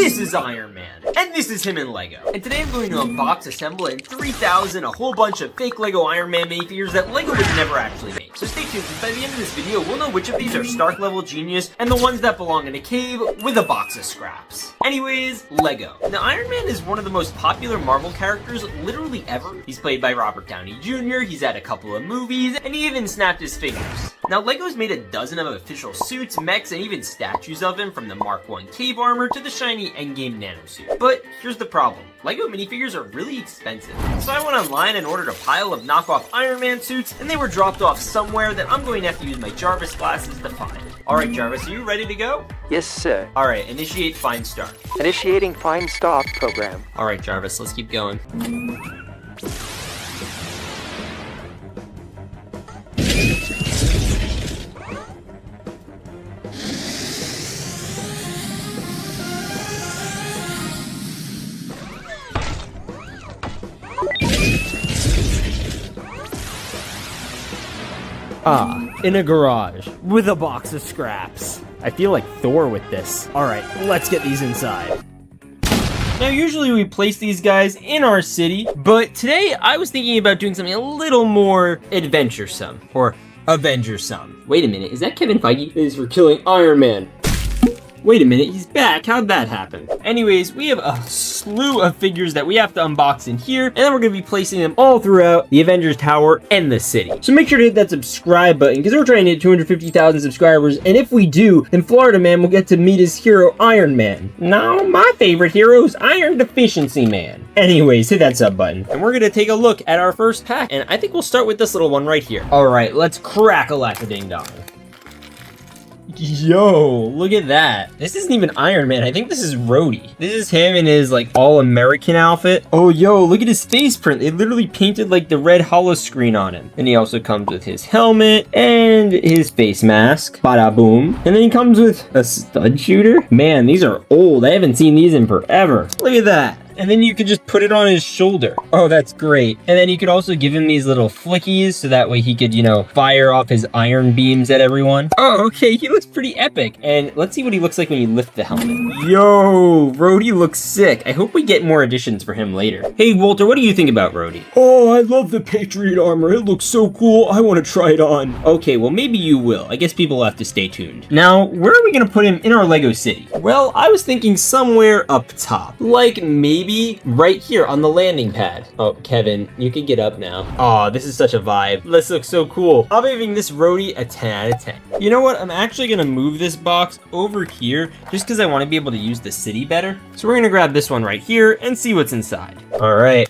This is Iron Man, and this is him in Lego. And today I'm going to unbox, assemble, and 3,000 a whole bunch of fake Lego Iron Man minifigures that Lego would never actually make. So stay tuned, because by the end of this video, we'll know which of these are Stark level genius, and the ones that belong in a cave with a box of scraps. Anyways, Lego. Now, Iron Man is one of the most popular Marvel characters literally ever. He's played by Robert Downey Jr., he's had a couple of movies, and he even snapped his fingers. Now, Lego's made a dozen of official suits, mechs, and even statues of him, from the Mark I cave armor to the shiny Endgame nano suit. But here's the problem. Lego minifigures are really expensive. So I went online and ordered a pile of knockoff Iron Man suits, and they were dropped off somewhere that I'm going to have to use my Jarvis glasses to find. Alright Jarvis, are you ready to go? Yes, sir. Alright, initiate Find Start. Initiating Find Start program. Alright Jarvis, let's keep going. In a garage with a box of scraps. I feel like Thor with this. Alright, let's get these inside. Now, usually we place these guys in our city, but today I was thinking about doing something a little more adventuresome, or Avengersome. Wait a minute, is that Kevin Feige? It is for killing Iron Man. Wait a minute, he's back. How'd that happen? Anyways, we have a slew of figures that we have to unbox in here, and then we're gonna be placing them all throughout the Avengers Tower and the city. So make sure to hit that subscribe button, because we're trying to hit 250,000 subscribers, and if we do, then Florida Man will get to meet his hero, Iron Man. No, my favorite hero is Iron Deficiency Man. Anyways, hit that sub button. And we're gonna take a look at our first pack, and I think we'll start with this little one right here. All right, let's crack-a-lack-a-ding-dong. Yo, look at that. This isn't even Iron Man. I think this is Rhodey. This is him in his, like, all-American outfit. Oh, yo, look at his face print. They literally painted, like, the red holo screen on him. And he also comes with his helmet and his face mask. Bada boom. And then he comes with a stud shooter. Man, these are old. I haven't seen these in forever. Look at that. And then you could just put it on his shoulder. Oh, that's great. And then you could also give him these little flickies so that way he could, you know, fire off his iron beams at everyone. Oh, okay, he looks pretty epic. And let's see what he looks like when you lift the helmet. Yo, Rhodey looks sick. I hope we get more additions for him later. Hey, Walter, what do you think about Rhodey? Oh, I love the Patriot armor. It looks so cool. I want to try it on. Okay, well, maybe you will. I guess people will have to stay tuned. Now, where are we going to put him in our Lego city? Well, I was thinking somewhere up top. Like maybe right here on the landing pad. Oh, Kevin, you can get up now. Oh, this is such a vibe. This looks so cool. I'm giving this Rhodey a 10 out of 10. You know what? I'm actually gonna move this box over here just because I want to be able to use the city better. So we're gonna grab this one right here and see what's inside. All right.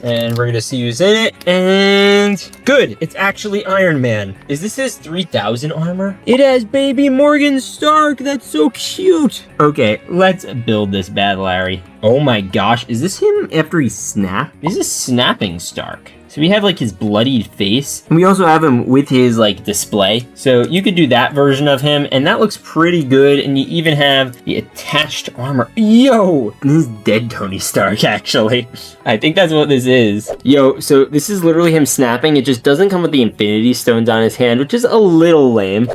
And we're gonna see who's in it, and good, it's actually Iron Man. Is this his 3,000 armor? It has baby Morgan Stark, that's so cute. Okay, let's build this bad Larry. Oh my gosh, is this him after he snapped? This is snapping Stark. So we have like his bloodied face, and we also have him with his like display. So you could do that version of him, and that looks pretty good. And you even have the attached armor. Yo, this is dead Tony Stark, actually. I think that's what this is. Yo, so this is literally him snapping. It just doesn't come with the Infinity Stones on his hand, which is a little lame.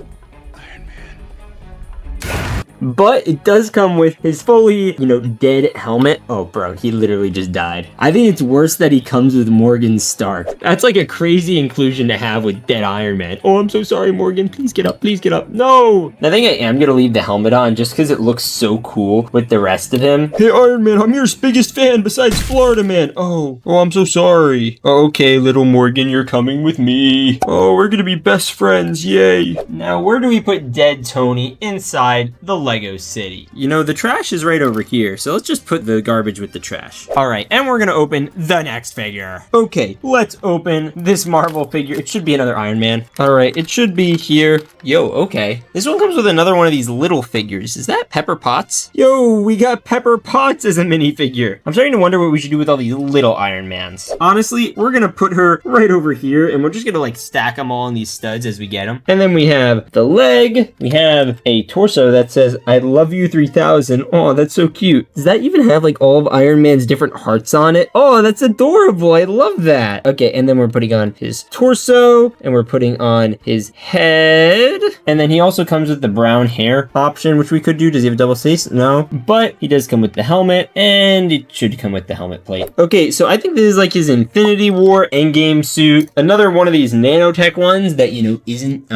But it does come with his fully, you know, dead helmet. Oh, bro, he literally just died. I think it's worse that he comes with Morgan Stark. That's like a crazy inclusion to have with dead Iron Man. Oh, I'm so sorry, Morgan. Please get up. Please get up. No. I think I am going to leave the helmet on just because it looks so cool with the rest of him. Hey, Iron Man, I'm your biggest fan besides Florida Man. Oh, I'm so sorry. Okay, little Morgan, you're coming with me. Oh, we're going to be best friends. Yay. Now, where do we put dead Tony inside the Lego city? You know, the trash is right over here, so let's just put the garbage with the trash. All right, and we're gonna open the next figure. Okay, let's open this Marvel figure. It should be another Iron Man. All right, it should be here. Yo, okay. This one comes with another one of these little figures. Is that Pepper Potts? Yo, we got Pepper Potts as a minifigure. I'm starting to wonder what we should do with all these little Iron Mans. Honestly, we're gonna put her right over here, and we're just gonna like stack them all in these studs as we get them. And then we have the leg. We have a torso that says I love you 3000. Oh, that's so cute. Does that even have like all of Iron Man's different hearts on it? Oh, that's adorable. I love that. Okay, and then we're putting on his torso, and we're putting on his head. And then he also comes with the brown hair option, which we could do. Does he have a double face? No, but he does come with the helmet, and it should come with the helmet plate. Okay, so I think this is like his Infinity War Endgame suit. Another one of these nanotech ones that, you know, isn't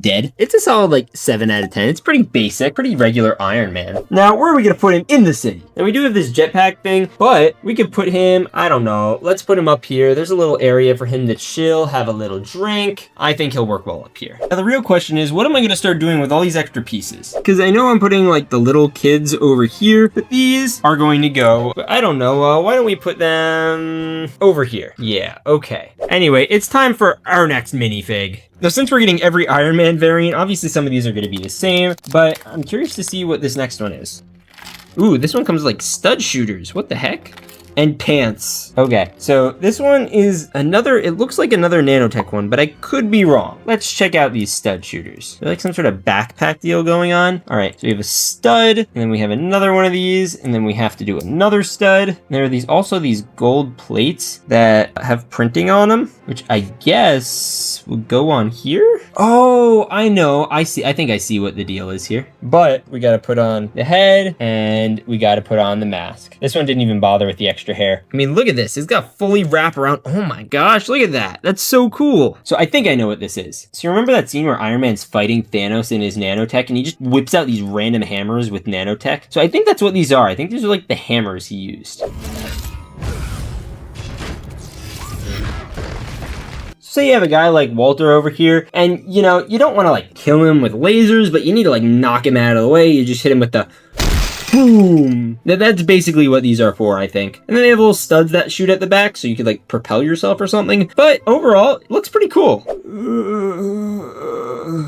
dead. It's a solid like 7 out of 10. It's pretty basic, pretty regular Iron Man. Now, where are we gonna put him in the city? And we do have this jetpack thing, but we could put him, I don't know, let's put him up here. There's a little area for him to chill, have a little drink. I think he'll work well up here. Now, the real question is, what am I gonna start doing with all these extra pieces? Because I know I'm putting like the little kids over here, but these are going to go, but I don't know, why don't we put them over here? Yeah, okay. Anyway, it's time for our next minifig. Now, since we're getting every Iron Man variant, obviously some of these are going to be the same, but I'm curious to see what this next one is. Ooh, this one comes with like stud shooters. What the heck? And pants. Okay, so this one is another, it looks like another nanotech one, but I could be wrong. Let's check out these stud shooters. They're like some sort of backpack deal going on. All right, so we have a stud, and then we have another one of these, and then we have to do another stud. And there are these also these gold plates that have printing on them, which I guess would go on here. Oh, I know, I see, I think I see what the deal is here. But we gotta put on the head, and we gotta put on the mask. This one didn't even bother with the extra hair. I mean, look at this. It's got fully wrap around. Oh my gosh, look at that. That's so cool. So I think I know what this is. So you remember that scene where Iron Man's fighting Thanos in his nanotech and he just whips out these random hammers with nanotech? So I think that's what these are. I think these are like the hammers he used. Say you have a guy like Walter over here, and you know, you don't want to like kill him with lasers, but you need to like knock him out of the way. You just hit him with the boom. That's basically what these are for, I think. And then they have little studs that shoot at the back, so you could like propel yourself or something. But overall, it looks pretty cool.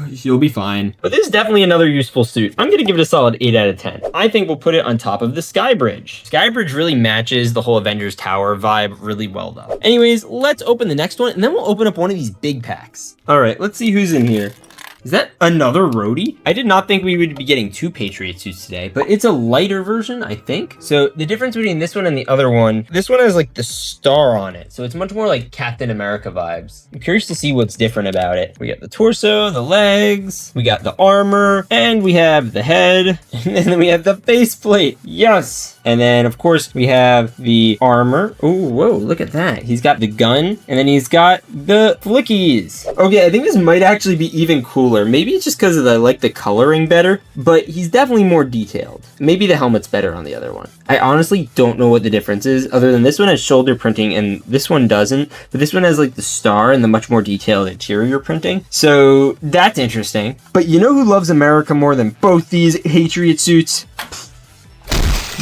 You'll be fine. But this is definitely another useful suit. I'm gonna give it a solid 8 out of 10. I think we'll put it on top of the Sky Bridge. Sky Bridge really matches the whole Avengers Tower vibe really well though. Anyways, let's open the next one, and then we'll open up one of these big packs. All right, let's see who's in here. Is that another Rhodey? I did not think we would be getting 2 Patriot suits today, but it's a lighter version, I think. So the difference between this one and the other one, this one has like the star on it. So it's much more like Captain America vibes. I'm curious to see what's different about it. We got the torso, the legs, we got the armor, and we have the head, and then we have the faceplate. Yes! And then of course we have the armor. Oh, whoa, look at that. He's got the gun, and then he's got the flickies. Okay, I think this might actually be even cooler. Maybe it's just because I like the coloring better, but he's definitely more detailed. Maybe the helmet's better on the other one. I honestly don't know what the difference is, other than this one has shoulder printing and this one doesn't, but this one has like the star and the much more detailed interior printing. So that's interesting. But you know who loves America more than both these Patriot suits?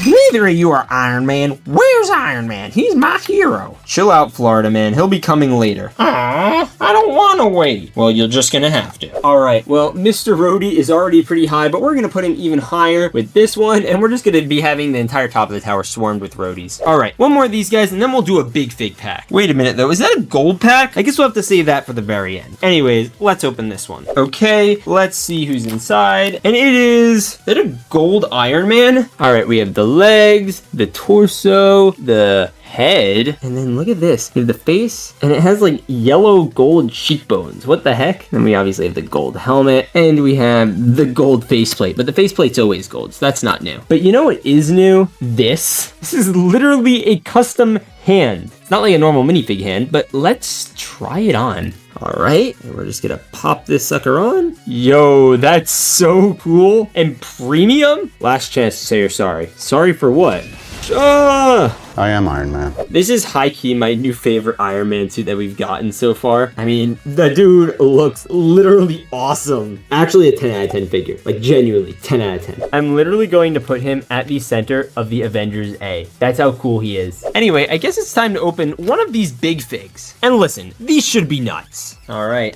Neither of you are Iron Man. Where's Iron Man? He's my hero. Chill out, Florida man. He'll be coming later. Aww, I don't want to wait. Well, you're just gonna have to. All right, well, Mr. Rhodey is already pretty high, but we're gonna put him even higher with this one, and we're just gonna be having the entire top of the tower swarmed with Rhodeys. All right, one more of these guys, and then we'll do a big fig pack. Wait a minute, though. Is that a gold pack? I guess we'll have to save that for the very end. Anyways, let's open this one. Okay, let's see who's inside, and it is that a gold Iron Man? All right, we have the legs, the torso, the head, and then look at this. We have the face, and it has like yellow gold cheekbones. What the heck? Then we obviously have the gold helmet, and we have the gold faceplate, but the faceplate's always gold, so that's not new. But you know what is new? This is literally a custom hand. It's not like a normal minifig hand, but let's try it on. All right, and we're just gonna pop this sucker on. Yo, that's so cool and premium. Last chance to say you're sorry. Sorry for what? I am Iron Man. This is high-key my new favorite Iron Man suit that we've gotten so far. I mean, the dude looks literally awesome. Actually a 10 out of 10 figure. Like, genuinely, 10 out of 10. I'm literally going to put him at the center of the Avengers A. That's how cool he is. Anyway, I guess it's time to open one of these big figs. And listen, these should be nuts. All right,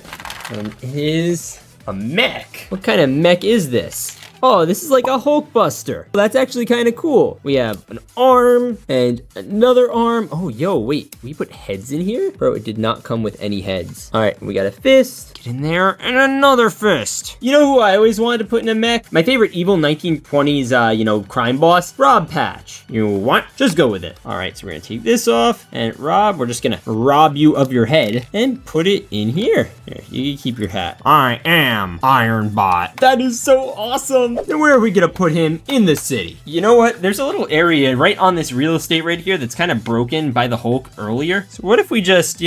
it is a mech. What kind of mech is this? Oh, this is like a Hulkbuster. That's actually kind of cool. We have an arm and another arm. Oh, yo, wait, we put heads in here? Bro, it did not come with any heads. All right, we got a fist. Get in there, and another fist. You know who I always wanted to put in a mech? My favorite evil 1920s, crime boss, Rob Patch. You want? Just go with it. All right, so we're gonna take this off, and Rob, we're just gonna rob you of your head and put it in here. Here, you can keep your hat. I am Iron Bot. That is so awesome. And where are we gonna put him? In the city. You know what? There's a little area right on this real estate right here that's kind of broken by the Hulk earlier. So what if we just,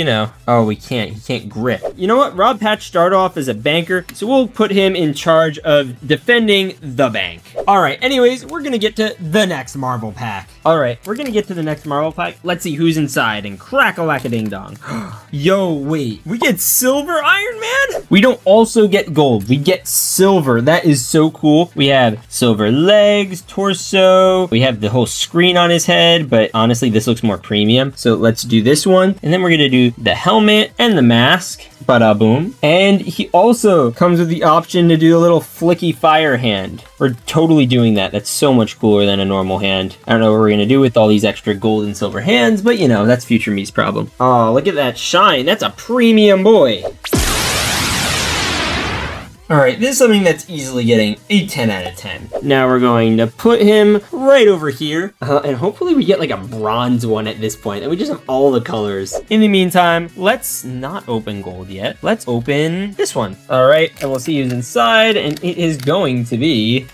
oh, we can't. He can't grip. You know what? Rob Patch started off as a banker, so we'll put him in charge of defending the bank. All right, anyways, we're gonna get to the next Marvel pack. All right, we're gonna get to the next Marvel pack. Let's see who's inside, and crack-a-lack-a-ding-dong. Yo, wait, we get silver Iron Man? We don't also get gold, we get silver. That is so cool. We have silver legs, torso, we have the whole screen on his head, but honestly, this looks more premium. So let's do this one, and then we're gonna do the helmet and the mask. Bada boom. And he also comes with the option to do a little flicky fire hand. We're totally doing that. That's so much cooler than a normal hand. I don't know what we're gonna do with all these extra gold and silver hands, but that's future me's problem. Oh, look at that shine. That's a premium boy. All right, this is something that's easily getting a 10 out of 10. Now we're going to put him right over here, and hopefully we get like a bronze one at this point, and we just have all the colors. In the meantime, let's not open gold yet. Let's open this one. All right, and we'll see who's inside, and it is going to be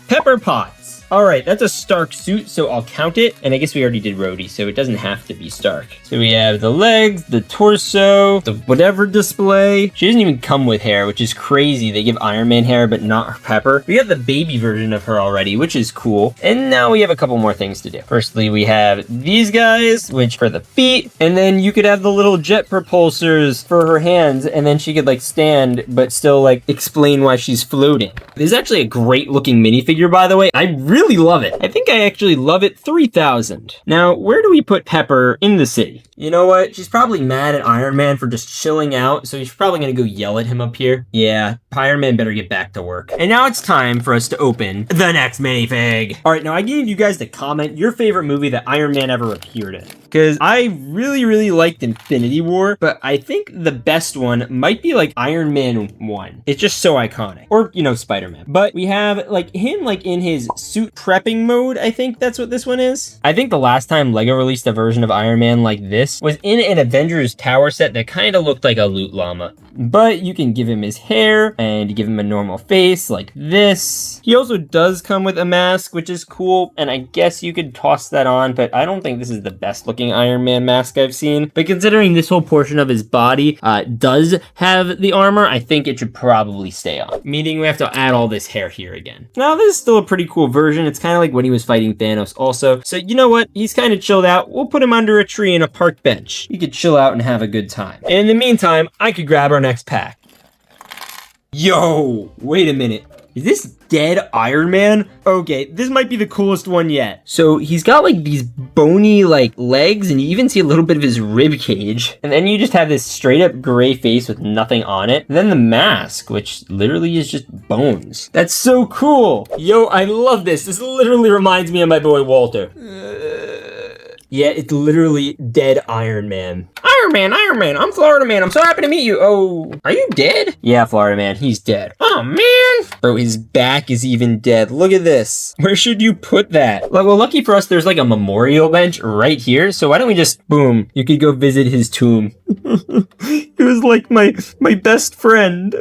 Pepper Potts. All right, that's a Stark suit, so I'll count it. And I guess we already did Rhodey, so it doesn't have to be Stark. So we have the legs, the torso, the whatever display. She doesn't even come with hair, which is crazy. They give Iron Man hair, but not Pepper. We have the baby version of her already, which is cool. And now we have a couple more things to do. Firstly, we have these guys, which for the feet. And then you could have the little jet propulsors for her hands. And then she could like stand, but still like explain why she's floating. This is actually a great looking minifigure, by the way. I really love it. I think I actually love it 3000. Now, where do we put Pepper in the city? You know what? She's probably mad at Iron Man for just chilling out, so he's probably gonna go yell at him up here. Yeah, Iron Man better get back to work. And now it's time for us to open the next minifig. All right, now I need you guys to comment your favorite movie that Iron Man ever appeared in. Because I really liked Infinity War, but I think the best one might be like Iron Man 1. It's just so iconic. Or, Spider-Man. But we have like him like in his suit prepping mode, I think that's what this one is. I think the last time LEGO released a version of Iron Man like this was in an Avengers tower set that kind of looked like a loot llama. But you can give him his hair and give him a normal face like this. He also does come with a mask, which is cool. And I guess you could toss that on, but I don't think this is the best looking Iron Man mask I've seen. But considering this whole portion of his body does have the armor, I think it should probably stay on. Meaning we have to add all this hair here again. Now this is still a pretty cool version. It's kind of like when he was fighting Thanos also. So you know what? He's kind of chilled out. We'll put him under a tree in a park bench. He could chill out and have a good time. And in the meantime, I could grab our next pack. Yo, wait a minute. Is this dead Iron Man? Okay, this might be the coolest one yet. So he's got like these bony like legs, and you even see a little bit of his rib cage. And then you just have this straight up gray face with nothing on it. And then the mask, which literally is just bones. That's so cool. Yo, I love this. This literally reminds me of my boy Walter. Yeah, it's literally dead Iron Man. Iron Man, I'm Florida Man. I'm so happy to meet you. Oh, are you dead? Yeah, Florida Man, he's dead. Oh, man. Bro, his back is even dead. Look at this. Where should you put that? Well, lucky for us, there's like a memorial bench right here. So why don't we just, boom, you could go visit his tomb. He was like my best friend.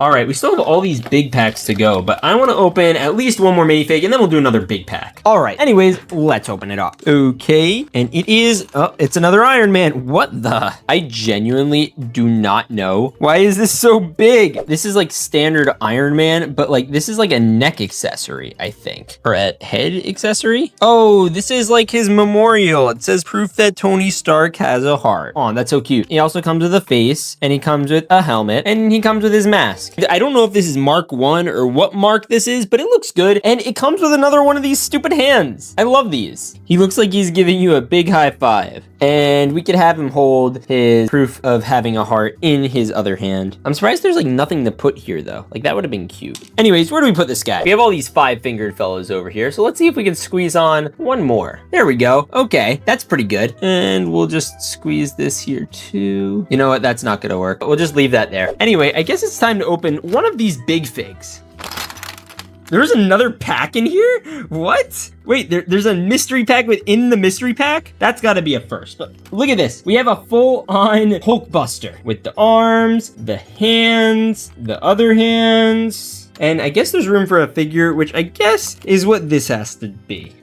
All right, we still have all these big packs to go, but I want to open at least one more minifig, and then we'll do another big pack. All right, anyways, let's open it up. Okay, and it is, oh, it's another Iron Man. What the? I genuinely do not know. Why is this so big? This is like standard Iron Man, but like this is like a neck accessory, I think. Or a head accessory? Oh, this is like his memorial. It says proof that Tony Stark has a heart. Oh, that's so cute. He also comes with a face, and he comes with a helmet, and he comes with his mask. I don't know if this is Mark 1 or what mark this is, but it looks good, and it comes with another one of these stupid hands. I love these. He looks like he's giving you a big high five. And we could have have him hold his proof of having a heart in his other hand. I'm surprised there's like nothing to put here though. Like that would have been cute. Anyways, where do we put this guy? We have all these 5-fingered fellows over here. So let's see if we can squeeze on one more. There we go. Okay, that's pretty good. And we'll just squeeze this here too. You know what? That's not gonna work. We'll just leave that there. Anyway, I guess it's time to open one of these big figs. There's another pack in here? What? Wait, there's a mystery pack within the mystery pack? That's gotta be a first. But look at this. We have a full-on Hulkbuster with the arms, the hands, the other hands. And I guess there's room for a figure, which I guess is what this has to be.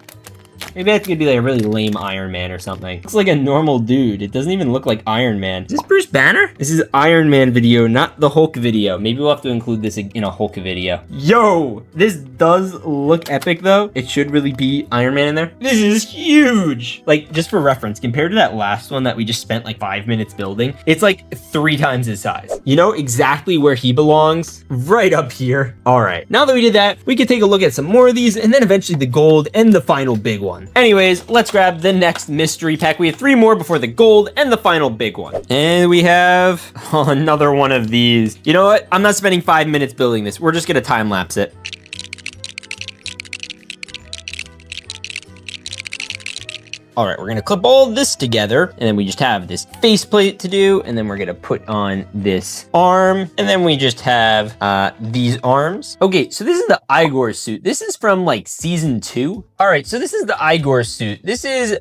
Maybe that's gonna be like a really lame Iron Man or something. Looks like a normal dude. It doesn't even look like Iron Man. Is this Bruce Banner? This is Iron Man video, not the Hulk video. Maybe we'll have to include this in a Hulk video. Yo, this does look epic though. It should really be Iron Man in there. This is huge. Like, just for reference, compared to that last one that we just spent like 5 minutes building, it's like 3 times his size. You know exactly where he belongs? Right up here. All right, now that we did that, we can take a look at some more of these and then eventually the gold and the final big one. Anyways, let's grab the next mystery pack. We have 3 more before the gold and the final big one. And we have another one of these. You know what? I'm not spending 5 minutes building this. We're just gonna time lapse it. All right, we're gonna clip all this together, and then we just have this faceplate to do, and then we're gonna put on this arm, and then we just have these arms. Okay, so this is the Igor suit. This is from like season 2. All right, so this is the Igor suit. This is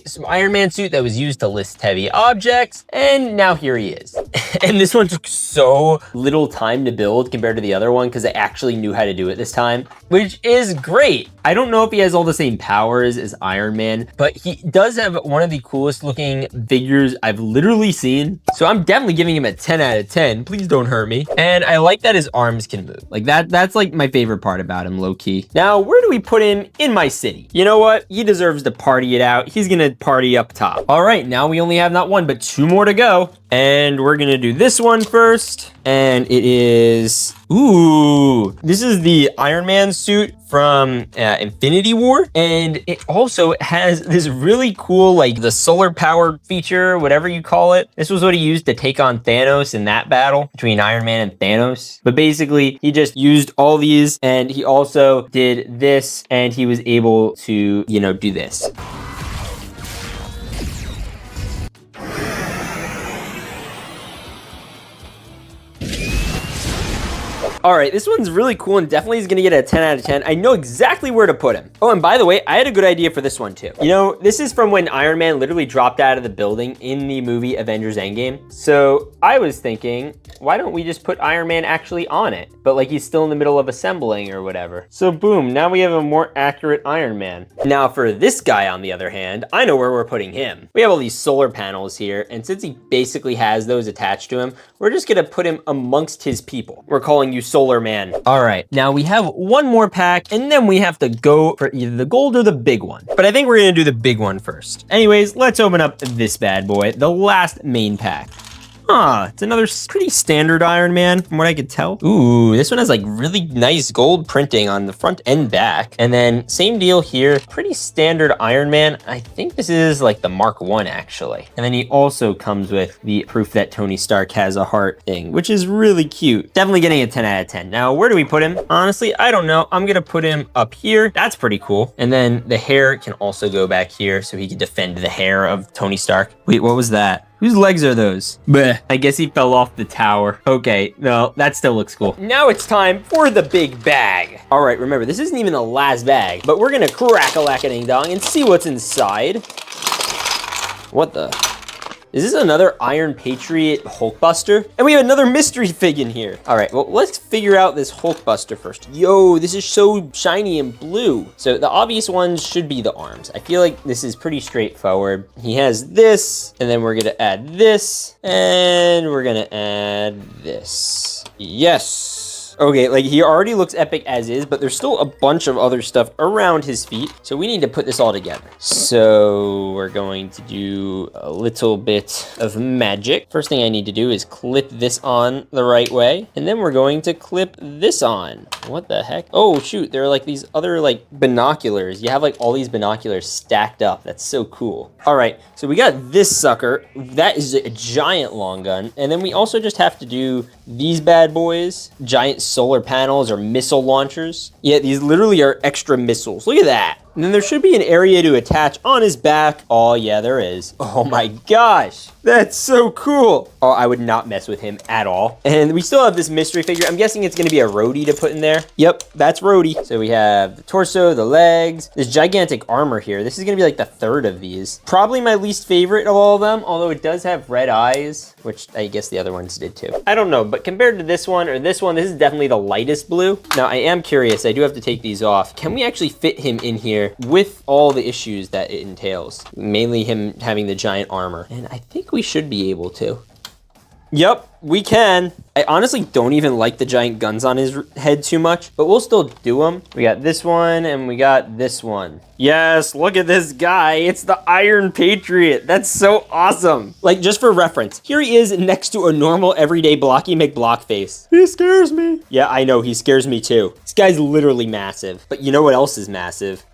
some Iron Man suit that was used to lift heavy objects, and now here he is. And this one took so little time to build compared to the other one because I actually knew how to do it this time, which is great. I don't know if he has all the same powers as Iron Man, but he does have one of the coolest looking figures I've literally seen. So I'm definitely giving him a 10 out of 10. Please don't hurt me. And I like that his arms can move. Like that's like my favorite part about him, low key. Now, where do we put him in my city? You know what? He deserves to party it out. He's gonna party up top. All right, now we only have not 1, but 2 more to go. And we're gonna do this one first. And it is, ooh, this is the Iron Man suit from Infinity War. And it also has this really cool, like the solar powered feature, whatever you call it. This was what he used to take on Thanos in that battle between Iron Man and Thanos. But basically, he just used all these, and he also did this, and he was able to, you know, do this. All right, this one's really cool and definitely is gonna get a 10 out of 10. I know exactly where to put him. Oh, and by the way, I had a good idea for this one too. You know, this is from when Iron Man literally dropped out of the building in the movie Avengers Endgame. So I was thinking, why don't we just put Iron Man actually on it? But like he's still in the middle of assembling or whatever. So boom, now we have a more accurate Iron Man. Now for this guy on the other hand, I know where we're putting him. We have all these solar panels here, and since he basically has those attached to him, we're just gonna put him amongst his people. We're calling you Solar Man. All right, now we have 1 more pack, and then we have to go for either the gold or the big one. But I think we're gonna do the big one first. Anyways, let's open up this bad boy, the last main pack. Huh, it's another pretty standard Iron Man from what I could tell. Ooh, this one has like really nice gold printing on the front and back. And then same deal here, pretty standard Iron Man. I think this is like the Mark 1 actually. And then he also comes with the proof that Tony Stark has a heart thing, which is really cute. Definitely getting a 10 out of 10. Now, where do we put him? Honestly, I don't know. I'm gonna put him up here. That's pretty cool. And then the hair can also go back here so he can defend the hair of Tony Stark. Wait, what was that? Whose legs are those? Bleh. I guess he fell off the tower. Okay, no, that still looks cool. Now it's time for the big bag. All right, remember, this isn't even the last bag, but we're gonna crack-a-lack-a-ding-dong and see what's inside. What the? Is this another Iron Patriot Hulkbuster? And we have another mystery fig in here. All right, well, let's figure out this Hulkbuster first. Yo, this is so shiny and blue. So the obvious ones should be the arms. I feel like this is pretty straightforward. He has this, and then we're gonna add this, and we're gonna add this. Yes. gross. Okay, like he already looks epic as is, but there's still a bunch of other stuff around his feet. So we need to put this all together. So we're going to do a little bit of magic. First thing I need to do is clip this on the right way. And then we're going to clip this on. What the heck? Oh shoot, there are like these other like binoculars. You have like all these binoculars stacked up. That's so cool. All right, so we got this sucker. That is a giant long gun. And then we also just have to do these bad boys, giant solar panels or missile launchers. Yeah, these literally are extra missiles. Look at that. And then there should be an area to attach on his back. Oh yeah, there is. Oh my gosh, that's so cool. Oh, I would not mess with him at all. And we still have this mystery figure. I'm guessing it's gonna be a Rhodey to put in there. Yep, that's Rhodey. So we have the torso, the legs, this gigantic armor here. This is gonna be like the third of these. Probably my least favorite of all of them, although it does have red eyes, which I guess the other ones did too. I don't know, but compared to this one or this one, this is definitely the lightest blue. Now I am curious, I do have to take these off. Can we actually fit him in here with all the issues that it entails? Mainly him having the giant armor. And I think we should be able to. Yep, we can. I honestly don't even like the giant guns on his head too much, but we'll still do them. We got this one and we got this one. Yes, look at this guy. It's the Iron Patriot. That's so awesome. Like, just for reference, here he is next to a normal everyday Blocky McBlockface. He scares me. Yeah, I know, he scares me too. This guy's literally massive. But you know what else is massive?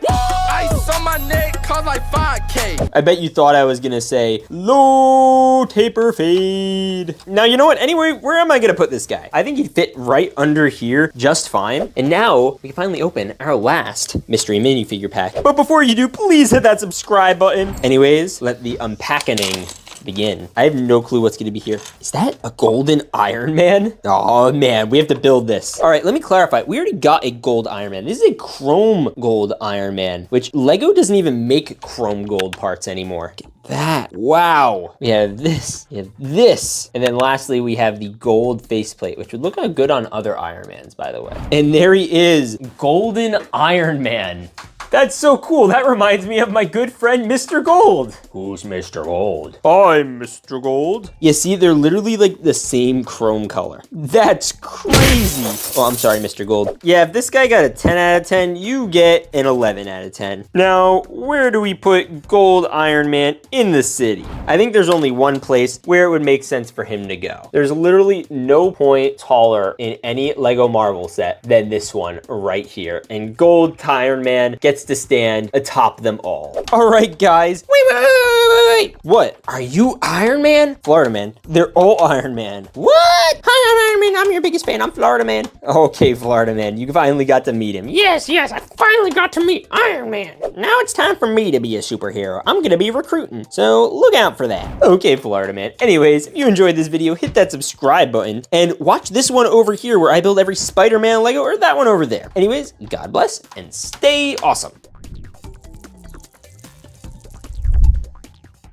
Ice on my neck cost like 5K. I bet you thought I was gonna say low taper fade. Now, you know what? Anyway, where am I gonna put this guy? I think he'd fit right under here just fine. And now we can finally open our last mystery minifigure pack. But before you do, please hit that subscribe button. Anyways, let the unpacking begin. I have no clue what's gonna be here. Is that a golden Iron Man? Oh man, we have to build this. All right, let me clarify. We already got a gold Iron Man. This is a chrome gold Iron Man, which Lego doesn't even make chrome gold parts anymore. Look at that. Wow. We have this, we have this. And then lastly, we have the gold faceplate, which would look good on other Iron Mans, by the way. And there he is, golden Iron Man. That's so cool. That reminds me of my good friend, Mr. Gold. Who's Mr. Gold? I'm Mr. Gold. You see, they're literally like the same chrome color. That's crazy. Oh, I'm sorry, Mr. Gold. Yeah, if this guy got a 10 out of 10, you get an 11 out of 10. Now, where do we put Gold Iron Man in the city? I think there's only one place where it would make sense for him to go. There's literally no point taller in any Lego Marvel set than this one right here. And Gold Iron Man gets to stand atop them all. All right, guys. Wait. What? Are you Iron Man? Florida Man. They're all Iron Man. What? Hi, I'm Iron Man. I'm your biggest fan. I'm Florida Man. Okay, Florida Man. You finally got to meet him. Yes, I finally got to meet Iron Man. Now it's time for me to be a superhero. I'm gonna be recruiting. So look out for that. Okay, Florida Man. Anyways, if you enjoyed this video, hit that subscribe button and watch this one over here where I build every Spider-Man Lego, or that one over there. Anyways, God bless and stay awesome.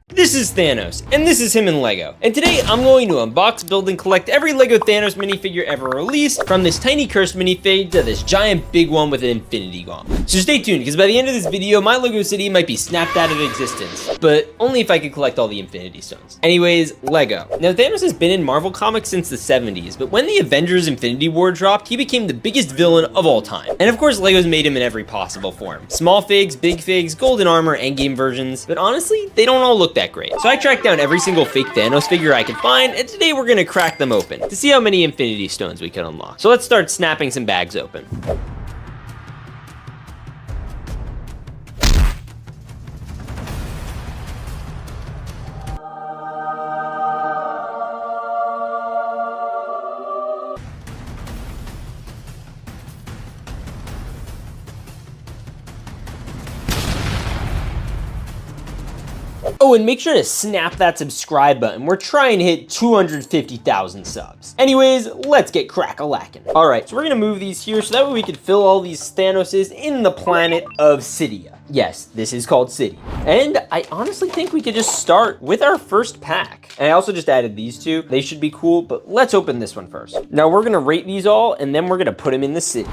This is Thanos, and this is him in Lego. And today, I'm going to unbox, build, and collect every Lego Thanos minifigure ever released, from this tiny cursed minifig to this giant big one with an infinity gauntlet. So stay tuned, because by the end of this video, my Lego city might be snapped out of existence, but only if I could collect all the infinity stones. Anyways, Lego. Now, Thanos has been in Marvel Comics since the 70s, but when the Avengers Infinity War dropped, he became the biggest villain of all time. And of course, Lego's made him in every possible form. Small figs, big figs, golden armor, endgame versions, but honestly, they don't all look that great. So I tracked down every single fake Thanos figure I could find, and today we're gonna crack them open to see how many infinity stones we can unlock. So let's start snapping some bags open. Oh, and make sure to snap that subscribe button. We're trying to hit 250,000 subs. Anyways, let's get crack-a-lackin'. All right, so we're gonna move these here so that way we can fill all these Thanoses in the planet of Cydia. Yes, this is called City. And I honestly think we could just start with our first pack. And I also just added these two. They should be cool, but let's open this one first. Now we're gonna rate these all, and then we're gonna put them in the city.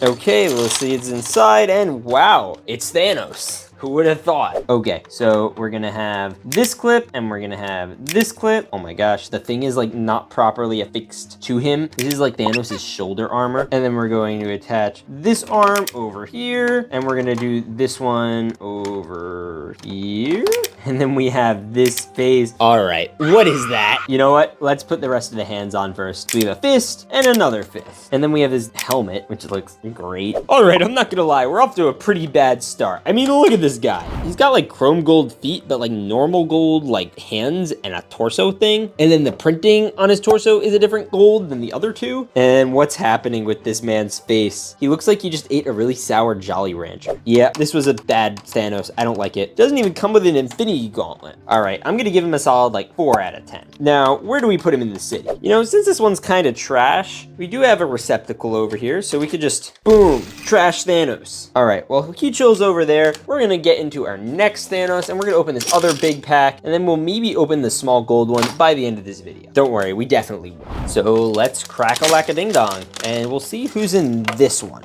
Okay, let's see it's inside, and wow, it's Thanos. Who would have thought? Okay, so we're gonna have this clip and we're gonna have this clip. Oh my gosh, the thing is like not properly affixed to him. This is like Thanos' shoulder armor. And then we're going to attach this arm over here. And we're gonna do this one over here. And then we have this face. All right, what is that? You know what? Let's put the rest of the hands on first. We have a fist and another fist. And then we have this helmet, which looks great. All right, I'm not gonna lie. We're off to a pretty bad start. I mean, look at this guy. He's got like chrome gold feet, but like normal gold like hands and a torso thing. And then the printing on his torso is a different gold than the other two. And what's happening with this man's face? He looks like he just ate a really sour Jolly Rancher. Yeah, this was a bad Thanos. I don't like it. Doesn't even come with an Infinity Gauntlet. All right, I'm gonna give him a solid like 4 out of 10. Now, where do we put him in the city? You know, since this one's kind of trash, we do have a receptacle over here, so we could just, boom, trash Thanos. All right, well, he chills over there. We're gonna get into our next Thanos, and we're gonna open this other big pack, and then we'll maybe open the small gold one by the end of this video. Don't worry, we definitely will. So let's crack-a-lack-a-ding-dong, and we'll see who's in this one.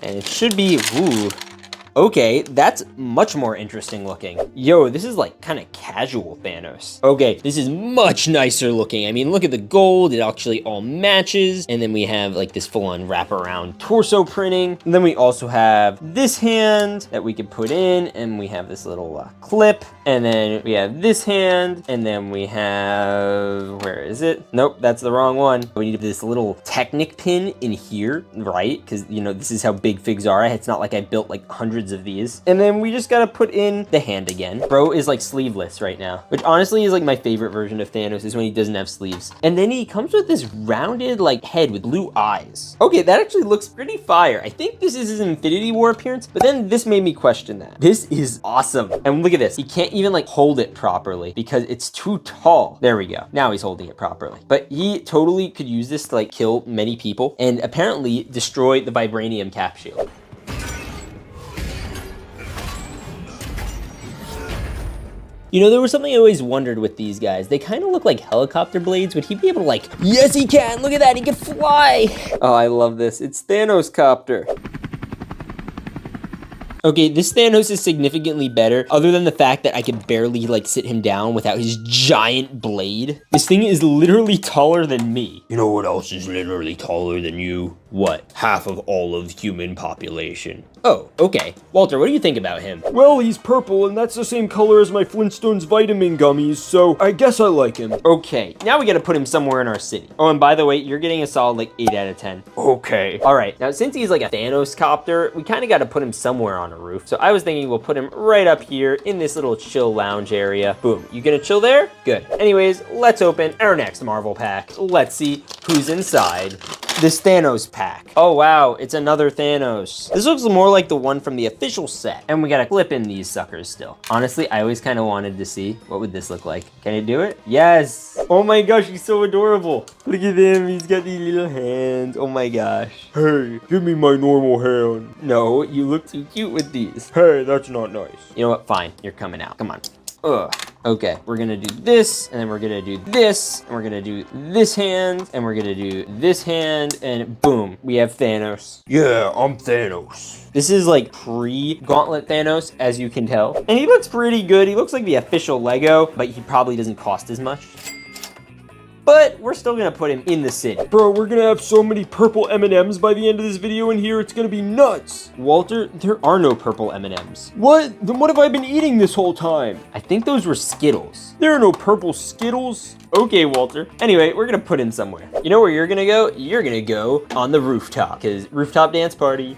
And it should be, ooh. Okay, that's much more interesting looking. Yo, this is like kind of casual Thanos. Okay, this is much nicer looking. I mean, look at the gold. It actually all matches. And then we have like this full-on wraparound torso printing. And then we also have this hand that we could put in. And we have this little clip. And then we have this hand. And then we have, where is it? Nope, that's the wrong one. We need this little Technic pin in here, right? Because, you know, this is how big figs are. It's not like I built like hundreds of these. And then we just gotta put in the hand again. Bro is like sleeveless right now, which honestly is like my favorite version of Thanos, is when he doesn't have sleeves. And then he comes with this rounded like head with blue eyes. Okay, that actually looks pretty fire. I think this is his Infinity War appearance, but then this made me question that. This is awesome. And look at this. He can't even like hold it properly because it's too tall. There we go. Now he's holding it properly. But he totally could use this to like kill many people and apparently destroy the vibranium cap shield. You know, there was something I always wondered with these guys. They kind of look like helicopter blades. Would he be able to like, yes, he can. Look at that. He can fly. Oh, I love this. It's Thanos Copter. Okay, this Thanos is significantly better, other than the fact that I could barely, like, sit him down without his giant blade. This thing is literally taller than me. You know what else is literally taller than you? What? Half of all of human population. Oh, okay. Walter, what do you think about him? Well, he's purple, and that's the same color as my Flintstones vitamin gummies, so I guess I like him. Okay, now we gotta put him somewhere in our city. Oh, and by the way, you're getting a solid, like, 8 out of 10. Okay. All right, now since he's like a Thanos copter, we kind of got to put him somewhere on a roof. So I was thinking we'll put him right up here in this little chill lounge area. Boom, you gonna chill there? Good. Anyways, let's open our next Marvel pack. Let's see who's inside this Thanos pack. Oh wow, it's another Thanos. This looks more like the one from the official set. And we gotta clip in these suckers still. Honestly, I always kind of wanted to see what would this look like. Can it do it? Yes. Oh my gosh, he's so adorable. Look at him, he's got these little hands. Oh my gosh. Hey, give me my normal hand. No, you look too cute with these. Hey, that's not nice. You know what? Fine, you're coming out. Come on. Ugh. Okay, we're gonna do this, and then we're gonna do this, and we're gonna do this hand, and we're gonna do this hand, and boom, we have Thanos. Yeah, I'm Thanos. This is like pre-Gauntlet Thanos, as you can tell. And he looks pretty good. He looks like the official Lego, but he probably doesn't cost as much. But we're still gonna put him in the city. Bro, we're gonna have so many purple M&Ms by the end of this video in here, it's gonna be nuts. Walter, there are no purple M&Ms. What? Then what have I been eating this whole time? I think those were Skittles. There are no purple Skittles. Okay, Walter. Anyway, we're gonna put him somewhere. You know where you're gonna go? You're gonna go on the rooftop, because rooftop dance party.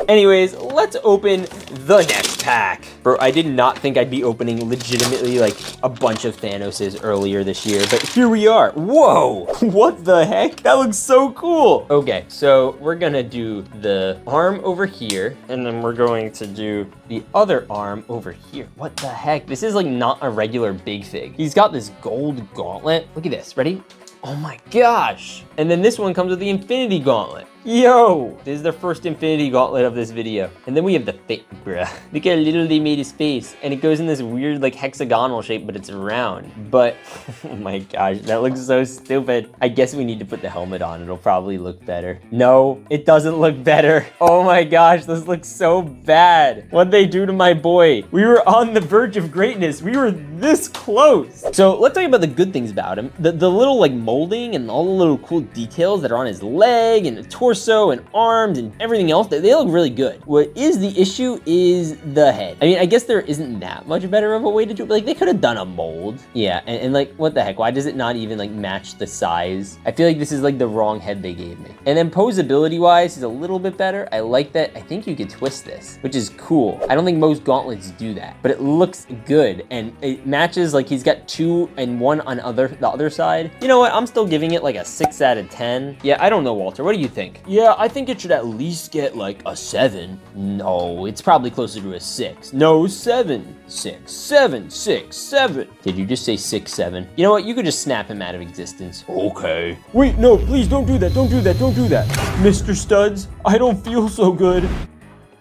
Anyways, let's open the next pack. Bro, I did not think I'd be opening legitimately like a bunch of Thanoses earlier this year, but here we are. Whoa, what the heck? That looks so cool. Okay, so we're gonna do the arm over here, and then we're going to do the other arm over here. What the heck? This is like not a regular big fig. He's got this gold gauntlet. Look at this, ready? Oh my gosh. And then this one comes with the Infinity Gauntlet. Yo, this is the first Infinity Gauntlet of this video. And then we have the bruh. Look how little they made his face. And it goes in this weird like hexagonal shape, but it's round. But, oh my gosh, that looks so stupid. I guess we need to put the helmet on. It'll probably look better. No, it doesn't look better. Oh my gosh, this looks so bad. What'd they do to my boy? We were on the verge of greatness. We were this close. So let's talk about the good things about him. The little like molding and all the little cool details that are on his leg and the torso and arms and everything else, they look really good. What is the issue is the head. I mean, I guess there isn't that much better of a way to do it. Like, they could have done a mold. Yeah, and like, what the heck? Why does it not even like match the size? I feel like this is like the wrong head they gave me. And then posability-wise, is a little bit better. I like that. I think you could twist this, which is cool. I don't think most gauntlets do that, but it looks good. And it matches, like he's got 2 and 1 on the other side. You know what? I'm still giving it like a 6 out of 10. Yeah, I don't know, Walter. What do you think? Yeah, I think it should at least get like a 7. No, it's probably closer to a 6. No, 7. 6, 7, 6, 7. Did you just say 6, 7? You know what? You could just snap him out of existence. Okay. Wait, no, please don't do that. Don't do that. Don't do that. Mr. Studs, I don't feel so good.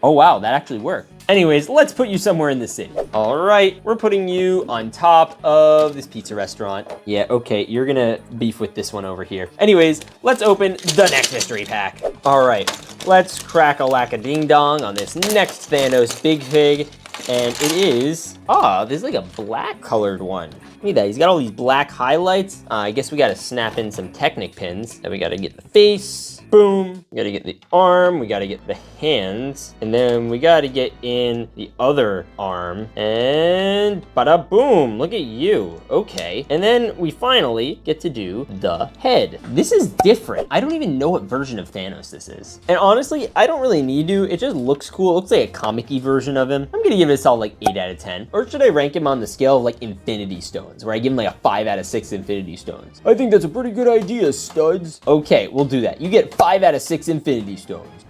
Oh, wow, that actually worked. Anyways, let's put you somewhere in the city. All right, we're putting you on top of this pizza restaurant. Yeah, okay, you're gonna beef with this one over here. Anyways, let's open the next mystery pack. All right, let's crack a lack-a-ding-dong on this next Thanos Big Pig. And it is, there's like a black colored one. Look at that, he's got all these black highlights. I guess we gotta snap in some Technic pins. Then we gotta get the face, boom. We gotta get the arm, we gotta get the hands, and then we gotta get in the other arm, and bada boom, look at you, okay. And then we finally get to do the head. This is different. I don't even know what version of Thanos this is. And honestly, I don't really need to, it just looks cool. It looks like a comic-y version of him. I'm gonna give it a solid like 8 out of 10. Or should I rank him on the scale of like Infinity Stones, where I give him like a 5 out of 6 Infinity Stones? I think that's a pretty good idea, Studs. Okay, we'll do that. You get 5 out of 6 Infinity Stones.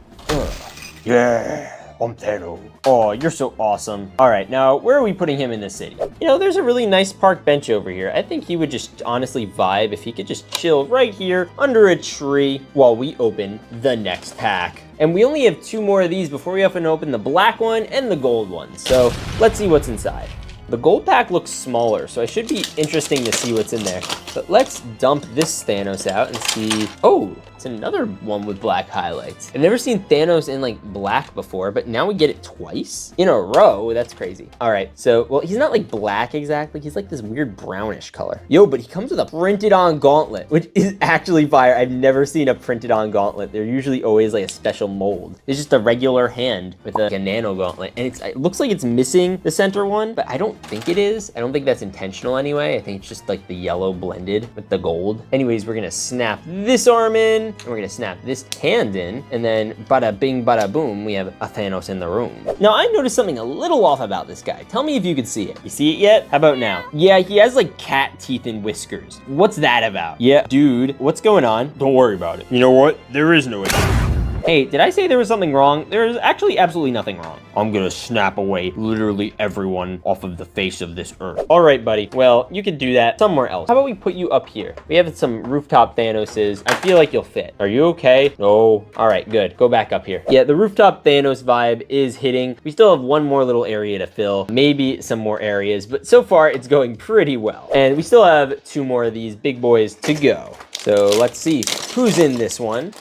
Yeah, I'm Thanos. Oh, you're so awesome. All right, now where are we putting him in the city? You know, there's a really nice park bench over here. I think he would just honestly vibe if he could just chill right here under a tree while we open the next pack. And we only have 2 more of these before we have to open the black one and the gold one. So let's see what's inside. The gold pack looks smaller, so it should be interesting to see what's in there. But let's dump this Thanos out and see. Oh, it's another one with black highlights. I've never seen Thanos in like black before, but now we get it twice in a row. That's crazy. All right, so, well, he's not like black exactly. He's like this weird brownish color. Yo, but he comes with a printed on gauntlet, which is actually fire. I've never seen a printed on gauntlet. They're usually always like a special mold. It's just a regular hand with like a nano gauntlet. And it looks like it's missing the center one, but I don't think it is. I don't think that's intentional anyway. I think it's just like the yellow blended with the gold. Anyways, we're gonna snap this arm in, and we're gonna snap this hand in, and then bada bing, bada boom, we have a Thanos in the room. Now, I noticed something a little off about this guy. Tell me if you could see it. You see it yet? How about now? Yeah, he has like cat teeth and whiskers. What's that about? Yeah, dude, what's going on? Don't worry about it. You know what? There is no issue. Hey, did I say there was something wrong? There's actually absolutely nothing wrong. I'm gonna snap away literally everyone off of the face of this earth. All right, buddy. Well, you could do that somewhere else. How about we put you up here? We have some rooftop Thanoses. I feel like you'll fit. Are you okay? No. All right, good. Go back up here. Yeah, the rooftop Thanos vibe is hitting. We still have 1 more little area to fill, maybe some more areas, but so far it's going pretty well. And we still have 2 more of these big boys to go. So let's see who's in this one.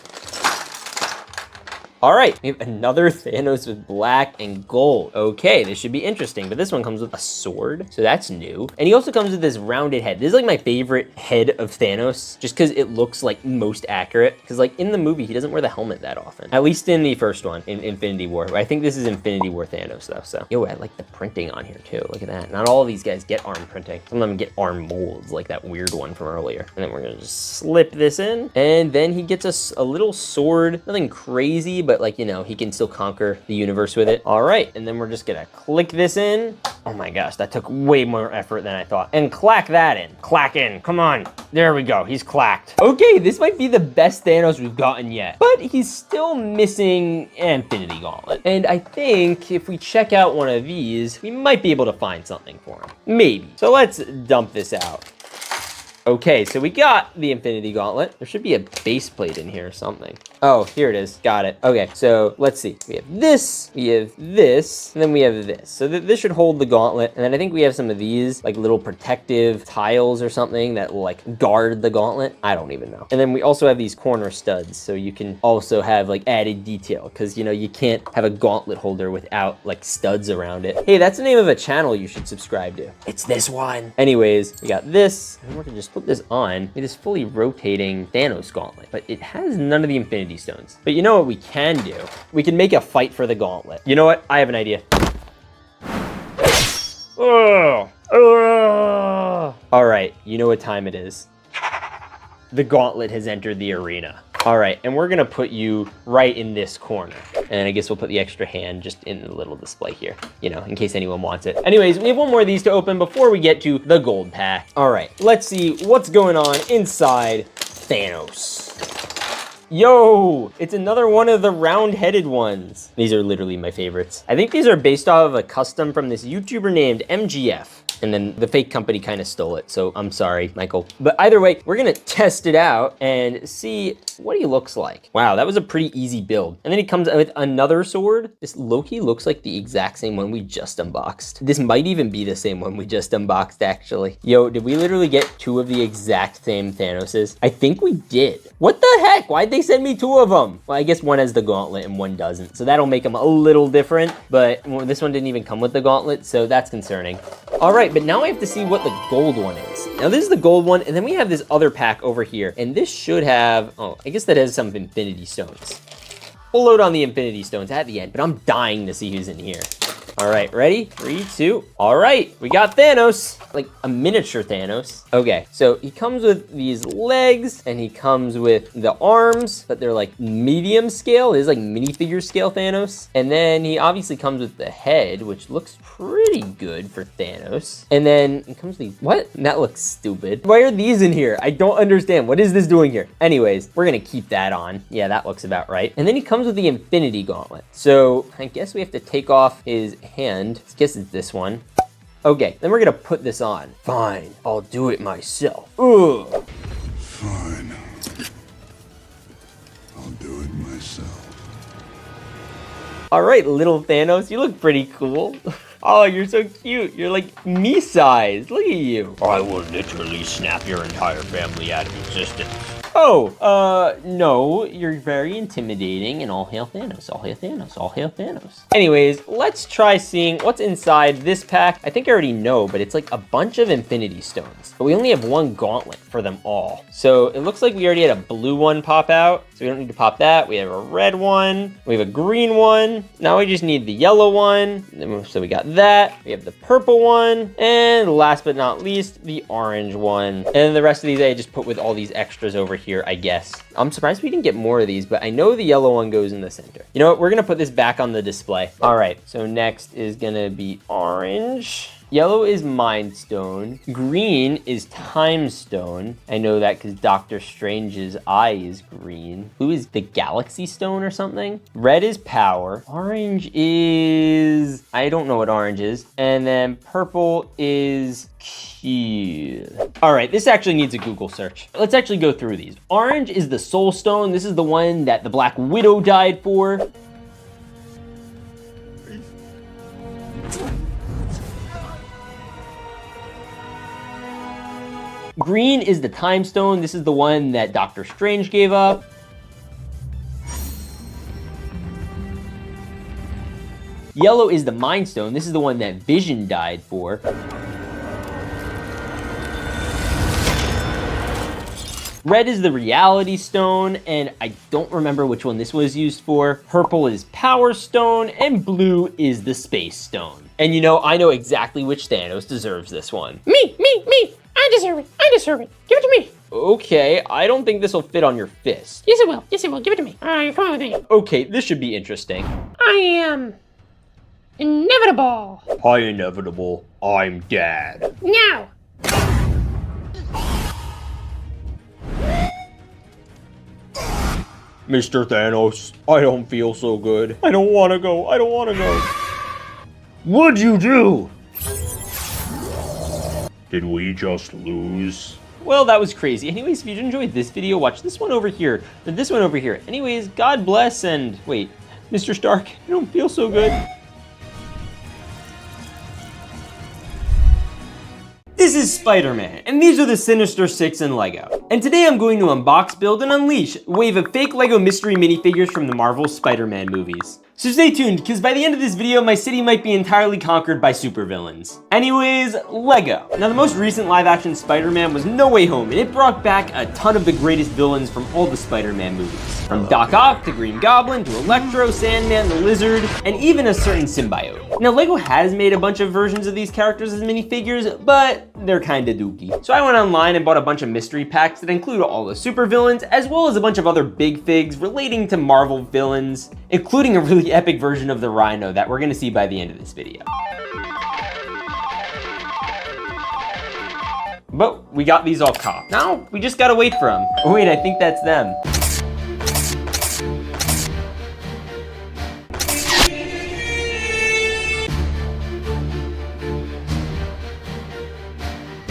All right, we have another Thanos with black and gold. Okay, this should be interesting, but this one comes with a sword, so that's new. And he also comes with this rounded head. This is like my favorite head of Thanos, just because it looks like most accurate. Because like in the movie, he doesn't wear the helmet that often. At least in the first one, in Infinity War. I think this is Infinity War Thanos though, so. Yo, I like the printing on here too, look at that. Not all of these guys get arm printing. Some of them get arm molds, like that weird one from earlier. And then we're gonna just slip this in, and then he gets us a little sword. Nothing crazy, but like, you know, he can still conquer the universe with it. All right, and then we're just gonna click this in. Oh my gosh, that took way more effort than I thought. And clack that in. Clack in, come on. There we go, he's clacked. Okay, this might be the best Thanos we've gotten yet, but he's still missing Infinity Gauntlet. And I think if we check out one of these, we might be able to find something for him. Maybe. So let's dump this out. Okay, so we got the Infinity Gauntlet. There should be a base plate in here or something. Oh, here it is. Got it. Okay, so let's see. We have this, and then we have this. So this should hold the gauntlet. And then I think we have some of these like little protective tiles or something that will like guard the gauntlet. I don't even know. And then we also have these corner studs. So you can also have like added detail because, you know, you can't have a gauntlet holder without like studs around it. Hey, that's the name of a channel you should subscribe to. It's this one. Anyways, we got this. And we're gonna just put this on. It is fully rotating Thanos gauntlet, but it has none of the Infinity Stones. But you know what we can do? We can make a fight for the gauntlet. You know what? I have an idea. All right, you know what time it is. The gauntlet has entered the arena. All right, and we're gonna put you right in this corner. And I guess we'll put the extra hand just in the little display here, you know, in case anyone wants it. Anyways, we have one more of these to open before we get to the gold pack. All right, let's see what's going on inside Thanos. Yo, it's another one of the round-headed ones. These are literally my favorites. I think these are based off of a custom from this YouTuber named MGF. And then the fake company kind of stole it. So I'm sorry, Michael. But either way, we're gonna test it out and see what he looks like. Wow, that was a pretty easy build. And then he comes out with another sword. This Loki looks like the exact same one we just unboxed. This might even be the same one we just unboxed, actually. Yo, did we literally get two of the exact same Thanoses? I think we did. What the heck? Why'd they send me two of them? Well, I guess one has the gauntlet and one doesn't. So that'll make them a little different. But this one didn't even come with the gauntlet, so that's concerning. All right, but now I have to see what the gold one is. Now this is the gold one, and then we have this other pack over here, and this should have, oh, I guess that has some Infinity Stones. We'll load on the Infinity Stones at the end, but I'm dying to see who's in here. All right, ready? 3, 2. All right, we got Thanos, like a miniature Thanos. Okay, so he comes with these legs and he comes with the arms, but they're like medium scale. It is like minifigure scale Thanos. And then he obviously comes with the head, which looks pretty good for Thanos. And then he comes with these, what? That looks stupid. Why are these in here? I don't understand. What is this doing here? Anyways, we're gonna keep that on. Yeah, that looks about right. And then he comes with the Infinity Gauntlet. So I guess we have to take off his hand. I guess it's this one. Okay, then we're gonna put this on. Fine, I'll do it myself. Ugh. Fine. I'll do it myself. All right, little Thanos, you look pretty cool. Oh, you're so cute. You're like me size. Look at you. I will literally snap your entire family out of existence. Oh, no, you're very intimidating, and all hail Thanos, all hail Thanos, all hail Thanos. Anyways, let's try seeing what's inside this pack. I think I already know, but it's like a bunch of Infinity Stones. But we only have one gauntlet for them all. So it looks like we already had a blue one pop out, so we don't need to pop that. We have a red one, we have a green one. Now we just need the yellow one. So we got that, we have the purple one, and last but not least, the orange one. And then the rest of these I just put with all these extras over here, I guess. I'm surprised we didn't get more of these, but I know the yellow one goes in the center. You know what? We're gonna put this back on the display. All right, so next is gonna be orange. Yellow is Mind Stone. Green is Time Stone. I know that because Doctor Strange's eye is green. Blue is the Galaxy Stone or something. Red is Power. Orange is... I don't know what orange is. And then purple is... Q. All right, this actually needs a Google search. Let's actually go through these. Orange is the Soul Stone. This is the one that the Black Widow died for. Green is the Time Stone. This is the one that Doctor Strange gave up. Yellow is the Mind Stone. This is the one that Vision died for. Red is the Reality Stone, and I don't remember which one this was used for. Purple is Power Stone, and blue is the Space Stone. And you know, I know exactly which Thanos deserves this one. Me! I deserve it. Give it to me. Okay, I don't think this will fit on your fist. Yes, it will. Give it to me. All right, come on with me. Okay, this should be interesting. I am inevitable. Hi, Inevitable. I'm Dad. Now. Mr. Thanos, I don't feel so good. I don't want to go. What'd you do? Did we just lose? Well, that was crazy. Anyways, if you enjoyed this video, watch this one over here, or this one over here. Anyways, God bless, and wait, Mr. Stark, I don't feel so good. This is Spider-Man, and these are the Sinister Six in LEGO. And today I'm going to unbox, build, and unleash a wave of fake LEGO mystery minifigures from the Marvel Spider-Man movies. So stay tuned, because by the end of this video, my city might be entirely conquered by supervillains. Anyways, LEGO. Now, the most recent live-action Spider-Man was No Way Home, and it brought back a ton of the greatest villains from all the Spider-Man movies. From Doc Ock to Green Goblin to Electro, Sandman, the Lizard, and even a certain symbiote. Now, LEGO has made a bunch of versions of these characters as minifigures, but they're kinda dookie. So I went online and bought a bunch of mystery packs that include all the supervillains, as well as a bunch of other big figs relating to Marvel villains, including a really epic version of the Rhino that we're gonna see by the end of this video. But we got these all copped. Now, we just gotta wait for them. Oh wait, I think that's them.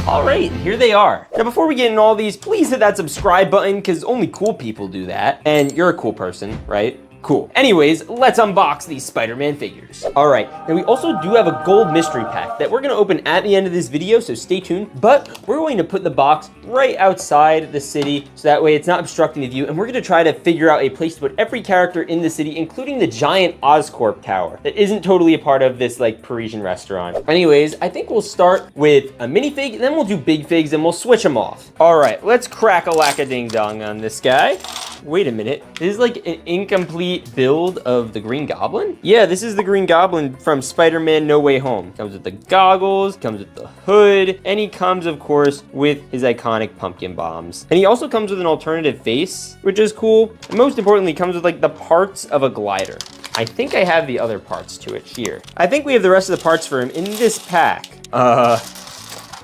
All right, here they are. Now, before we get into all these, please hit that subscribe button, because only cool people do that. And you're a cool person, right? Cool. Anyways, let's unbox these Spider-Man figures. All right, now we also do have a gold mystery pack that we're gonna open at the end of this video, so stay tuned. But we're going to put the box right outside the city, so that way it's not obstructing the view, and we're gonna try to figure out a place to put every character in the city, including the giant Oscorp tower that isn't totally a part of this like Parisian restaurant. Anyways, I think we'll start with a minifig, then we'll do big figs, and we'll switch them off. All right, let's crack a lack-a-ding-dong on this guy. Wait a minute, this is like an incomplete build of the Green Goblin? Yeah, this is the Green Goblin from Spider-Man No Way Home. Comes with the goggles, comes with the hood, and he comes, of course, with his iconic pumpkin bombs. And he also comes with an alternative face, which is cool. And most importantly, comes with like the parts of a glider. I think I have the other parts to it here. I think we have the rest of the parts for him in this pack.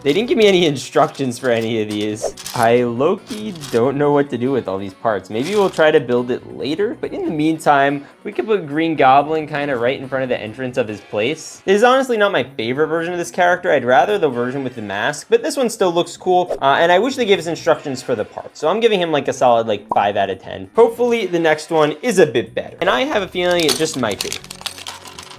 They didn't give me any instructions for any of these. I low-key don't know what to do with all these parts. Maybe we'll try to build it later, but in the meantime, we could put Green Goblin kind of right in front of the entrance of his place. This is honestly not my favorite version of this character. I'd rather the version with the mask, but this one still looks cool, and I wish they gave us instructions for the parts. So I'm giving him like a solid like 5 out of 10. Hopefully the next one is a bit better, and I have a feeling it just might be.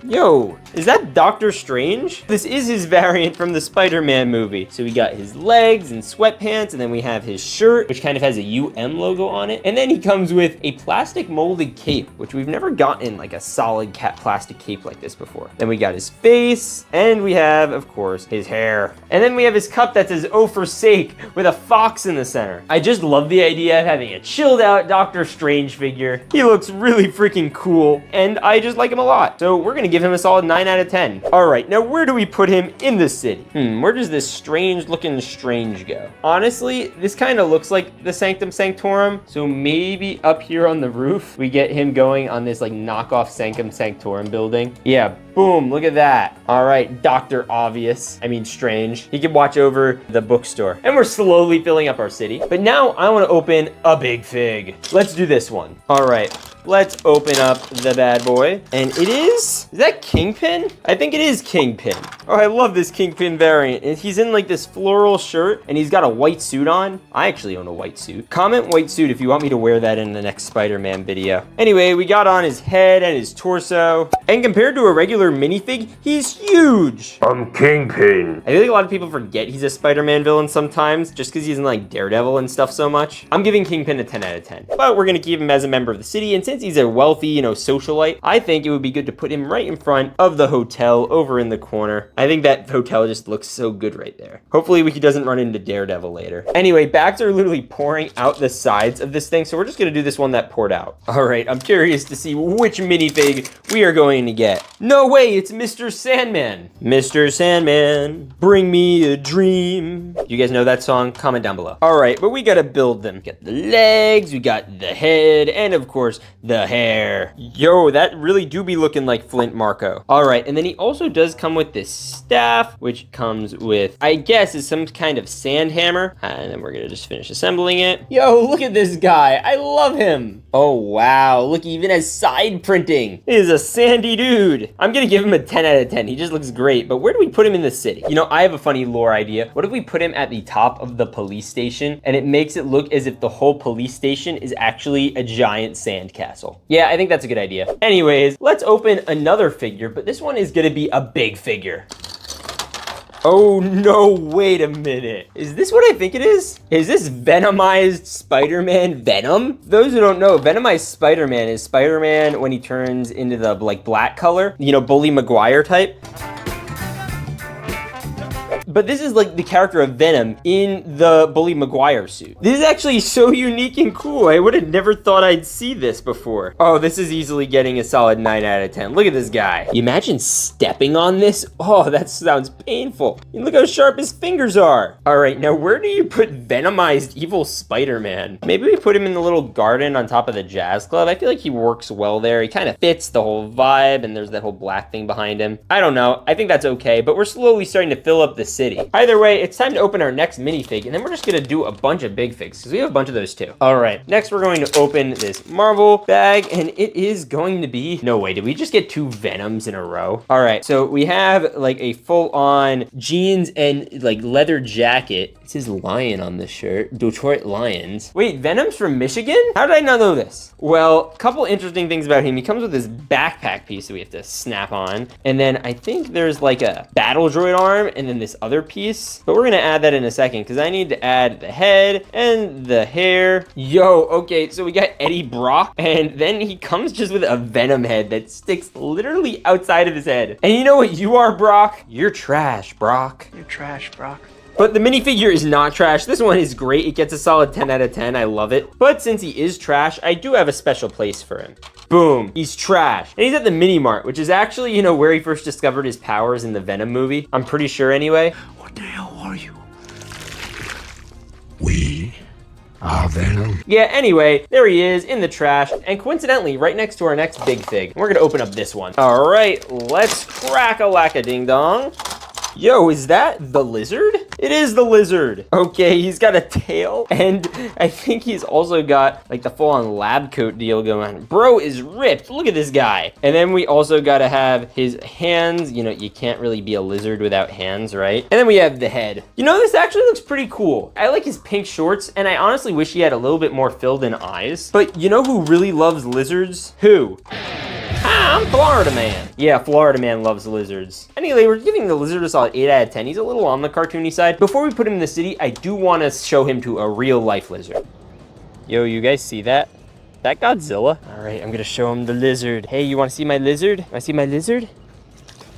Yo, is that Doctor Strange? This is his variant from the Spider-Man movie. So we got his legs and sweatpants, and then we have his shirt, which kind of has a UM logo on it. And then he comes with a plastic molded cape, which we've never gotten like a solid plastic cape like this before. Then we got his face, and we have, of course, his hair. And then we have his cup that says, "Oh, for sake," with a fox in the center. I just love the idea of having a chilled out Doctor Strange figure. He looks really freaking cool, and I just like him a lot. So we're gonna give him a solid 9 out of 10. All right, now where do we put him in the city? Where does this strange looking Strange go? Honestly, this kind of looks like the Sanctum Sanctorum, so maybe up here on the roof, we get him going on this like knockoff Sanctum Sanctorum building. Yeah, boom, look at that. All right, Dr. Obvious, I mean Strange. He can watch over the bookstore. And we're slowly filling up our city. But now I want to open a big fig. Let's do this one. All right. Let's open up the bad boy. And it is that Kingpin? I think it is Kingpin. Oh, I love this Kingpin variant. And he's in like this floral shirt and he's got a white suit on. I actually own a white suit. Comment white suit if you want me to wear that in the next Spider-Man video. Anyway, we got on his head and his torso. And compared to a regular minifig, he's huge. I'm Kingpin. I think a lot of people forget he's a Spider-Man villain sometimes just because he's in like Daredevil and stuff so much. I'm giving Kingpin a 10 out of 10. But we're going to keep him as a member of the city, and since he's a wealthy, socialite, I think it would be good to put him right in front of the hotel over in the corner. I think that hotel just looks so good right there. Hopefully he doesn't run into Daredevil later. Anyway, bags are literally pouring out the sides of this thing, so we're just gonna do this one that poured out. All right, I'm curious to see which minifig we are going to get. No way, it's Mr. Sandman. Mr. Sandman, bring me a dream. You guys know that song? Comment down below. All right, but we gotta build them. We got the legs, we got the head, and of course, the hair. Yo, that really do be looking like Flint Marco. All right, and then he also does come with this staff, which comes with, I guess, is some kind of sand hammer. And then we're gonna just finish assembling it. Yo, look at this guy. I love him. Oh, wow. Look, he even has side printing. He is a sandy dude. I'm gonna give him a 10 out of 10. He just looks great, but where do we put him in the city? You know, I have a funny lore idea. What if we put him at the top of the police station and it makes it look as if the whole police station is actually a giant sand castle? Yeah, I think that's a good idea. Anyways, let's open another figure, but this one is gonna be a big figure. Oh no, wait a minute. Is this what I think it is? Is this Venomized Spider-Man Venom? Those who don't know, Venomized Spider-Man is Spider-Man when he turns into the like black color, you know, Bully Maguire type. But this is like the character of Venom in the Bully Maguire suit. This is actually so unique and cool. I would have never thought I'd see this before. Oh, this is easily getting a solid 9 out of 10. Look at this guy. You imagine stepping on this? Oh, that sounds painful. And look how sharp his fingers are. All right, now where do you put Venomized Evil Spider-Man? Maybe we put him in the little garden on top of the jazz club. I feel like he works well there. He kind of fits the whole vibe, and there's that whole black thing behind him. I don't know. I think that's okay, but we're slowly starting to fill up the city. Either way, it's time to open our next minifig, and then we're just gonna do a bunch of big figs, because we have a bunch of those too. All right, next we're going to open this Marvel bag, and it is going to be, no way, did we just get 2 Venoms in a row? All right, so we have like a full-on jeans and like leather jacket. It says Lion on this shirt, Detroit Lions. Wait, Venom's from Michigan? How did I not know this? Well, a couple interesting things about him. He comes with this backpack piece that we have to snap on. And then I think there's like a battle droid arm and then this other piece. But we're gonna add that in a second because I need to add the head and the hair. Yo, okay, so we got Eddie Brock. And then he comes just with a Venom head that sticks literally outside of his head. And you know what you are, Brock? You're trash, Brock. You're trash, Brock. But the minifigure is not trash. This one is great. It gets a solid 10 out of 10. I love it. But since he is trash, I do have a special place for him. Boom. He's trash. And he's at the Mini Mart, which is actually, you know, where he first discovered his powers in the Venom movie. I'm pretty sure anyway. What the hell are you? We are Venom. Yeah, anyway, there he is in the trash. And coincidentally, right next to our next big fig. We're gonna open up this one. All right, let's crack-a-lack-a-ding-dong. Yo, is that the lizard? It is the lizard. Okay, he's got a tail, and I think he's also got like the full-on lab coat deal going on. Bro is ripped. Look at this guy. And then we also got to have his hands. You know, you can't really be a lizard without hands, right? And then we have the head. You know, this actually looks pretty cool. I like his pink shorts, and I honestly wish he had a little bit more filled-in eyes. But you know who really loves lizards? Who? Hi, I'm Florida Man. Yeah, Florida Man loves lizards. Anyway, we're giving the lizard a solid 8 out of 10. He's a little on the cartoony side. Before we put him in the city, I do want to show him to a real life lizard. Yo, you guys see that? That Godzilla? All right, I'm gonna show him the lizard. Hey, you want to see my lizard? Want to see my lizard?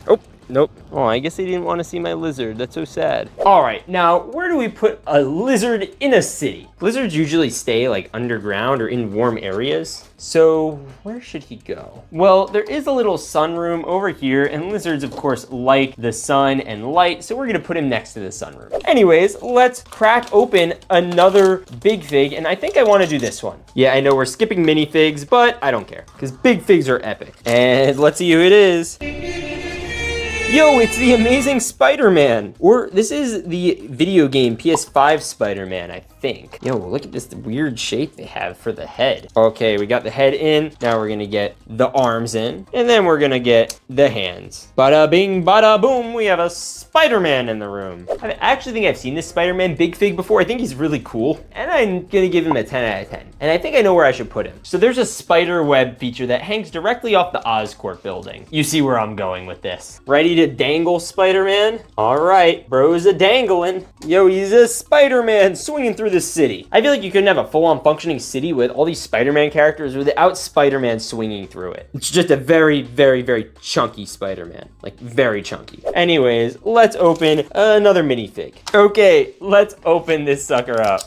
Oh, nope. Oh, I guess they didn't want to see my lizard. That's so sad. All right, now where do we put a lizard in a city? Lizards usually stay like underground or in warm areas. So where should he go? Well, there is a little sunroom over here, and lizards, of course, like the sun and light, so we're gonna put him next to the sunroom. Anyways, let's crack open another big fig, and I think I wanna do this one. Yeah, I know we're skipping minifigs, but I don't care, because big figs are epic. And let's see who it is. Yo, it's the Amazing Spider-Man. Or this is the video game PS5 Spider-Man, I think. Yo, look at this weird shape they have for the head. Okay, we got the head in. Now we're gonna get the arms in. And then we're gonna get the hands. Bada bing, bada boom, we have a Spider-Man in the room. I actually think I've seen this Spider-Man big fig before. I think he's really cool. And I'm gonna give him a 10 out of 10. And I think I know where I should put him. So there's a spider web feature that hangs directly off the Oscorp building. You see where I'm going with this. Ready to dangle Spider-Man? All right, bro's a dangling. Yo, he's a Spider-Man swinging through the city. I feel like you couldn't have a full-on functioning city with all these Spider-Man characters without Spider-Man swinging through it. It's just a very, very, very chunky Spider-Man. Like, very chunky. Anyways, let's open another minifig. Okay, let's open this sucker up.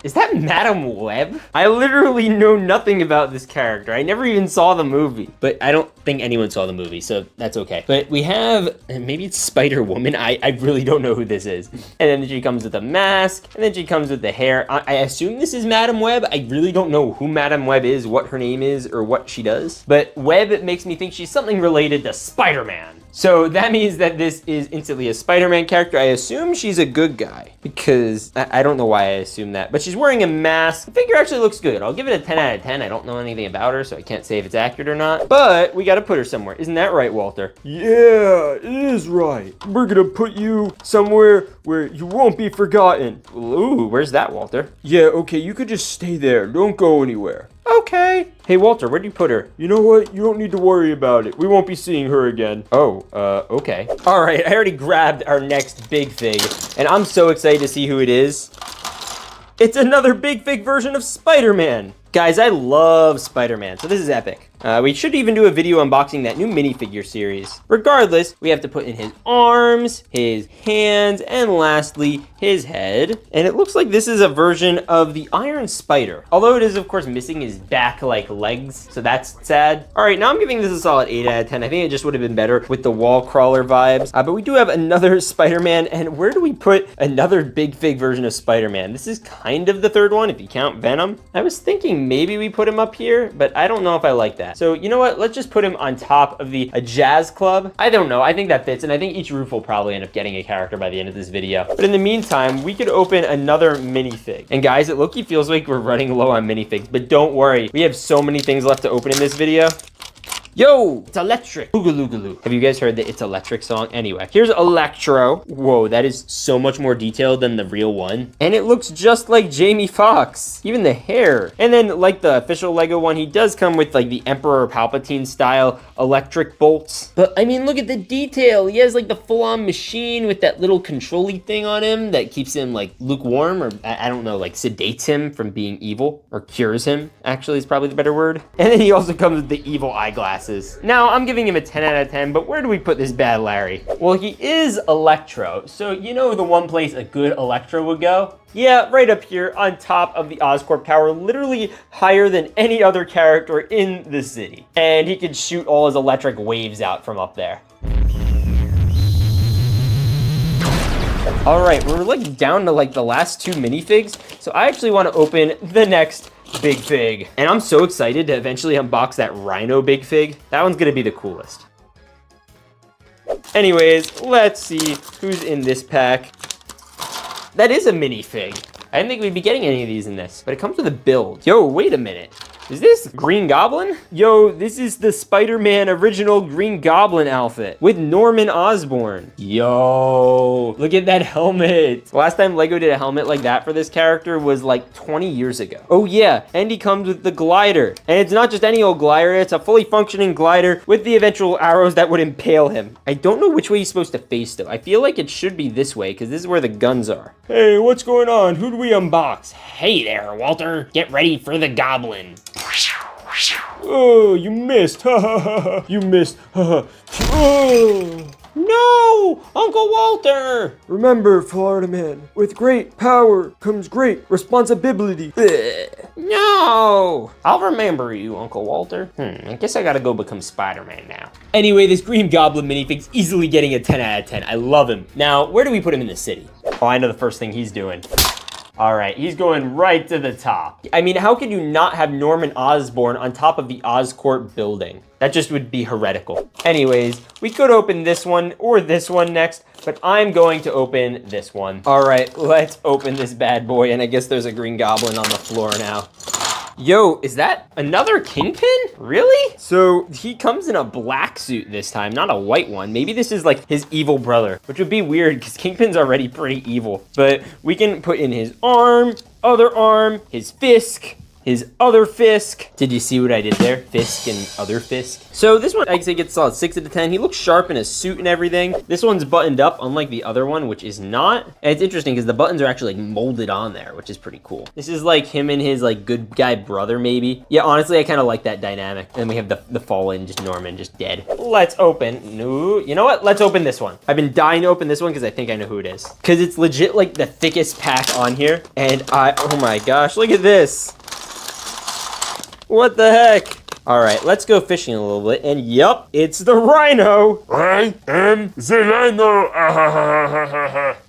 Is that Madam Web? I literally know nothing about this character. I never even saw the movie, but I don't think anyone saw the movie, so that's okay. But we have, maybe it's Spider-Woman. I really don't know who this is. And then she comes with a mask, and then she comes with the hair. I assume this is Madam Web. I really don't know who Madam Web is, what her name is, or what she does. But Web makes me think she's something related to Spider-Man. So that means that this is instantly a Spider-Man character. I assume she's a good guy because I don't know why I assume that, but she's wearing a mask. The figure actually looks good. I'll give it a 10 out of 10. I don't know anything about her, so I can't say if it's accurate or not, but we got to put her somewhere. Isn't that right, Walter? Yeah, it is right. We're gonna put you somewhere where you won't be forgotten. Ooh, where's that, Walter? Yeah, okay, you could just stay there. Don't go anywhere. Okay. Hey, Walter, where'd you put her? You know what? You don't need to worry about it. We won't be seeing her again. Oh, okay. All right, I already grabbed our next Big Fig, and I'm so excited to see who it is. It's another Big Fig version of Spider-Man. Guys, I love Spider-Man, so this is epic. We should even do a video unboxing that new minifigure series. Regardless, we have to put in his arms, his hands, and lastly, his head. And it looks like this is a version of the Iron Spider. Although it is, of course, missing his back-like legs, so that's sad. All right, now I'm giving this a solid 8 out of 10. I think it just would have been better with the wall crawler vibes. But we do have another Spider-Man, and where do we put another Big Fig version of Spider-Man? This is kind of the third one, if you count Venom. I was thinking maybe we put him up here, but I don't know if I like that. So you know what? Let's just put him on top of a jazz club. I don't know. I think that fits, and I think each roof will probably end up getting a character by the end of this video. But in the meantime, we could open another minifig. And guys, it low-key feels like we're running low on minifigs, but don't worry. We have so many things left to open in this video. Yo, it's electric. Boogaloo. Have you guys heard the It's Electric song? Anyway, here's Electro. Whoa, that is so much more detailed than the real one. And it looks just like Jamie Foxx. Even the hair. And then like the official Lego one, he does come with like the Emperor Palpatine style electric bolts. But I mean, look at the detail. He has like the full-on machine with that little control-y thing on him that keeps him like lukewarm, or I don't know, like sedates him from being evil, or cures him, actually is probably the better word. And then he also comes with the evil eyeglasses. Now, I'm giving him a 10 out of 10, but where do we put this bad Larry? Well, he is Electro, so you know the one place a good Electro would go? Yeah, right up here on top of the Oscorp Tower, literally higher than any other character in the city. And he could shoot all his electric waves out from up there. All right, we're like down to like the last 2 minifigs, so I actually want to open the next Big Fig. And I'm so excited to eventually unbox that Rhino Big Fig. That one's gonna be the coolest. Anyways, let's see who's in this pack. That is a minifig. I didn't think we'd be getting any of these in this, but it comes with a build. Yo, wait a minute. Is this Green Goblin? Yo, this is the Spider-Man original Green Goblin outfit with Norman Osborn. Yo, look at that helmet. Last time Lego did a helmet like that for this character was like 20 years ago. Oh yeah, and he comes with the glider. And it's not just any old glider, it's a fully functioning glider with the eventual arrows that would impale him. I don't know which way he's supposed to face though. I feel like it should be this way because this is where the guns are. Hey, what's going on? Who do we unbox? Hey there, Walter. Get ready for the goblin. Oh, you missed. Ha ha ha ha. You missed. Ha ha. Oh. No, Uncle Walter. Remember, Florida man, with great power comes great responsibility. No, I'll remember you, Uncle Walter. I guess I gotta go become Spider-Man now. Anyway, this Green Goblin minifig's easily getting a 10 out of 10. I love him. Now, where do we put him in the city? Oh, I know the first thing he's doing. All right, he's going right to the top. I mean, how could you not have Norman Osborn on top of the Oscorp building? That just would be heretical. Anyways, we could open this one or this one next, but I'm going to open this one. All right, let's open this bad boy, and I guess there's a Green Goblin on the floor now. Yo, is that another Kingpin? Really? So he comes in a black suit this time, not a white one. Maybe this is like his evil brother, which would be weird because Kingpin's already pretty evil. But we can put in his arm, other arm, his fist, his other Fisk. Did you see what I did there? Fisk and other Fisk. So this one, I say gets a solid 6 out of 10. He looks sharp in his suit and everything. This one's buttoned up, unlike the other one, which is not. And it's interesting because the buttons are actually like molded on there, which is pretty cool. This is like him and his like good guy brother, maybe. Yeah, honestly, I kind of like that dynamic. And we have the fallen, just Norman, just dead. Let's open. No, you know what? Let's open this one. I've been dying to open this one because I think I know who it is. Because it's legit like the thickest pack on here. And oh my gosh, look at this. What the heck? All right, let's go fishing a little bit. And yup, it's the Rhino. I am the Rhino.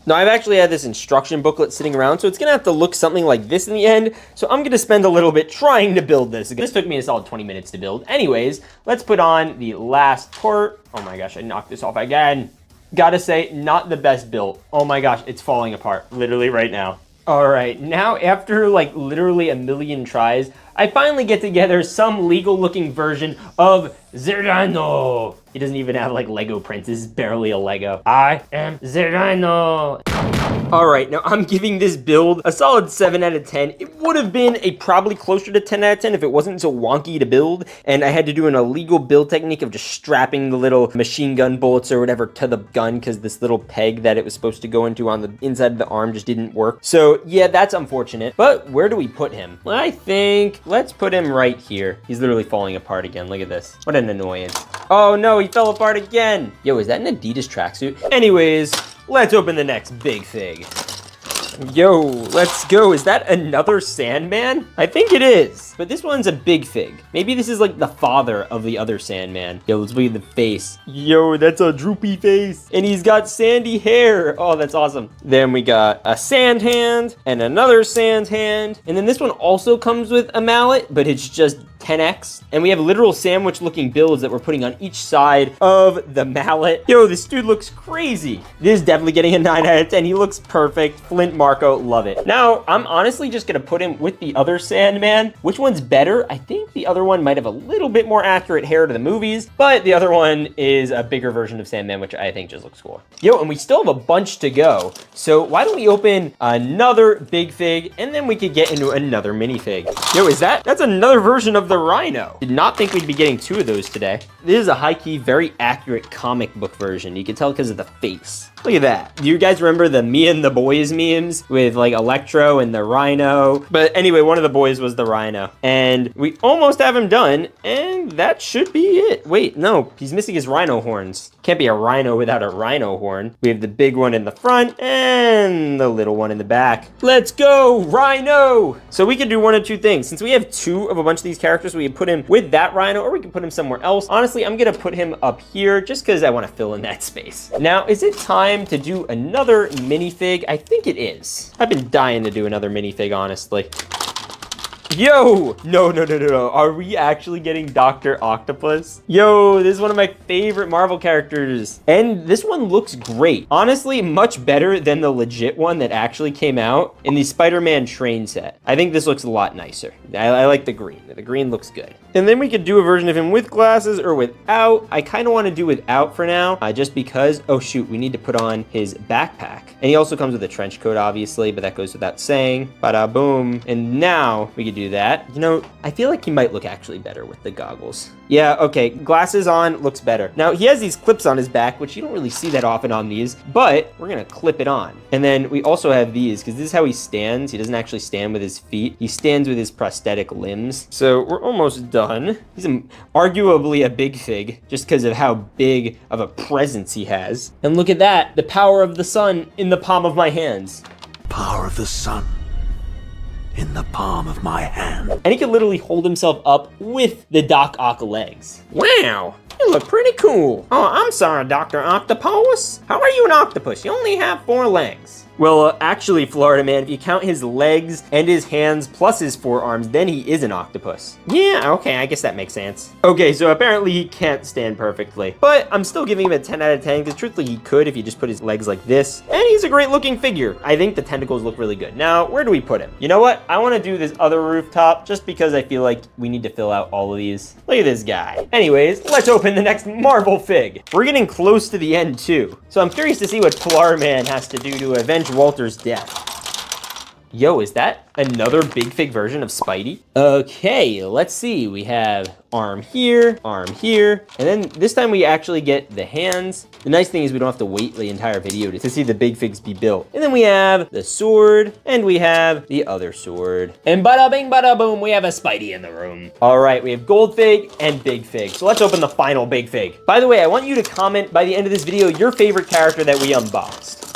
Now, I've actually had this instruction booklet sitting around, so it's gonna have to look something like this in the end. So I'm gonna spend a little bit trying to build this. This took me a solid 20 minutes to build. Anyways, let's put on the last part. Oh my gosh, I knocked this off again. Gotta say, not the best built. Oh my gosh, it's falling apart, literally right now. All right, now after like literally a million tries, I finally get together some legal looking version of Zerano. He doesn't even have like Lego prints. This is barely a Lego. I am Zerano. All right, now I'm giving this build a solid 7 out of 10. It would have been a probably closer to 10 out of 10 if it wasn't so wonky to build, and I had to do an illegal build technique of just strapping the little machine gun bullets or whatever to the gun because this little peg that it was supposed to go into on the inside of the arm just didn't work. So yeah, that's unfortunate, but where do we put him? Well, I think let's put him right here. He's literally falling apart again. Look at this. What an annoyance. Oh no, he fell apart again. Yo, is that an Adidas tracksuit? Anyways, let's open the next big fig. Yo, let's go. Is that another Sandman? I think it is, but this one's a big fig. Maybe this is like the father of the other Sandman. Yo, let's look at the face. Yo, that's a droopy face. And he's got sandy hair. Oh, that's awesome. Then we got a sand hand and another sand hand. And then this one also comes with a mallet, but it's just 10x. And we have literal sandwich looking builds that we're putting on each side of the mallet. Yo, this dude looks crazy. This is definitely getting a 9 out of 10. He looks perfect. Flint Marco, love it. Now, I'm honestly just gonna put him with the other Sandman. Which one's better? I think the other one might have a little bit more accurate hair to the movies, but the other one is a bigger version of Sandman, which I think just looks cool. Yo, and we still have a bunch to go. So why don't we open another big fig and then we could get into another minifig. Yo, that's another version of the Rhino. Did not think we'd be getting 2 of those today. This is a high-key, very accurate comic book version. You can tell because of the face. Look at that. Do you guys remember the Me and the Boys memes with like Electro and the Rhino? But anyway, one of the boys was the Rhino. And we almost have him done, and that should be it. Wait, no, he's missing his rhino horns. Can't be a rhino without a rhino horn. We have the big one in the front and the little one in the back. Let's go, Rhino! So we could do one of 2 things. Since we have 2 of a bunch of these characters, we can put him with that Rhino, or we can put him somewhere else. Honestly, I'm gonna put him up here just because I want to fill in that space. Now, is it time to do another minifig? I think it is. I've been dying to do another minifig, honestly. Yo! No. Are we actually getting Dr. Octopus? Yo, this is one of my favorite Marvel characters. And this one looks great. Honestly, much better than the legit one that actually came out in the Spider-Man train set. I think this looks a lot nicer. I like the green. The green looks good. And then we could do a version of him with glasses or without. I kind of want to do without for now, just because, oh shoot, we need to put on his backpack. And he also comes with a trench coat, obviously, but that goes without saying. Bada boom. And now we could do that. You know, I feel like he might look actually better with the goggles. Yeah, okay, glasses on looks better. Now, he has these clips on his back, which you don't really see that often on these, but we're gonna clip it on. And then we also have these, because this is how he stands. He doesn't actually stand with his feet. He stands with his prosthetic limbs. So we're almost done. He's arguably a big fig, just because of how big of a presence he has. And look at that, the power of the sun in the palm of my hands. Power of the sun in the palm of my hand. And he can literally hold himself up with the Doc Ock legs. Wow, you look pretty cool. Oh, I'm sorry, Dr. Octopus. How are you an octopus? You only have 4 legs. Well, actually, Florida Man, if you count his legs and his hands plus his 4 arms, then he is an octopus. Yeah, okay, I guess that makes sense. Okay, so apparently he can't stand perfectly, but I'm still giving him a 10 out of 10 because truthfully he could if he just put his legs like this, and he's a great looking figure. I think the tentacles look really good. Now, where do we put him? You know what? I want to do this other rooftop just because I feel like we need to fill out all of these. Look at this guy. Anyways, let's open the next Marvel fig. We're getting close to the end too, so I'm curious to see what Florida Man has to do to avenge Walter's death. Yo, is that another big fig version of Spidey? Okay, let's see. We have arm here, and then this time we actually get the hands. The nice thing is we don't have to wait the entire video to see the big figs be built. And then we have the sword, and we have the other sword. And bada bing, bada boom, we have a Spidey in the room. All right, we have gold fig and big fig. So let's open the final big fig. By the way, I want you to comment by the end of this video your favorite character that we unboxed.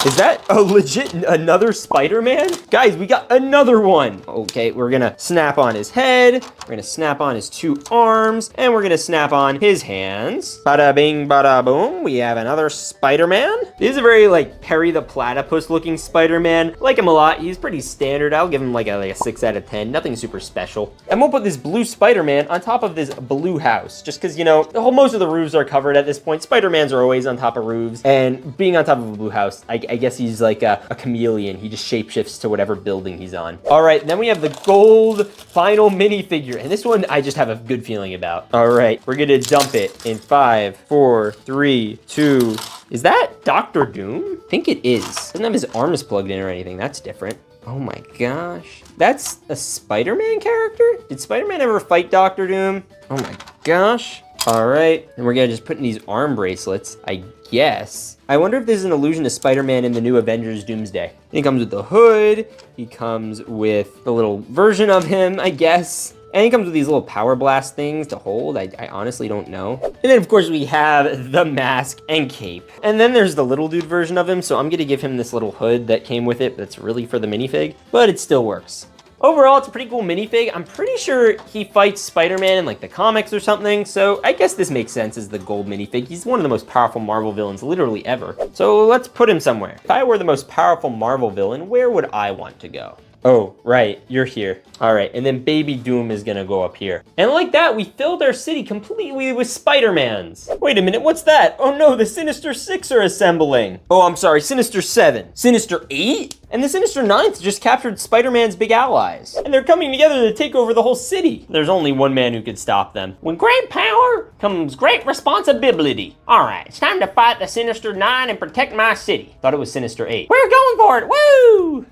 Is that a legit another Spider-Man? Guys, we got another one. Okay, we're gonna snap on his head, we're gonna snap on his 2 arms, and we're gonna snap on his hands. Bada bing, bada boom, we have another Spider-Man. This is a very like Perry the Platypus looking Spider-Man. Like him a lot, he's pretty standard. I'll give him like a 6 out of 10, nothing super special. And we'll put this blue Spider-Man on top of this blue house, just cause you know, most of the roofs are covered at this point. Spider-Mans are always on top of roofs, and being on top of a blue house, I guess he's like a chameleon. He just shapeshifts to whatever building he's on. All right, then we have the gold final minifigure. And this one I just have a good feeling about. All right, we're gonna dump it in 5, 4, 3, 2. Is that Dr. Doom? I think it is. Doesn't have his arms plugged in or anything. That's different. Oh my gosh. That's a Spider-Man character? Did Spider-Man ever fight Dr. Doom? Oh my gosh. All right, and we're gonna just put in these arm bracelets, I guess. I wonder if this is an allusion to Spider-Man in the new Avengers Doomsday. He comes with the hood, he comes with the little version of him, I guess. And he comes with these little power blast things to hold. I honestly don't know. And then of course we have the mask and cape. And then there's the little dude version of him, so I'm gonna give him this little hood that came with it that's really for the minifig, but it still works. Overall, it's a pretty cool minifig. I'm pretty sure he fights Spider-Man in like the comics or something, so I guess this makes sense as the gold minifig. He's one of the most powerful Marvel villains literally ever. So let's put him somewhere. If I were the most powerful Marvel villain, where would I want to go? Oh, right, you're here. All right, and then Baby Doom is gonna go up here. And like that, we filled our city completely with Spider-Mans. Wait a minute, what's that? Oh no, the Sinister Six are assembling. Oh, I'm sorry, Sinister 7. Sinister 8? And the Sinister Ninth just captured Spider-Man's big allies. And they're coming together to take over the whole city. There's only one man who could stop them. With great power comes great responsibility. All right, it's time to fight the Sinister 9 and protect my city. Thought it was Sinister 8. We're going for it, woo!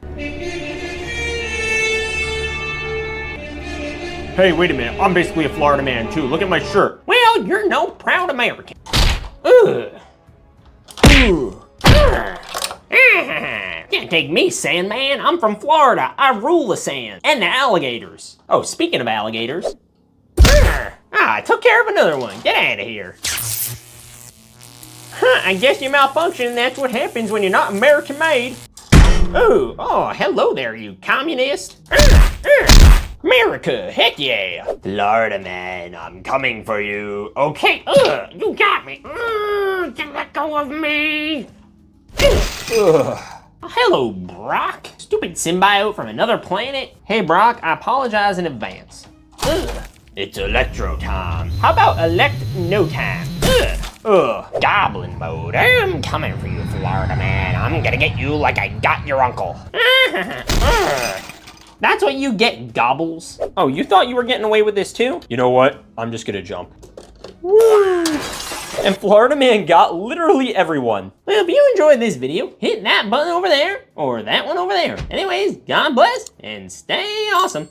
Hey, wait a minute. I'm basically a Florida man too. Look at my shirt. Well, you're no proud American. Ugh. Ooh. Can't take me, Sandman. I'm from Florida. I rule the sand and the alligators. Oh, speaking of alligators. I took care of another one. Get out of here. I guess you malfunctioned. That's what happens when you're not American made. Oh, hello there, you communist. America, heck yeah. Florida man, I'm coming for you. Okay, you got me. Let go of me. Hello, Brock. Stupid symbiote from another planet. Hey, Brock, I apologize in advance. It's electro time. How about elect no time? Goblin mode. I'm coming for you, Florida man. I'm gonna get you like I got your uncle. That's what you get, Gobbles. Oh, you thought you were getting away with this too? You know what? I'm just gonna jump. Woo! And Florida man got literally everyone. Well, if you enjoyed this video, hit that button over there, or that one over there. Anyways, God bless, and stay awesome.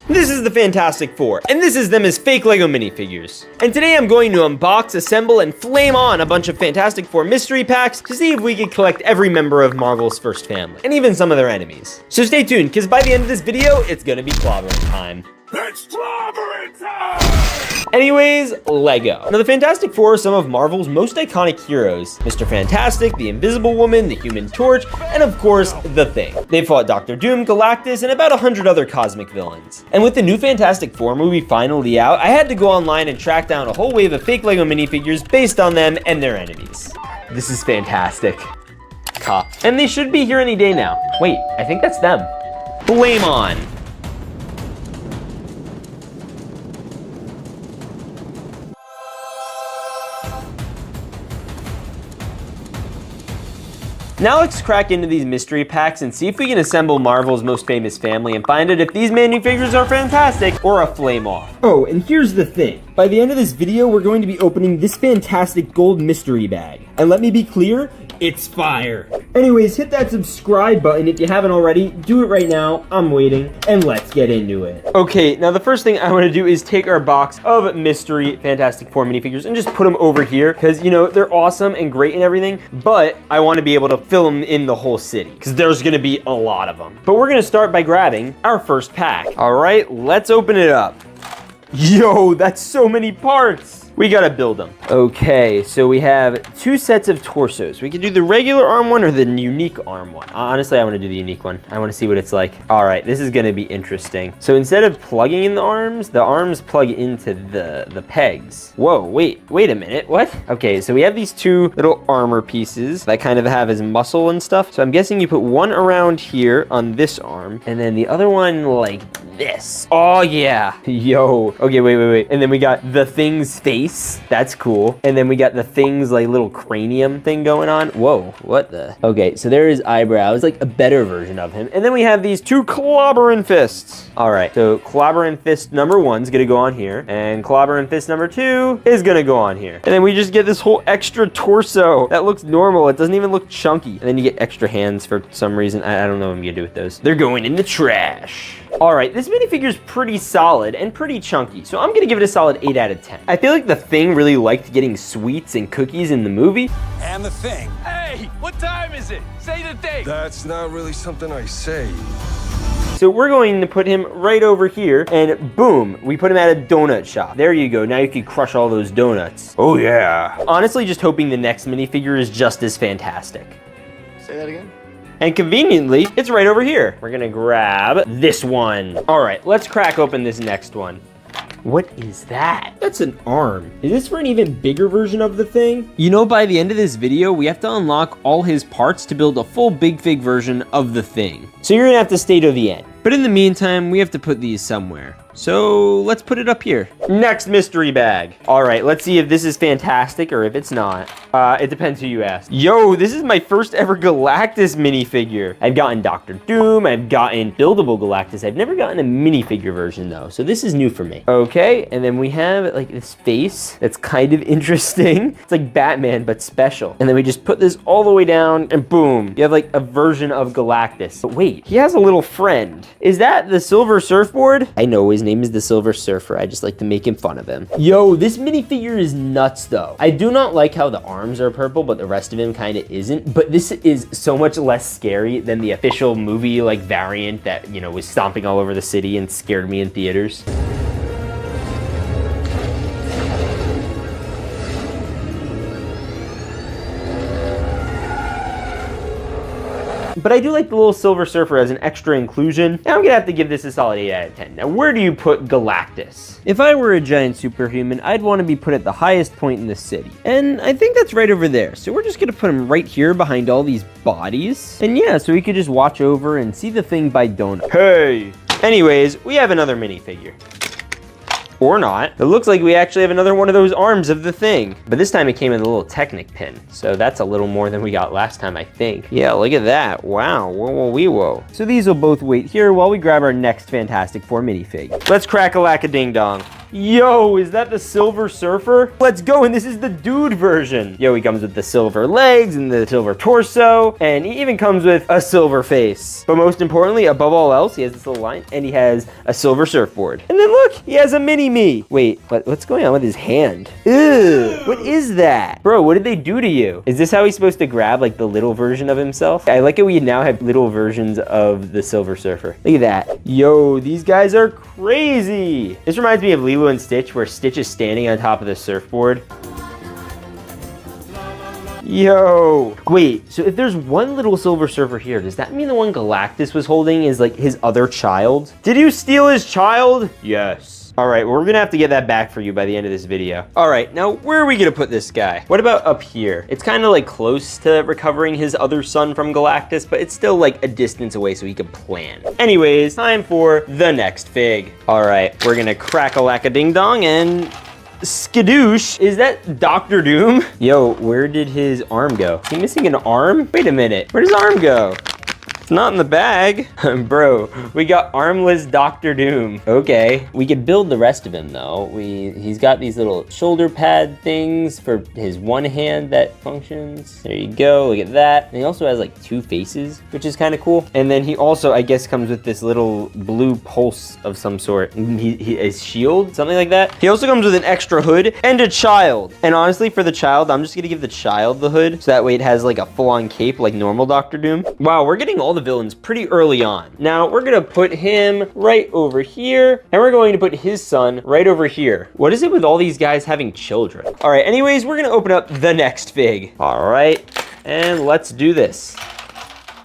This is the Fantastic Four, and this is them as fake Lego minifigures. And today I'm going to unbox, assemble, and flame on a bunch of Fantastic Four mystery packs to see if we can collect every member of Marvel's first family, and even some of their enemies. So stay tuned, because by the end of this video, it's gonna be clobbering time. It's clobbering time! Anyways, Lego. Now the Fantastic Four are some of Marvel's most iconic heroes. Mr. Fantastic, the Invisible Woman, the Human Torch, and of course, the Thing. They fought Dr. Doom, Galactus, and about 100 other cosmic villains. And with the new Fantastic Four movie finally out, I had to go online and track down a whole wave of fake Lego minifigures based on them and their enemies. This is fantastic. Cop. And they should be here any day now. Wait, I think that's them. Flame on. Now let's crack into these mystery packs and see if we can assemble Marvel's most famous family and find out if these minifigures are fantastic or a flame off. Oh, and here's the thing. By the end of this video, we're going to be opening this fantastic gold mystery bag. And let me be clear, it's fire. Anyways, hit that subscribe button if you haven't already. Do it right now. I'm waiting. And let's get into it. Okay, now the first thing I want to do is take our box of mystery Fantastic Four minifigures and just put them over here because, you know, they're awesome and great and everything, but I want to be able to fill them in the whole city because there's going to be a lot of them. But we're going to start by grabbing our first pack. All right, let's open it up. Yo, that's so many parts. We gotta build them. Okay, so we have 2 sets of torsos. We could do the regular arm one or the unique arm one. Honestly, I want to do the unique one. I want to see what it's like. All right, this is gonna be interesting. So instead of plugging in the arms plug into the pegs. Whoa, wait a minute, what? Okay, so we have these 2 little armor pieces that kind of have his muscle and stuff. So I'm guessing you put one around here on this arm, and then the other one like this. Oh yeah, yo. Okay, wait. And then we got the Thing's face. That's cool. And then we got the Thing's like little cranium thing going on. Whoa, what the? Okay, so there is eyebrows, like a better version of him. And then we have these 2 clobberin' fists. All right, so clobberin' fist number 1 is gonna go on here, and clobberin' fist number 2 is gonna go on here. And then we just get this whole extra torso that looks normal. It doesn't even look chunky. And then you get extra hands for some reason. I don't know what I'm gonna do with those. They're going in the trash. All right, this minifigure is pretty solid and pretty chunky, so I'm gonna give it a solid 8 out of 10. I feel like the Thing really liked getting sweets and cookies in the movie. And the Thing. Hey, what time is it? Say the thing. That's not really something I say. So we're going to put him right over here, and boom, we put him at a donut shop. There you go, now you can crush all those donuts. Oh yeah. Honestly, just hoping the next minifigure is just as fantastic. Say that again? And conveniently, it's right over here. We're gonna grab this one. All right, let's crack open this next one. What is that? That's an arm. Is this for an even bigger version of the Thing? You know, by the end of this video, we have to unlock all his parts to build a full Big Fig version of the Thing. So you're gonna have to stay to the end. But in the meantime, we have to put these somewhere. So let's put it up here. Next mystery bag. All right, let's see if this is fantastic or if it's not. It depends who you ask. Yo, this is my first ever Galactus minifigure. I've gotten Dr. Doom, I've gotten buildable Galactus. I've never gotten a minifigure version though, so this is new for me. Okay, and then we have like this face that's kind of interesting. It's like Batman, but special. And then we just put this all the way down and boom, you have like a version of Galactus. But wait, he has a little friend. Is that the Silver Surfboard? I know his name is the Silver Surfer. I just like to make fun of him. Yo, this minifigure is nuts though. I do not like how the arms are purple, but the rest of him kind of isn't. But this is so much less scary than the official movie like variant that, you know, was stomping all over the city and scared me in theaters. But I do like the little Silver Surfer as an extra inclusion. And I'm gonna have to give this a solid 8 out of 10. Now, where do you put Galactus? If I were a giant superhuman, I'd want to be put at the highest point in the city. And I think that's right over there. So we're just gonna put him right here behind all these bodies. And yeah, so we could just watch over and see the Thing by donut. Hey! Anyways, we have another minifigure. Or not. It looks like we actually have another one of those arms of the Thing. But this time it came in a little Technic pin. So that's a little more than we got last time, I think. Yeah, look at that. Wow. Whoa. So these will both wait here while we grab our next Fantastic Four minifig. Let's crack a lack-a-ding-dong. Yo, is that the Silver Surfer? Let's go, and this is the dude version. Yo, he comes with the silver legs and the silver torso, and he even comes with a silver face. But most importantly, above all else, he has this little line, and he has a silver surfboard. And then look, he has a mini-me. Wait, what's going on with his hand? Ew, what is that? Bro, what did they do to you? Is this how he's supposed to grab, like, the little version of himself? I like it we now have little versions of the Silver Surfer. Look at that. Yo, these guys are crazy. This reminds me of Lilo and Stitch, where Stitch is standing on top of the surfboard. Yo. Wait, so if there's one little Silver Surfer here, does that mean the one Galactus was holding is like his other child? Did you steal his child? Yes. All right, well, we're gonna have to get that back for you by the end of this video. All right, now where are we gonna put this guy? What about up here? It's kind of like close to recovering his other son from Galactus, but it's still like a distance away so he could plan. Anyways, time for the next fig. All right, we're gonna crack a lack-a-ding-dong and skadoosh. Is that Dr. Doom? Yo, where did his arm go? Is he missing an arm? Wait a minute. Where does his arm go? It's not in the bag. Bro, we got armless Dr. Doom. Okay. We could build the rest of him though. He's got these little shoulder pad things for his one hand that functions. There you go, look at that. And he also has like 2 faces, which is kind of cool. And then he also, I guess, comes with this little blue pulse of some sort. His shield, something like that. He also comes with an extra hood and a child. And honestly, for the child, I'm just gonna give the child the hood. So that way it has like a full-on cape like normal Dr. Doom. Wow, we're getting all the villains pretty early on. Now we're gonna put him right over here, and we're going to put his son right over here. What is it with all these guys having children? All right, anyways, we're gonna open up the next fig. All right, and let's do this.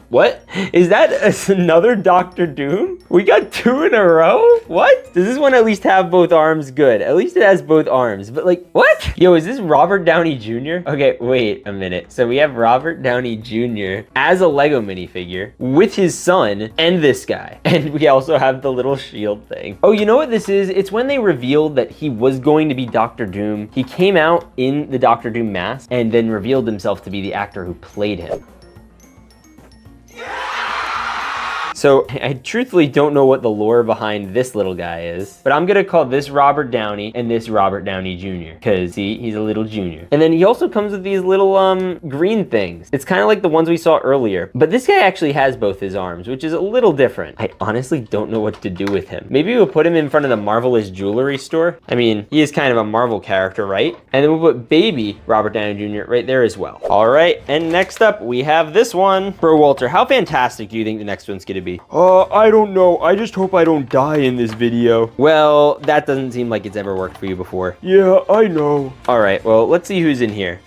What? Is that another Dr. Doom? We got 2 in a row? What? Does this one at least have both arms? Good. At least it has both arms. But like, what? Yo, is this Robert Downey Jr.? Okay, wait a minute. So we have Robert Downey Jr. as a Lego minifigure with his son and this guy. And we also have the little shield thing. Oh, you know what this is? It's when they revealed that he was going to be Dr. Doom. He came out in the Dr. Doom mask and then revealed himself to be the actor who played him. So I truthfully don't know what the lore behind this little guy is, but I'm gonna call this Robert Downey and this Robert Downey Jr. because he's a little junior. And then he also comes with these little green things. It's kind of like the ones we saw earlier, but this guy actually has both his arms, which is a little different. I honestly don't know what to do with him. Maybe we'll put him in front of the Marvelous jewelry store. I mean, he is kind of a Marvel character, right? And then we'll put baby Robert Downey Jr. right there as well. All right, and next up we have this one. Bro, Walter, how fantastic do you think the next one's gonna be? I don't know. I just hope I don't die in this video. Well, that doesn't seem like it's ever worked for you before. Yeah, I know. All right, well, let's see who's in here.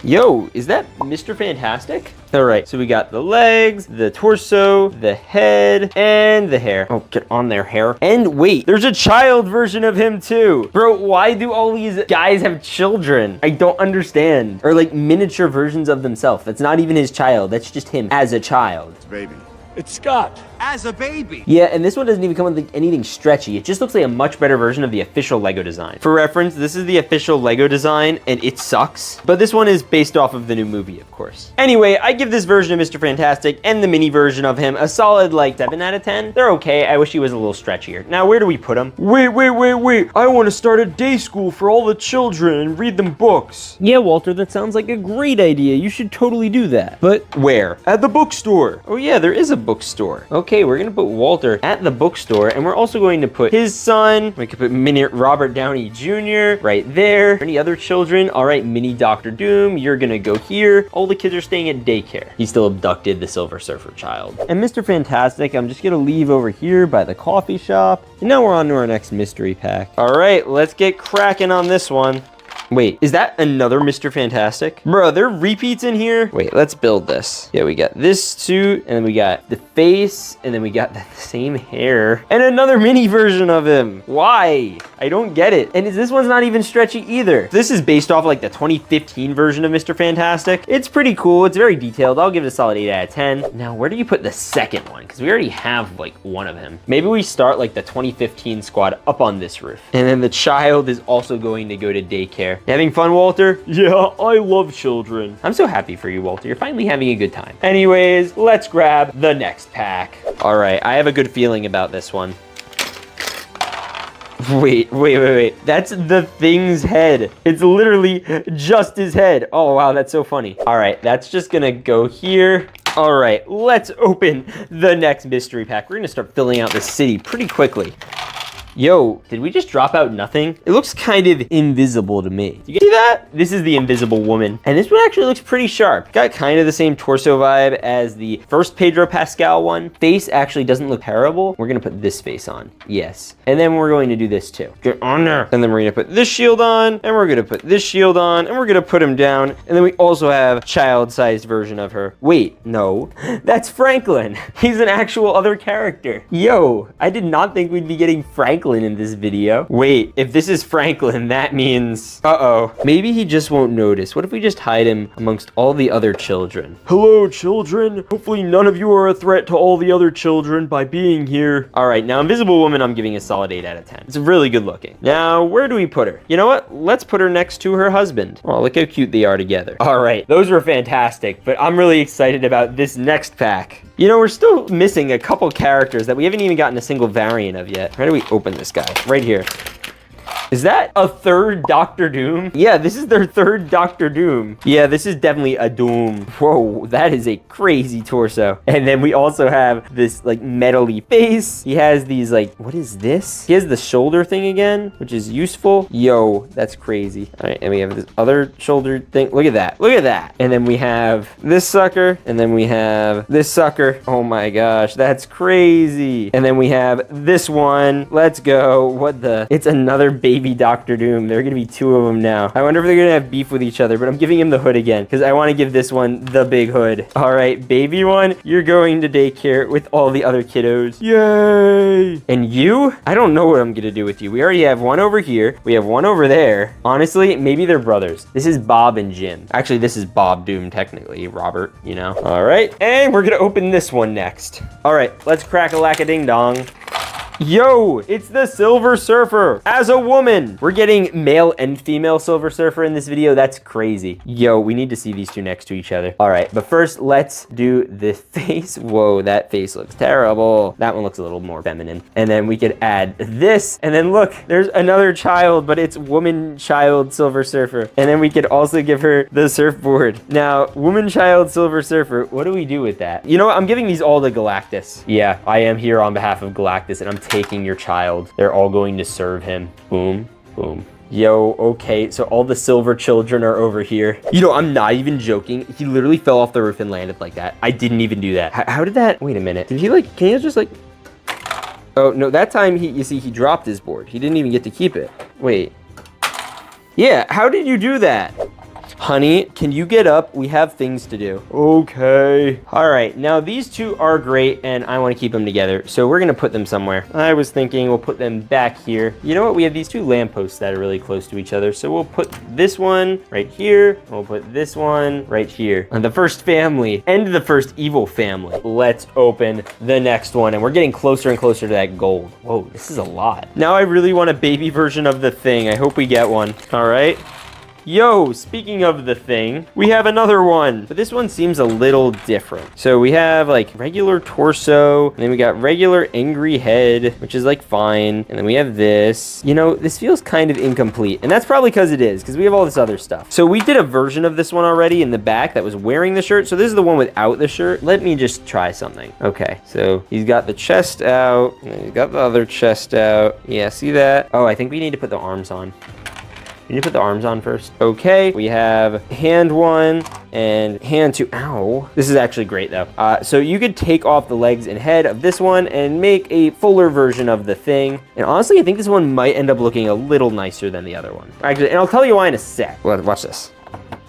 Yo, is that Mr. Fantastic? All right, so we got the legs, the torso, the head, and the hair. Oh, get on there, hair. And wait, there's a child version of him too. Bro, why do all these guys have children? I don't understand. Or like miniature versions of themselves. That's not even his child. That's just him as a child. Baby. It's Scott. As a baby. Yeah, and this one doesn't even come with like anything stretchy. It just looks like a much better version of the official Lego design. For reference, this is the official Lego design, and it sucks. But this one is based off of the new movie, of course. Anyway, I give this version of Mr. Fantastic and the mini version of him a solid like 7 out of 10. They're okay. I wish he was a little stretchier. Now, where do we put him? Wait. I want to start a day school for all the children and read them books. Yeah, Walter, that sounds like a great idea. You should totally do that. But where? At the bookstore. Oh yeah, there is a bookstore. Okay, we're gonna put Walter at the bookstore, and we're also going to put his son. We could put mini Robert Downey Jr. right there. Any other children? All right, mini Dr. Doom, you're gonna go here. All the kids are staying at daycare. He still abducted the Silver Surfer child. And Mr. Fantastic, I'm just gonna leave over here by the coffee shop. And now we're on to our next mystery pack. All right, let's get cracking on this one. Wait, is that another Mr. Fantastic? Bro, there are repeats in here? Wait, let's build this. Yeah, we got this suit, and then we got the face, and then we got the same hair, and another mini version of him. Why? I don't get it. And this one's not even stretchy either. This is based off like the 2015 version of Mr. Fantastic. It's pretty cool. It's very detailed. I'll give it a solid 8 out of 10. Now, where do you put the second one? Because we already have like one of him. Maybe we start like the 2015 squad up on this roof. And then the child is also going to go to daycare. You having fun, Walter? Yeah, I love children. I'm so happy for you, Walter. You're finally having a good time. Anyways, let's grab the next pack. All right, I have a good feeling about this one. Wait. That's the Thing's head. It's literally just his head. Oh, wow, that's so funny. All right, that's just gonna go here. All right, let's open the next mystery pack. We're gonna start filling out the city pretty quickly. Yo, did we just drop out nothing? It looks kind of invisible to me. You see that? This is the Invisible Woman. And this one actually looks pretty sharp. Got kind of the same torso vibe as the first Pedro Pascal one. Face actually doesn't look terrible. We're gonna put this face on. Yes. And then we're going to do this too. Get on there. And then we're gonna put this shield on, and we're gonna put this shield on, and we're gonna put him down. And then we also have a child-sized version of her. Wait, no. That's Franklin. He's an actual other character. Yo, I did not think we'd be getting Franklin in this video. Wait, if this is Franklin, that means, uh-oh. Maybe he just won't notice. What if we just hide him amongst all the other children? Hello, children. Hopefully none of you are a threat to all the other children by being here. All right, now Invisible Woman, I'm giving a solid 8 out of 10. It's really good looking. Now, where do we put her? You know what? Let's put her next to her husband. Oh, look how cute they are together. All right, those were fantastic, but I'm really excited about this next pack. You know, we're still missing a couple characters that we haven't even gotten a single variant of yet. How do we open this guy? Right here. Is that a third Doctor Doom? Yeah, this is their third Doctor Doom. Yeah, this is definitely a Doom. Whoa, that is a crazy torso. And then we also have this like metally face. He has these like, what is this? He has the shoulder thing again, which is useful. Yo, that's crazy. All right, and we have this other shoulder thing. Look at that, look at that. And then we have this sucker, and then we have this sucker. Oh my gosh, that's crazy. And then we have this one. Let's go. What the? It's another baby Doctor Doom. There are gonna be 2 of them now. I wonder if they're gonna have beef with each other, but I'm giving him the hood again because I want to give this one the big hood. All right, baby one, you're going to daycare with all the other kiddos. Yay! And you? I don't know what I'm gonna do with you. We already have one over here. We have one over there. Honestly, maybe they're brothers. This is Bob and Jim. Actually, this is Bob Doom, technically. Robert, you know. All right, and we're gonna open this one next. All right, let's crack a lack-a-ding-dong. Yo, it's the Silver Surfer as a woman. We're getting male and female Silver Surfer in this video. That's crazy. Yo, we need to see these two next to each other. All right, but first let's do the face. Whoa, that face looks terrible. That one looks a little more feminine. And then we could add this. And then look, there's another child, but it's woman child Silver Surfer. And then we could also give her the surfboard. Now, woman child Silver Surfer, what do we do with that? You know what? I'm giving these all to Galactus. Yeah, I am here on behalf of Galactus, and I'm taking your child. They're all going to serve him. Boom, boom. Yo, okay, so all the silver children are over here. You know, I'm not even joking. He literally fell off the roof and landed like that. I didn't even do that. How did that? Wait a minute. Did he like, can you just like... Oh, no, that time, you see, he dropped his board. He didn't even get to keep it. Wait. Yeah, how did you do that? Honey, can you get up? We have things to do. Okay. All right, now these two are great, and I want to keep them together, so we're going to put them somewhere. I was thinking we'll put them back here. You know what? We have these 2 lampposts that are really close to each other, so we'll put this one right here, and we'll put this one right here. And the first family, and the first evil family. Let's open the next one, and we're getting closer and closer to that gold. Whoa, this is a lot. Now I really want a baby version of the Thing. I hope we get one. All right. Yo, speaking of the Thing, we have another one, but this one seems a little different. So we have like regular torso, and then we got regular angry head, which is like fine. And then we have this. You know, this feels kind of incomplete, and that's probably because it is, because we have all this other stuff. So we did a version of this one already in the back that was wearing the shirt. So this is the one without the shirt. Let me just try something. Okay, so he's got the chest out, and he's got the other chest out. Yeah, see that? Oh, I think we need to put the arms on. You need to put the arms on first. Okay, we have hand 1 and hand 2. Ow. This is actually great though. So you could take off the legs and head of this one and make a fuller version of the Thing. And honestly, I think this one might end up looking a little nicer than the other one. Actually, and I'll tell you why in a sec. Watch this.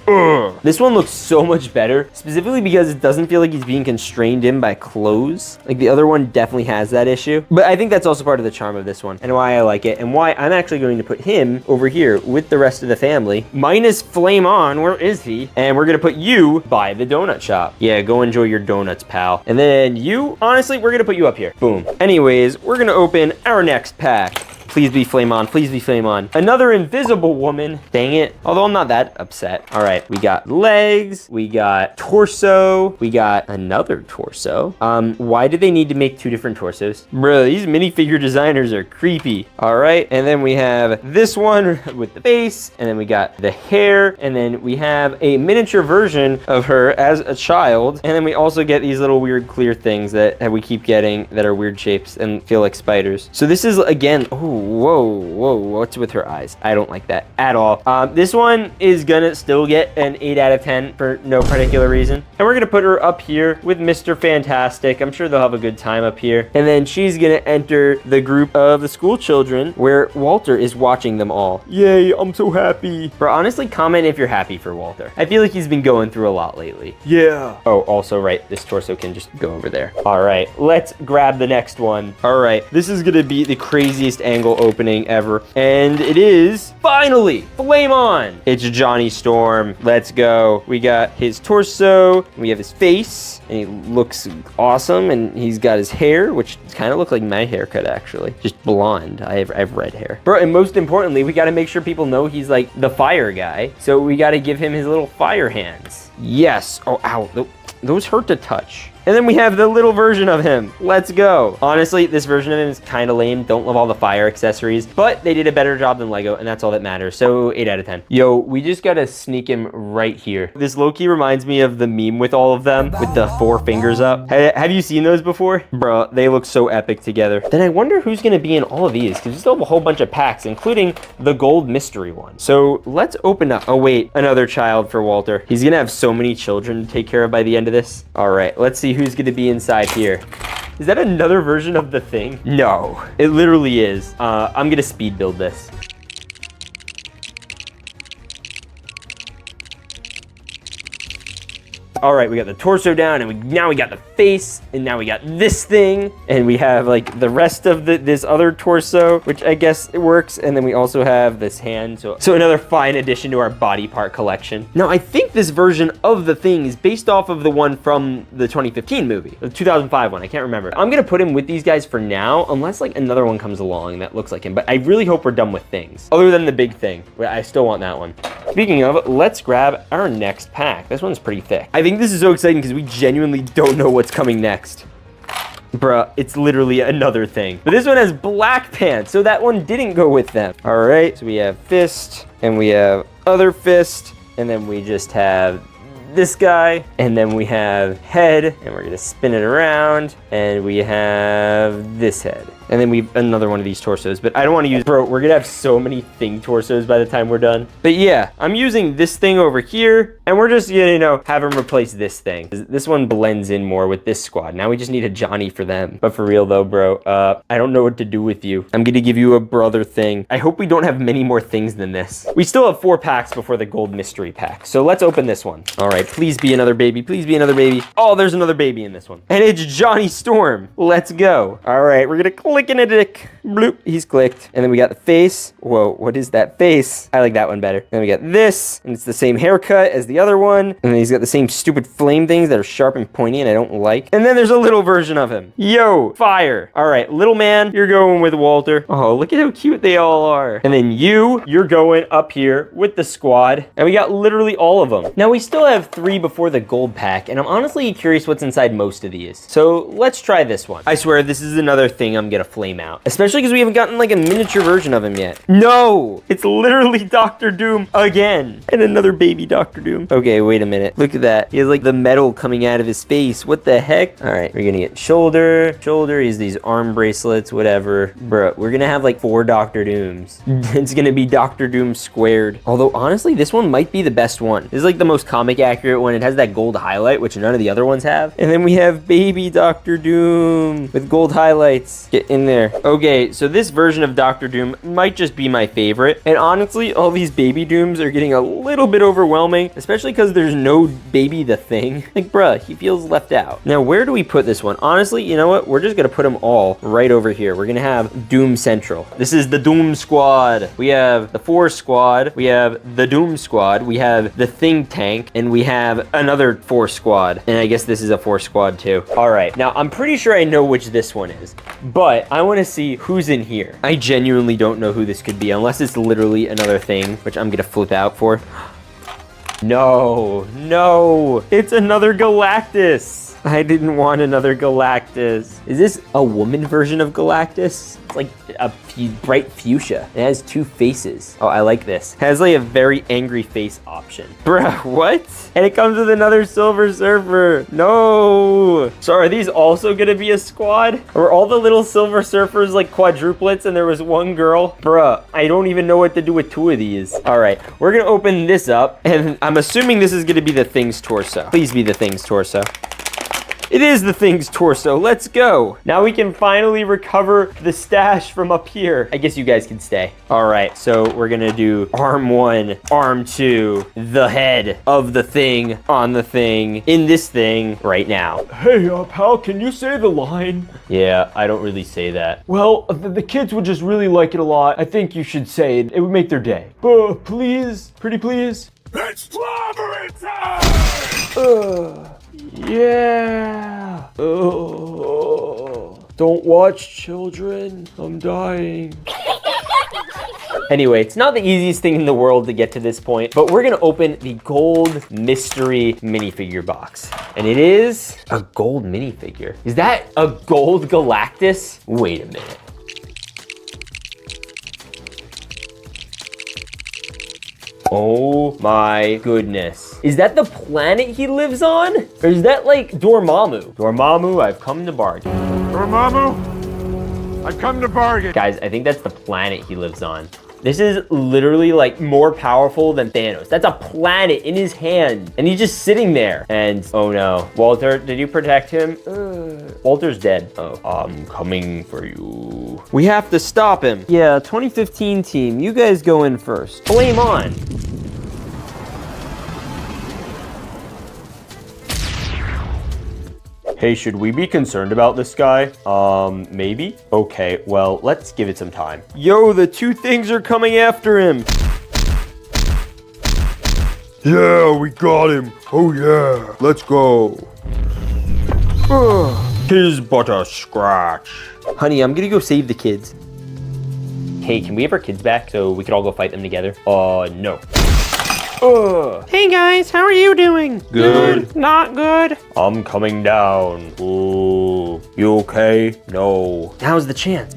Ugh. This one looks so much better, specifically because it doesn't feel like he's being constrained in by clothes. Like the other one definitely has that issue. But I think that's also part of the charm of this one and why I like it and why I'm actually going to put him over here with the rest of the family. Minus Flame On, where is he? And we're gonna put you by the donut shop. Yeah, go enjoy your donuts, pal. And then you, honestly, we're gonna put you up here. Boom. Anyways, we're gonna open our next pack. Please be Flame On. Please be Flame On. Another Invisible Woman. Dang it. Although I'm not that upset. All right. We got legs. We got torso. We got another torso. Why did they need to make 2 different torsos? Bro, these minifigure designers are creepy. All right. And then we have this one with the face. And then we got the hair. And then we have a miniature version of her as a child. And then we also get these little weird clear things that we keep getting that are weird shapes and feel like spiders. So this is, again, oh, whoa, what's with her eyes? I don't like that at all. This one is gonna still get an 8 out of 10 for no particular reason. And we're gonna put her up here with Mr. Fantastic. I'm sure they'll have a good time up here. And then she's gonna enter the group of the school children where Walter is watching them all. Yay, I'm so happy. Bro, honestly, comment if you're happy for Walter. I feel like he's been going through a lot lately. Yeah. Oh, also, right, this torso can just go over there. All right, let's grab the next one. All right, this is gonna be the craziest angle cool opening ever. And it is finally Flame On. It's Johnny Storm. Let's go. We got his torso. We have his face, and he looks awesome. And he's got his hair, which kind of looks like my haircut actually, just blonde. I have red hair, bro. And most importantly, we got to make sure people know he's like the fire guy. So we got to give him his little fire hands. Yes. Oh, ow. Those hurt to touch. And then we have the little version of him. Let's go. Honestly, this version of him is kind of lame. Don't love all the fire accessories, but they did a better job than Lego, and that's all that matters. So 8 out of 10. Yo, we just gotta sneak him right here. This low-key reminds me of the meme with all of them, with the 4 fingers up. Have you seen those before? Bro, they look so epic together. Then I wonder who's gonna be in all of these, because we still have a whole bunch of packs, including the gold mystery one. So let's open up. Oh wait, another child for Walter. He's gonna have so many children to take care of by the end of this. All right, let's see who's gonna be inside here. Is that another version of the Thing? No, it literally is. I'm gonna speed build this. All right, we got the torso down, and now we got the face, and now we got this thing, and we have like the rest of this other torso, which I guess it works, and then we also have this hand, so another fine addition to our body part collection. Now, I think this version of the Thing is based off of the one from the 2015 movie, the 2005 one, I can't remember. I'm gonna put him with these guys for now, unless like another one comes along that looks like him, but I really hope we're done with Things, other than the big Thing. I still want that one. Speaking of, let's grab our next pack. This one's pretty thick. I think this is so exciting because we genuinely don't know what's coming next. Bruh, it's literally another Thing. But this one has black pants, so that one didn't go with them. All right, so we have fist, and we have other fist, and then we just have this guy, and then we have head, and we're gonna spin it around, and we have this head. And then we've another one of these torsos, but I don't want to use, bro, we're gonna have so many Thing torsos by the time we're done. But yeah, I'm using this Thing over here, and we're just gonna, you know, have him replace this Thing. This one blends in more with this squad. Now we just need a Johnny for them. But for real though, bro, I don't know what to do with you. I'm gonna give you a brother Thing. I hope we don't have many more Things than this. We still have 4 packs before the gold mystery pack. So let's open this one. All right, please be another baby. Please be another baby. Oh, there's another baby in this one. And it's Johnny Storm. Let's go. All right, we're gonna click in a dick. Bloop, he's clicked. And then we got the face. Whoa, what is that face? I like that one better. Then we got this, and it's the same haircut as the other one. And then he's got the same stupid flame things that are sharp and pointy and I don't like. And then there's a little version of him. Yo, fire. All right, little man, you're going with Walter. Oh, look at how cute they all are. And then you're going up here with the squad. And we got literally all of them. Now we still have 3 before the gold pack, and I'm honestly curious what's inside most of these. So let's try this one. I swear this is another Thing I'm gonna flame out, especially because we haven't gotten like a miniature version of him yet. No, it's literally Dr. Doom again, and another baby Dr. Doom. Okay, wait a minute. Look at that. He has like the metal coming out of his face. What the heck? All right, we're gonna get shoulder. He's these arm bracelets, whatever. Bro, we're gonna have like 4 Dr. Dooms. It's gonna be Dr. Doom squared. Although honestly, this one might be the best one. This is like the most comic accurate one. It has that gold highlight, which none of the other ones have. And then we have baby Dr. Doom with gold highlights. Get in there. Okay, so this version of Dr. Doom might just be my favorite. And honestly, all these baby Dooms are getting a little bit overwhelming, especially because there's no baby the Thing. Like, bruh, he feels left out. Now, where do we put this one? Honestly, you know what? We're just gonna put them all right over here. We're gonna have Doom Central. This is the Doom Squad. We have the 4 Squad. We have the Doom Squad. We have the Thing Tank. And we have another 4 Squad. And I guess this is a 4 Squad too. All right, now I'm pretty sure I know which this one is, but I want to see who's in here. I genuinely don't know who this could be unless it's literally another Thing, which I'm gonna flip out for. No, it's another Galactus. I didn't want another Galactus. Is this a woman version of Galactus? It's like a bright fuchsia. It has 2 faces. Oh, I like this. It has like a very angry face option. Bruh, what? And it comes with another Silver Surfer. No. So are these also gonna be a squad? Or all the little Silver Surfers like quadruplets and there was 1 girl? Bruh, I don't even know what to do with 2 of these. All right, we're gonna open this up and I'm assuming this is gonna be the Thing's torso. Please be the Thing's torso. It is the Thing's torso. Let's go. Now we can finally recover the stash from up here. I guess you guys can stay. All right, so we're gonna do arm 1, arm 2, the head of the Thing on the Thing in this thing right now. Hey, pal, can you say the line? Yeah, I don't really say that. Well, the kids would just really like it a lot. I think you should say it. It would make their day. Please, pretty please. It's clobbering time! Yeah. Don't watch children. I'm dying. Anyway, it's not the easiest thing in the world to get to this point, but we're gonna open the gold mystery minifigure box. And it is a gold minifigure. Is that a gold Galactus? Wait a minute. Oh my goodness. Is that the planet he lives on? Or is that like Dormammu? Dormammu, I've come to bargain. Dormammu, I've come to bargain. Guys, I think that's the planet he lives on. This is literally like more powerful than Thanos. That's a planet in his hand. And he's just sitting there. And oh no. Walter, did you protect him? Walter's dead. Oh, I'm coming for you. We have to stop him. Yeah, 2015 team, you guys go in first. Flame on. Hey, should we be concerned about this guy? Maybe? Okay, well, let's give it some time. Yo, the 2 things are coming after him. Yeah, we got him. Oh yeah, let's go. His but a scratch. Honey, I'm gonna go save the kids. Hey, can we have our kids back so we could all go fight them together? No. Hey guys, how are you doing? Good. Not good. I'm coming down. Ooh. You okay? No. Now's the chance.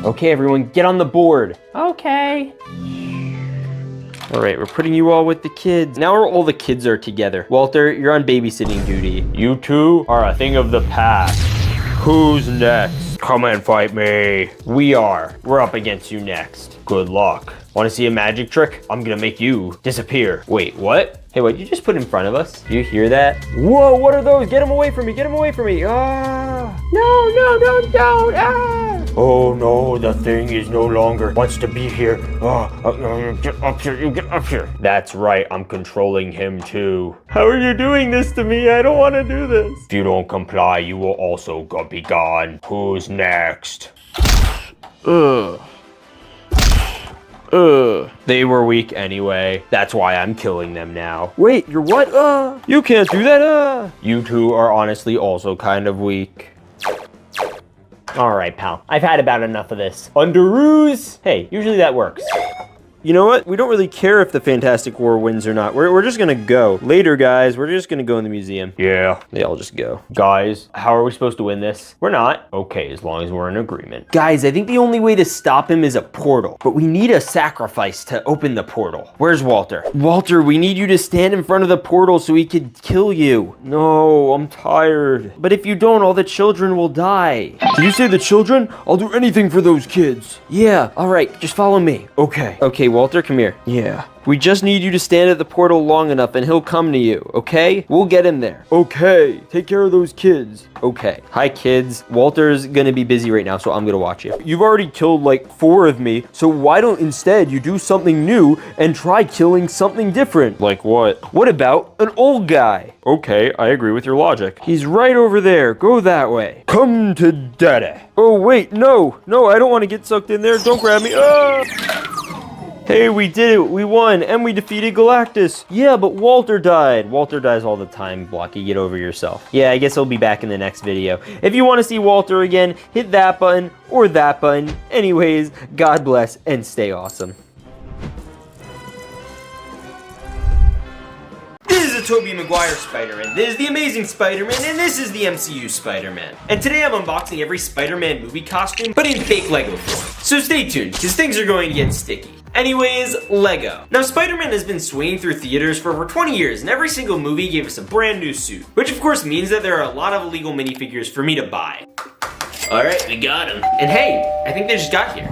Okay, everyone, get on the board. Okay. All right, we're putting you all with the kids. Now all the kids are together. Walter, you're on babysitting duty. You two are a thing of the past. Who's next? Come and fight me. We are. We're up against you next. Good luck. Want to see a magic trick? I'm gonna make you disappear. Wait, what? Hey, what you just put in front of us? Do you hear that? Whoa, what are those? Get them away from me, get them away from me. Ah! No, don't, ah! Oh no, the Thing is no longer wants to be here. Get up here, you get up here. That's right, I'm controlling him too. How are you doing this to me? I don't want to do this. If you don't comply, you will also be gone. Who's next? They were weak anyway. That's why I'm killing them now. Wait, you're what? You can't do that, You two are honestly also kind of weak. All right, pal. I've had about enough of this. Underoos! Hey, usually that works. You know what? We don't really care if the Fantastic Four wins or not. We're just gonna go. Later, guys. We're just gonna go in the museum. Yeah. They all just go. Guys, how are we supposed to win this? We're not. Okay, as long as we're in agreement. Guys, I think the only way to stop him is a portal. But we need a sacrifice to open the portal. Where's Walter? Walter, we need you to stand in front of the portal so he could kill you. No, I'm tired. But if you don't, all the children will die. Did you say the children? I'll do anything for those kids. Yeah, all right. Just follow me. Okay. Okay, Walter, come here. Yeah. We just need you to stand at the portal long enough and he'll come to you, okay? We'll get him there. Okay. Take care of those kids. Okay. Hi, kids. Walter's gonna be busy right now, so I'm gonna watch you. You've already killed like 4 of me, so why don't instead you do something new and try killing something different? Like what? What about an old guy? Okay, I agree with your logic. He's right over there. Go that way. Come to daddy. Oh, wait, no. No, I don't want to get sucked in there. Don't grab me. Ah! Hey, we did it. We won, and we defeated Galactus. Yeah, but Walter died. Walter dies all the time, Blocky. Get over yourself. Yeah, I guess he'll be back in the next video. If you want to see Walter again, hit that button or that button. Anyways, God bless and stay awesome. This is a Tobey Maguire Spider-Man, this is the Amazing Spider-Man, and this is the MCU Spider-Man. And today I'm unboxing every Spider-Man movie costume, but in fake Lego form. So stay tuned, because things are going to get sticky. Anyways, Lego. Now, Spider-Man has been swinging through theaters for over 20 years, and every single movie gave us a brand new suit. Which of course means that there are a lot of illegal minifigures for me to buy. Alright, we got him. And hey, I think they just got here.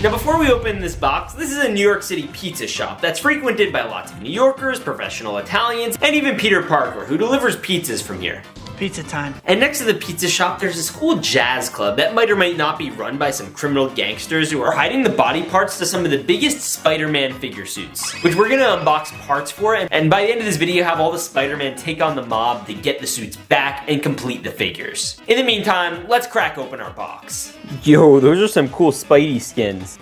Now before we open this box, this is a New York City pizza shop that's frequented by lots of New Yorkers, professional Italians, and even Peter Parker, who delivers pizzas from here. Pizza time. And next to the pizza shop, there's this cool jazz club that might or might not be run by some criminal gangsters who are hiding the body parts to some of the biggest Spider-Man figure suits, which we're gonna unbox parts for, and by the end of this video, have all the Spider-Man take on the mob to get the suits back and complete the figures. In the meantime, let's crack open our box. Yo, those are some cool Spidey skins.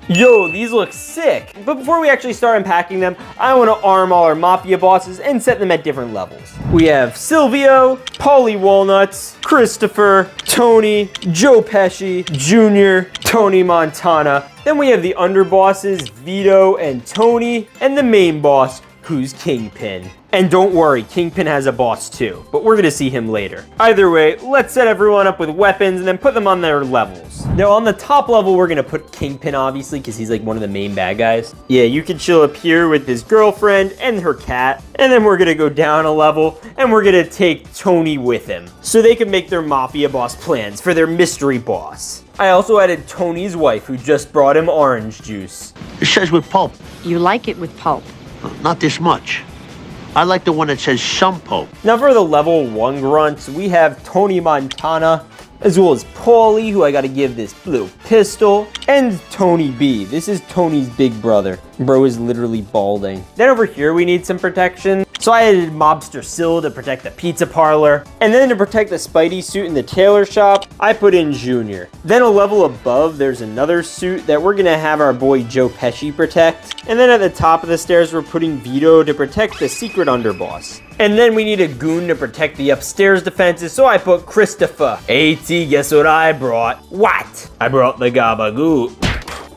Yo, these look sick. But before we actually start unpacking them, I want to arm all our Mafia bosses and set them at different levels. We have Silvio, Paulie Walnuts, Christopher, Tony, Joe Pesci, Jr., Tony Montana. Then we have the underbosses, Vito and Tony, and the main boss, who's Kingpin. And don't worry, Kingpin has a boss too, but we're gonna see him later. Either way, let's set everyone up with weapons and then put them on their levels. Now on the top level, we're gonna put Kingpin obviously, because he's like one of the main bad guys. Yeah, you can chill up here with his girlfriend and her cat. And then we're gonna go down a level and we're gonna take Tony with him, so they can make their Mafia boss plans for their mystery boss. I also added Tony's wife, who just brought him orange juice. It says with pulp. You like it with pulp. Not this much. I like the one that says some pulp. Now for the level 1 grunts, we have Tony Montana, as well as Paulie, who I gotta give this blue pistol, and Tony B. This is Tony's big brother. Bro is literally balding. Then over here we need some protection. So I added Mobster Syl to protect the pizza parlor. And then to protect the Spidey suit in the tailor shop, I put in Junior. Then a level above, there's another suit that we're gonna have our boy Joe Pesci protect. And then at the top of the stairs, we're putting Vito to protect the secret underboss. And then we need a goon to protect the upstairs defenses, so I put Christopher. AT, guess what I brought? What? I brought the Gabagoot.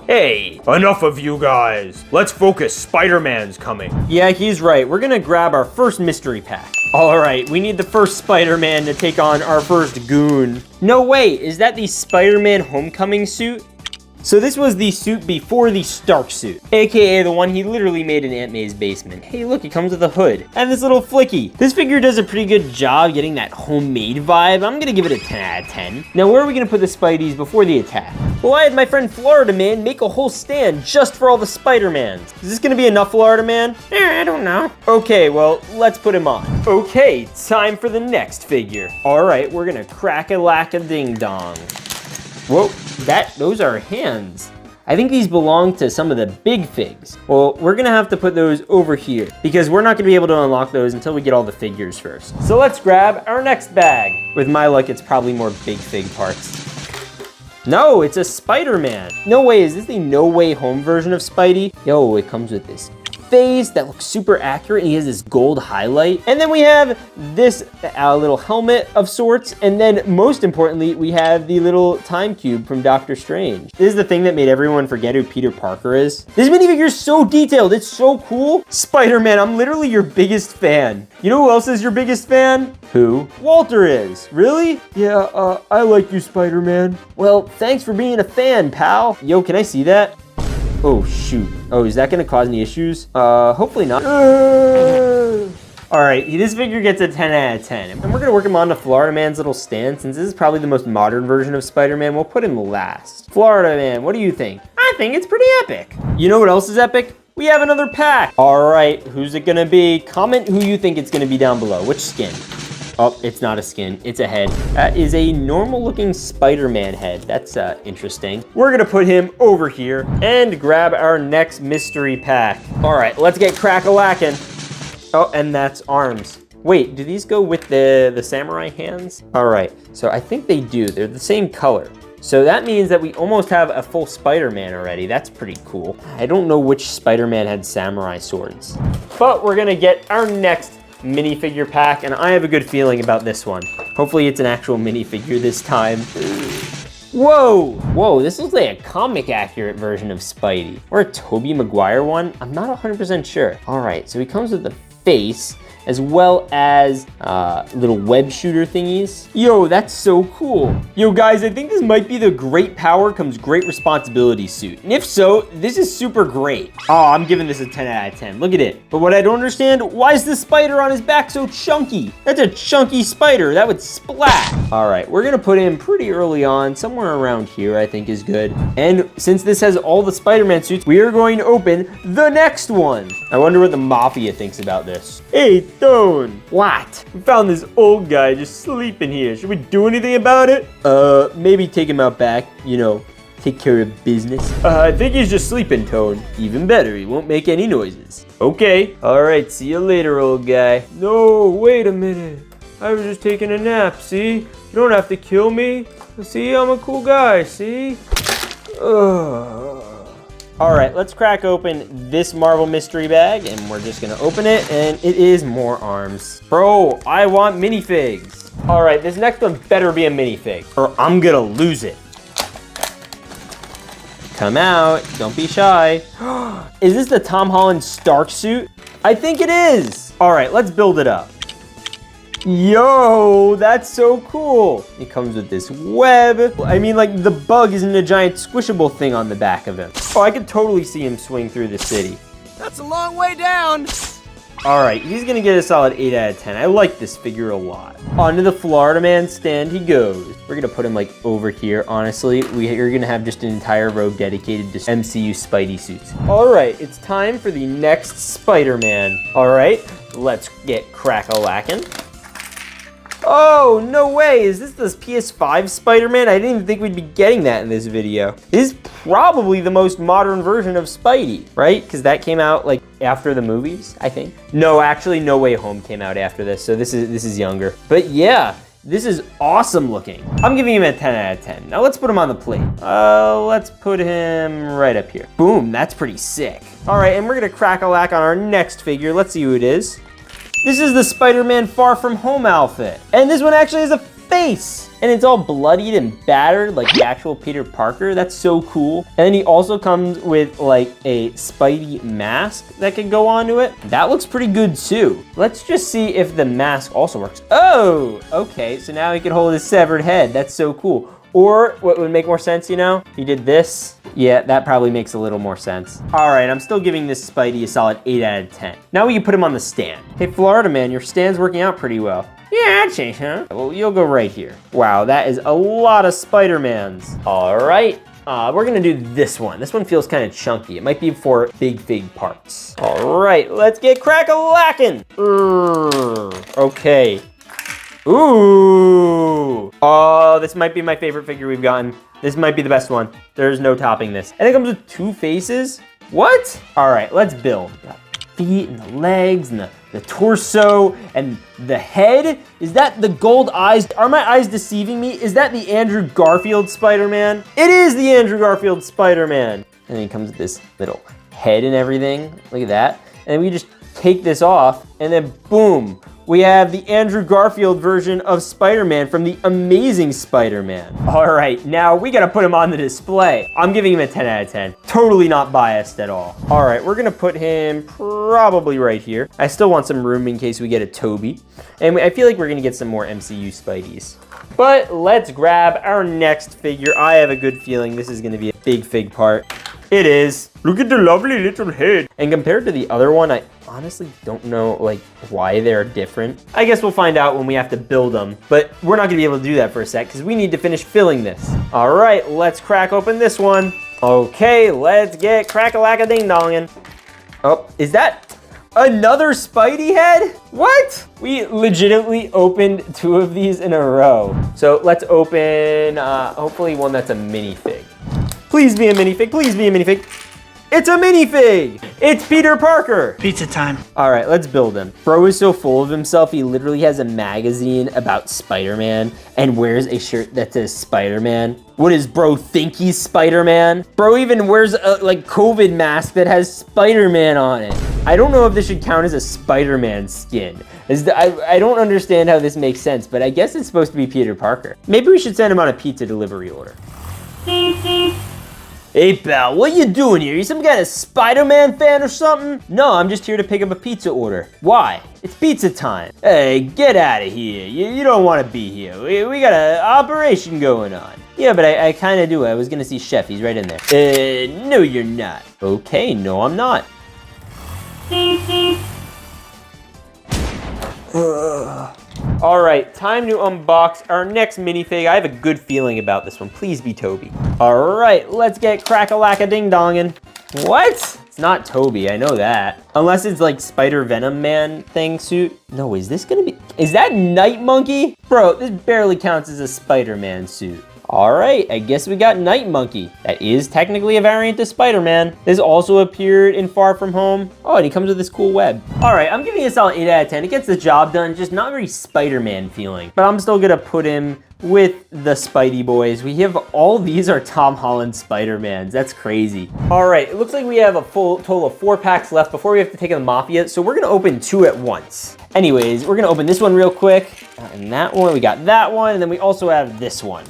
Hey, enough of you guys. Let's focus, Spider-Man's coming. Yeah, he's right. We're gonna grab our first mystery pack. All right, we need the first Spider-Man to take on our first goon. No, wait, is that the Spider-Man Homecoming suit? So this was the suit before the Stark suit, aka the one he literally made in Aunt May's basement. Hey look, it comes with a hood and this little flicky. This figure does a pretty good job getting that homemade vibe. I'm gonna give it a 10 out of 10. Now where are we gonna put the Spideys before the attack? Well, I had my friend Florida Man make a whole stand just for all the Spider-Mans. Is this gonna be enough, Florida Man? I don't know. Okay, well, let's put him on. Okay, time for the next figure. All right, we're gonna crack-a-lack-a-ding-dong. Whoa, those are hands. I think these belong to some of the big figs. Well, we're gonna have to put those over here because we're not gonna be able to unlock those until we get all the figures first. So let's grab our next bag. With my luck, it's probably more big fig parts. No, it's a Spider-Man. No way, is this the No Way Home version of Spidey? Yo, it comes with this face that looks super accurate, and he has this gold highlight. And then we have this little helmet of sorts, and then most importantly, we have the little time cube from Doctor Strange. This is the thing that made everyone forget who Peter Parker is. This minifigure is so detailed, it's so cool. Spider-Man, I'm literally your biggest fan. You know who else is your biggest fan? Who? Walter is. Really? Yeah, I like you, Spider-Man. Well, thanks for being a fan, pal. Yo, can I see that? Oh, shoot. Oh, is that gonna cause any issues? Hopefully not. All right, this figure gets a 10 out of 10. And we're gonna work him onto Florida Man's little stand. Since this is probably the most modern version of Spider-Man, we'll put him last. Florida Man, what do you think? I think it's pretty epic. You know what else is epic? We have another pack. All right, who's it gonna be? Comment who you think it's gonna be down below. Which skin? Oh, it's not a skin, it's a head. That is a normal looking Spider-Man head. That's interesting. We're gonna put him over here and grab our next mystery pack. All right, let's get crack-a-lackin'. Oh, and that's arms. Wait, do these go with the samurai hands? All right, so I think they do. They're the same color. So that means that we almost have a full Spider-Man already. That's pretty cool. I don't know which Spider-Man had samurai swords, but we're gonna get our next minifigure pack, and I have a good feeling about this one. Hopefully it's an actual minifigure this time. Whoa! Whoa, this looks like a comic accurate version of Spidey. Or a Tobey Maguire one? I'm not 100% sure. All right, so he comes with the face, as well as little web shooter thingies. Yo, that's so cool. Yo, guys, I think this might be the great power comes great responsibility suit. And if so, this is super great. Oh, I'm giving this a 10 out of 10. Look at it. But what I don't understand, why is the spider on his back so chunky? That's a chunky spider. That would splat. All right, we're gonna put him pretty early on, somewhere around here, I think is good. And since this has all the Spider-Man suits, we are going to open the next one. I wonder what the Mafia thinks about this. Hey, Tone. What? We found this old guy just sleeping here. Should we do anything about it? Maybe take him out back, you know, take care of business. I think he's just sleeping, Tone. Even better, he won't make any noises. Okay. All right, see you later, old guy. No, wait a minute. I was just taking a nap, see? You don't have to kill me. See, I'm a cool guy, see? All right, let's crack open this Marvel mystery bag, and we're just gonna open it, and it is more arms. Bro, I want minifigs. All right, this next one better be a minifig, or I'm gonna lose it. Come out, don't be shy. Is this the Tom Holland Stark suit? I think it is. All right, let's build it up. Yo, that's so cool. It comes with this web. I mean, like, the bug isn't a giant squishable thing on the back of him. Oh, I could totally see him swing through the city. That's a long way down. All right, he's gonna get a solid 8 out of 10. I like this figure a lot. Onto the Florida Man stand he goes. We're gonna put him like over here, honestly. We're gonna have just an entire row dedicated to MCU Spidey suits. All right, it's time for the next Spider-Man. All right, let's get crack-a-lackin'. Oh, no way, is this the PS5 Spider-Man? I didn't even think we'd be getting that in this video. This is probably the most modern version of Spidey, right? Because that came out like after the movies, I think. No, actually, No Way Home came out after this, so this is younger. But yeah, this is awesome looking. I'm giving him a 10 out of 10. Now let's put him on the plate. Let's put him right up here. Boom, that's pretty sick. All right, and we're gonna crack-a-lack on our next figure. Let's see who it is. This is the Spider-Man Far From Home outfit. And this one actually has a face. And it's all bloodied and battered like the actual Peter Parker. That's so cool. And then he also comes with like a Spidey mask that can go onto it. That looks pretty good too. Let's just see if the mask also works. Oh, okay. So now he can hold his severed head. That's so cool. Or what would make more sense, you know? He did this. Yeah, that probably makes a little more sense. All right, I'm still giving this Spidey a solid 8 out of 10. Now we can put him on the stand. Hey, Florida Man, your stand's working out pretty well. Yeah, I'd say, huh? Well, you'll go right here. Wow, that is a lot of Spider-Mans. All right, we're gonna do this one. This one feels kind of chunky. It might be for big fig parts. All right, let's get crack-a-lackin'. Okay. Ooh. Oh, this might be my favorite figure we've gotten. This might be the best one. There's no topping this. And it comes with 2 faces? What? All right, let's build. The feet and the legs and the torso and the head. Is that the gold eyes? Are my eyes deceiving me? Is that the Andrew Garfield Spider-Man? It is the Andrew Garfield Spider-Man. And then it comes with this little head and everything. Look at that. And we just take this off and then boom. We have the Andrew Garfield version of Spider-Man from the Amazing Spider-Man. All right, now we gotta put him on the display. I'm giving him a 10 out of 10. Totally not biased at all. All right, we're gonna put him probably right here. I still want some room in case we get a Toby. And I feel like we're gonna get some more MCU Spideys. But let's grab our next figure. I have a good feeling this is gonna be a big fig part. It is. Look at the lovely little head. And compared to the other one, I honestly don't know like why they're different. I guess we'll find out when we have to build them, but we're not gonna be able to do that for a sec because we need to finish filling this. All right, let's crack open this one. Okay, let's get crack-a-lack-a-ding-dongin'. Oh, is that another Spidey head? What? We legitimately opened 2 of these in a row. So let's open hopefully one that's a minifig. Please be a minifig, please be a minifig. It's a minifig! It's Peter Parker! Pizza time. All right, let's build him. Bro is so full of himself, he literally has a magazine about Spider-Man and wears a shirt that says Spider-Man. What does bro think he's Spider-Man? Bro even wears a like COVID mask that has Spider-Man on it. I don't know if this should count as a Spider-Man skin. I don't understand how this makes sense, but I guess it's supposed to be Peter Parker. Maybe we should send him on a pizza delivery order. Hey pal, what you doing here? You some kind of Spider-Man fan or something? No, I'm just here to pick up a pizza order. Why? It's pizza time. Hey, get out of here. You don't want to be here. We got an operation going on. Yeah, but I kind of do. I was gonna see Chef. He's right in there. No, you're not. Okay, no, I'm not. All right, time to unbox our next minifig. I have a good feeling about this one. Please be Toby. All right, let's get crack-a-lack-a-ding-dongin'. What? It's not Toby, I know that. Unless it's like Spider-Venom Man thing suit. No, is this gonna be, is that Night Monkey? Bro, this barely counts as a Spider-Man suit. All right, I guess we got Night Monkey. That is technically a variant of Spider-Man. This also appeared in Far From Home. Oh, and he comes with this cool web. All right, I'm giving it a solid 8 out of 10. It gets the job done, just not very Spider-Man feeling. But I'm still gonna put him with the Spidey boys. We have all these are Tom Holland Spider-Mans. That's crazy. All right, it looks like we have a full total of 4 packs left before we have to take on the Mafia. So we're gonna open 2 at once. Anyways, we're gonna open this one real quick. And that one, we got that one. And then we also have this one.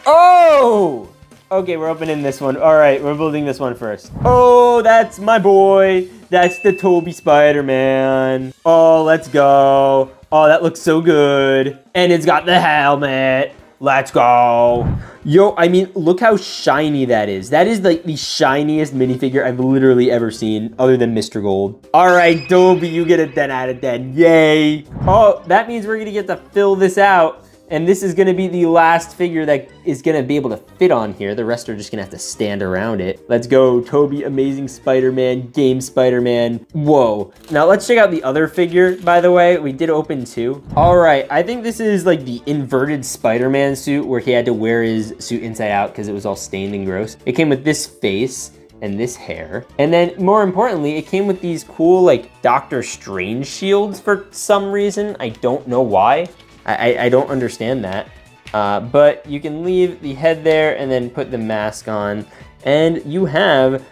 Oh! Okay, we're opening this one. All right, we're building this one first. Oh, that's my boy. That's the Toby Spider-Man. Oh, let's go. Oh, that looks so good. And it's got the helmet. Let's go. Yo, I mean, look how shiny that is. That is like the shiniest minifigure I've literally ever seen, other than Mr. Gold. All right, Toby, you get a 10 out of 10. Yay. Oh, that means we're gonna get to fill this out. And this is gonna be the last figure that is gonna be able to fit on here. The rest are just gonna have to stand around it. Let's go, Toby, Amazing Spider-Man, Game Spider-Man. Whoa. Now let's check out the other figure, by the way. We did open 2. All right, I think this is like the inverted Spider-Man suit where he had to wear his suit inside out because it was all stained and gross. It came with this face and this hair. And then more importantly, it came with these cool like Doctor Strange shields for some reason. I don't know why. I don't understand that, but you can leave the head there and then put the mask on, and you have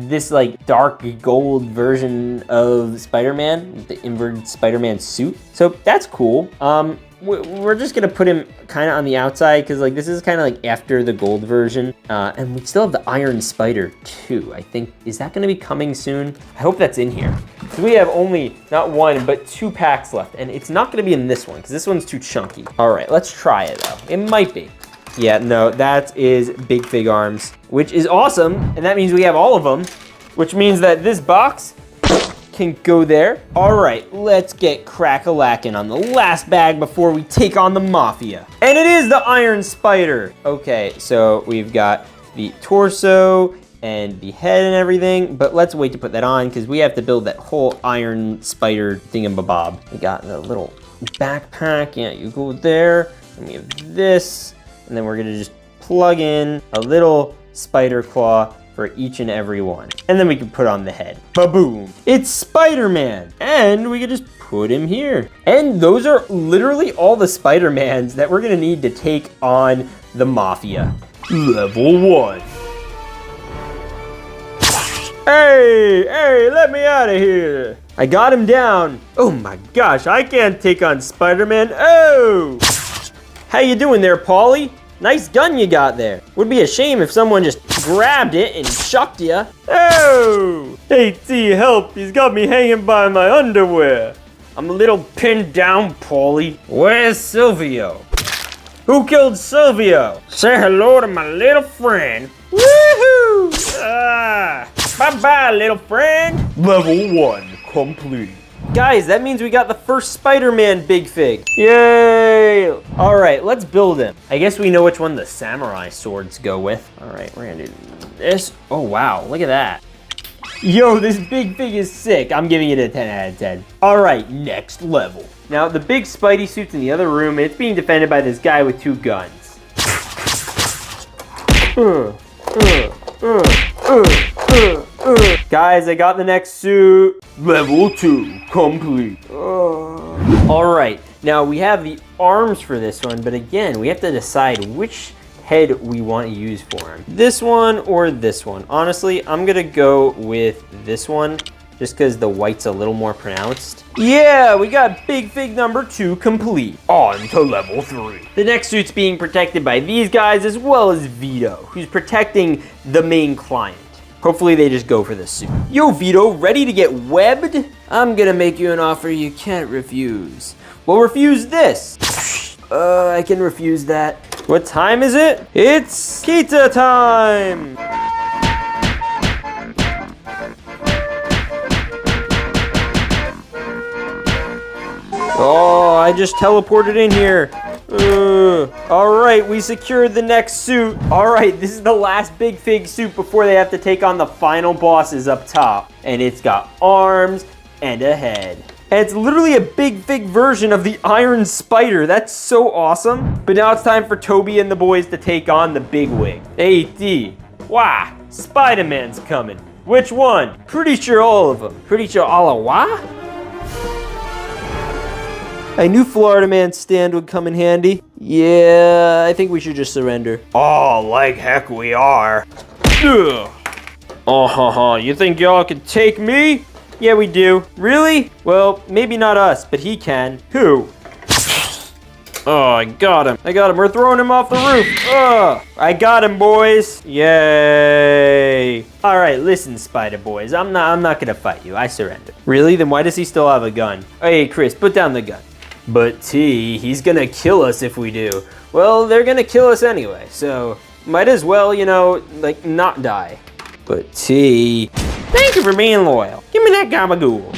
this like dark gold version of Spider-Man, the inverted Spider-Man suit. So that's cool. We're just gonna put him kind of on the outside because like this is kind of like after the gold version, and we still have the Iron Spider too. I think, is that gonna be coming soon? I hope that's in here. So we have only not 1 but 2 packs left, and it's not gonna be in this one because this one's too chunky. All right, let's try it though. It might be. Yeah, no, that is Big Fig Arms, which is awesome, and that means we have all of them, which means that this box can go there. All right, let's get crack-a-lackin' on the last bag before we take on the Mafia. And it is the Iron Spider. Okay, so we've got the torso and the head and everything, but let's wait to put that on because we have to build that whole Iron Spider thingamabob. We got the little backpack. Yeah, you go there, and we have this, and then we're gonna just plug in a little spider claw for each and every one. And then we can put on the head. Ba-boom. It's Spider-Man. And we can just put him here. And those are literally all the Spider-Mans that we're gonna need to take on the Mafia. Level 1. Hey, let me out of here. I got him down. Oh my gosh, I can't take on Spider-Man. Oh! How you doing there, Paulie? Nice gun you got there. Would be a shame if someone just grabbed it and chucked ya. Oh! Hey T, help, he's got me hanging by my underwear. I'm a little pinned down, Paulie. Where's Silvio? Who killed Silvio? Say hello to my little friend. Woohoo! Bye-bye, little friend. Level 1 complete. Guys, that means we got the first Spider-Man Big Fig. Yay! All right, let's build him. I guess we know which one the samurai swords go with. All right, we're gonna do this. Oh, wow, look at that. Yo, this Big Fig is sick. I'm giving it a 10 out of 10. All right, next level. Now, the big Spidey suit's in the other room, and it's being defended by this guy with 2 guns. Guys, I got the next suit. Level 2 complete. All right, now we have the arms for this one, but again, we have to decide which head we want to use for him. This one or this one. Honestly, I'm gonna go with this one just because the white's a little more pronounced. Yeah, we got Big Fig number 2 complete. On to level 3. The next suit's being protected by these guys as well as Vito, who's protecting the main client. Hopefully they just go for this suit. Yo, Vito, ready to get webbed? I'm gonna make you an offer you can't refuse. Well, refuse this. I can refuse that. What time is it? It's pizza time! Oh, I just teleported in here. All right, we secured the next suit. All right, this is the last Big Fig suit before they have to take on the final bosses up top. And it's got arms and a head. And it's literally a Big Fig version of the Iron Spider. That's so awesome. But now it's time for Toby and the boys to take on the big wig. Hey, D. Wow, Spider-Man's coming. Which one? Pretty sure all of them. Pretty sure all of what? I knew Florida Man's stand would come in handy. Yeah, I think we should just surrender. Oh, like heck we are. Ugh. Oh, you think y'all can take me? Yeah, we do. Really? Well, maybe not us, but he can. Who? Oh, I got him. We're throwing him off the roof. I got him, boys. Yay. All right, listen, Spider Boys. I'm not gonna fight you. I surrender. Really? Then why does he still have a gun? Hey, Chris, put down the gun. But T, he's gonna kill us if we do. Well, they're gonna kill us anyway, so might as well, like, not die. But T, thank you for being loyal. Give me that gabagool.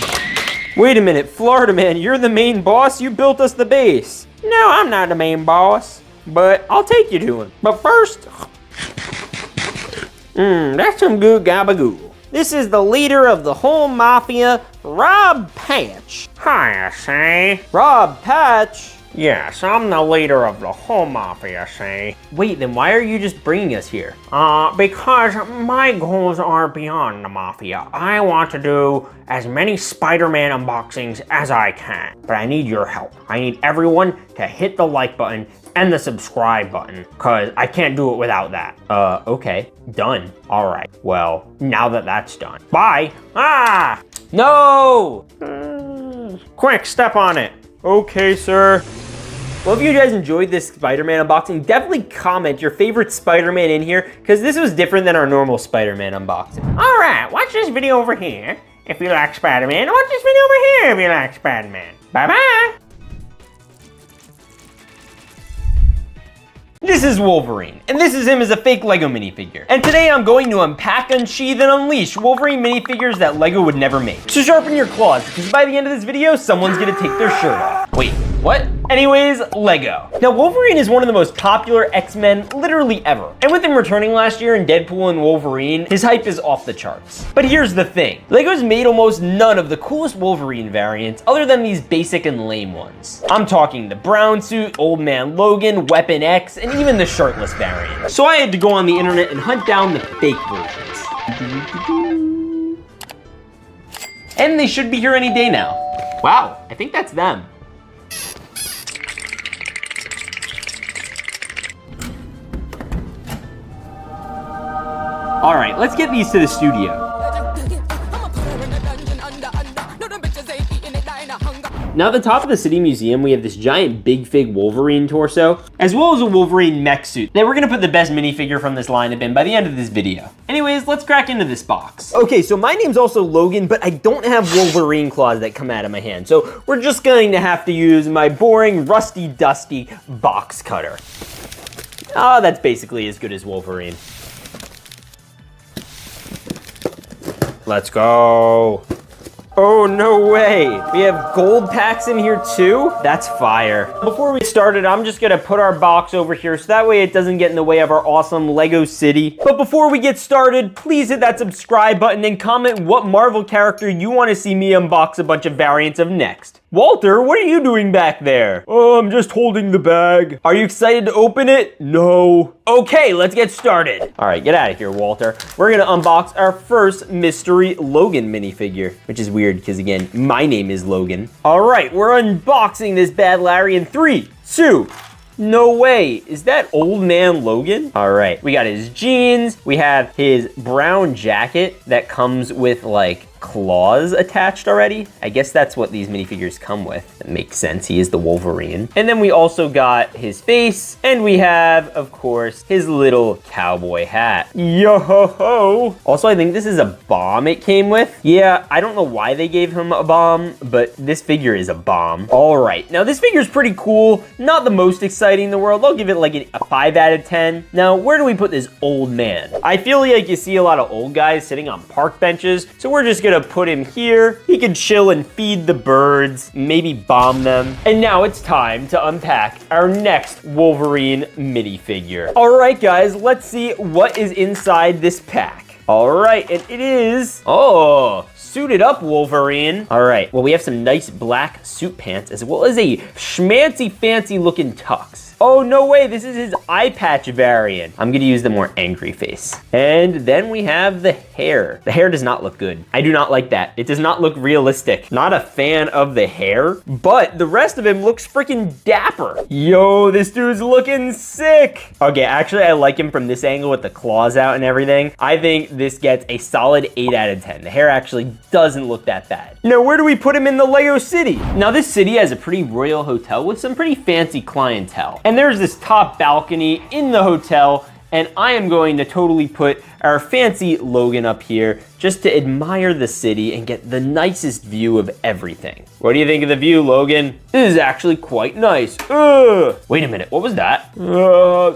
Wait a minute, Florida Man, you're the main boss? You built us the base. No, I'm not the main boss, but I'll take you to him. But first, that's some good gabagool. This is the leader of the whole mafia, Rob Patch. Hi, see? Rob Patch? Yes, I'm the leader of the whole mafia, see? Wait, then why are you just bringing us here? Because my goals are beyond the mafia. I want to do as many Spider-Man unboxings as I can, but I need your help. I need everyone to hit the like button and the subscribe button, because I can't do it without that. Okay, done. All right, well, now that that's done. Bye. No! Quick, step on it. Okay, sir. Well, if you guys enjoyed this Spider-Man unboxing, definitely comment your favorite Spider-Man in here, because this was different than our normal Spider-Man unboxing. All right, watch this video over here if you like Spider-Man. Watch this video over here if you like Spider-Man. Bye-bye. This is Wolverine, and this is him as a fake Lego minifigure. And today I'm going to unpack, unsheath, and unleash Wolverine minifigures that Lego would never make. So sharpen your claws, because by the end of this video, someone's gonna take their shirt off. Wait, what? Anyways, Lego. Now, Wolverine is one of the most popular X-Men literally ever. And with him returning last year in Deadpool and Wolverine, his hype is off the charts. But here's the thing. Lego's made almost none of the coolest Wolverine variants other than these basic and lame ones. I'm talking the brown suit, Old Man Logan, Weapon X, and even the shirtless variant. So I had to go on the internet and hunt down the fake versions. And they should be here any day now. Wow, I think that's them. All right, let's get these to the studio. Now at the top of the City Museum, we have this giant Big Fig Wolverine torso, as well as a Wolverine mech suit that we're gonna put the best minifigure from this lineup in by the end of this video. Anyways, let's crack into this box. Okay, so my name's also Logan, but I don't have Wolverine claws that come out of my hand, so we're just going to have to use my boring, rusty, dusty box cutter. Oh, that's basically as good as Wolverine. Let's go. Oh, no way. We have gold packs in here too? That's fire. Before we started, I'm just gonna put our box over here so that way it doesn't get in the way of our awesome Lego city. But before we get started, please hit that subscribe button and comment what Marvel character you want to see me unbox a bunch of variants of next. Walter, what are you doing back there? Oh, I'm just holding the bag. Are you excited to open it? No. Okay, let's get started. All right, get out of here, Walter. We're gonna unbox our first mystery Logan minifigure, which is weird because again, my name is Logan. All right, we're unboxing this bad Larry in 3, 2, no way, is that Old Man Logan? All right, we got his jeans, we have his brown jacket that comes with like claws attached already. I guess that's what these minifigures come with. It makes sense, he is the Wolverine. And then we also got his face, and we have, of course, his little cowboy hat. Yo-ho-ho! Also, I think this is a bomb it came with. Yeah, I don't know why they gave him a bomb, but this figure is a bomb. All right, now this figure is pretty cool. Not the most exciting in the world. I'll give it like a 5 out of 10. Now, where do we put this old man? I feel like you see a lot of old guys sitting on park benches, so we're just gonna put him here. He can chill and feed the birds, maybe bomb them. And now it's time to unpack our next Wolverine minifigure. All right, guys, let's see what is inside this pack. All right, and it is, suited up Wolverine. All right, well, we have some nice black suit pants as well as a schmancy fancy looking tux. Oh, no way, this is his eye patch variant. I'm gonna use the more angry face. And then we have the hair. The hair does not look good. I do not like that. It does not look realistic. Not a fan of the hair, but the rest of him looks freaking dapper. Yo, this dude's looking sick. Okay, actually, I like him from this angle with the claws out and everything. I think this gets a solid 8 out of 10. The hair actually doesn't look that bad. Now, where do we put him in the Lego city? Now, this city has a pretty royal hotel with some pretty fancy clientele. And there's this top balcony in the hotel, and I am going to totally put our fancy Logan up here just to admire the city and get the nicest view of everything. What do you think of the view, Logan? This is actually quite nice. Wait a minute, what was that?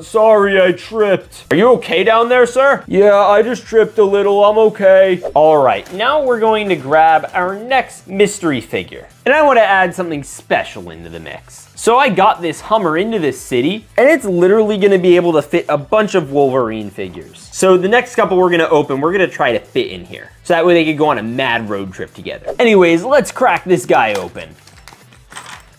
Sorry, I tripped. Are you okay down there, sir? Yeah, I just tripped a little, I'm okay. All right, now we're going to grab our next mystery figure. And I want to add something special into the mix. So I got this Hummer into this city, and it's literally gonna be able to fit a bunch of Wolverine figures. So the next couple we're gonna open, we're gonna try to fit in here. So that way they could go on a mad road trip together. Anyways, let's crack this guy open.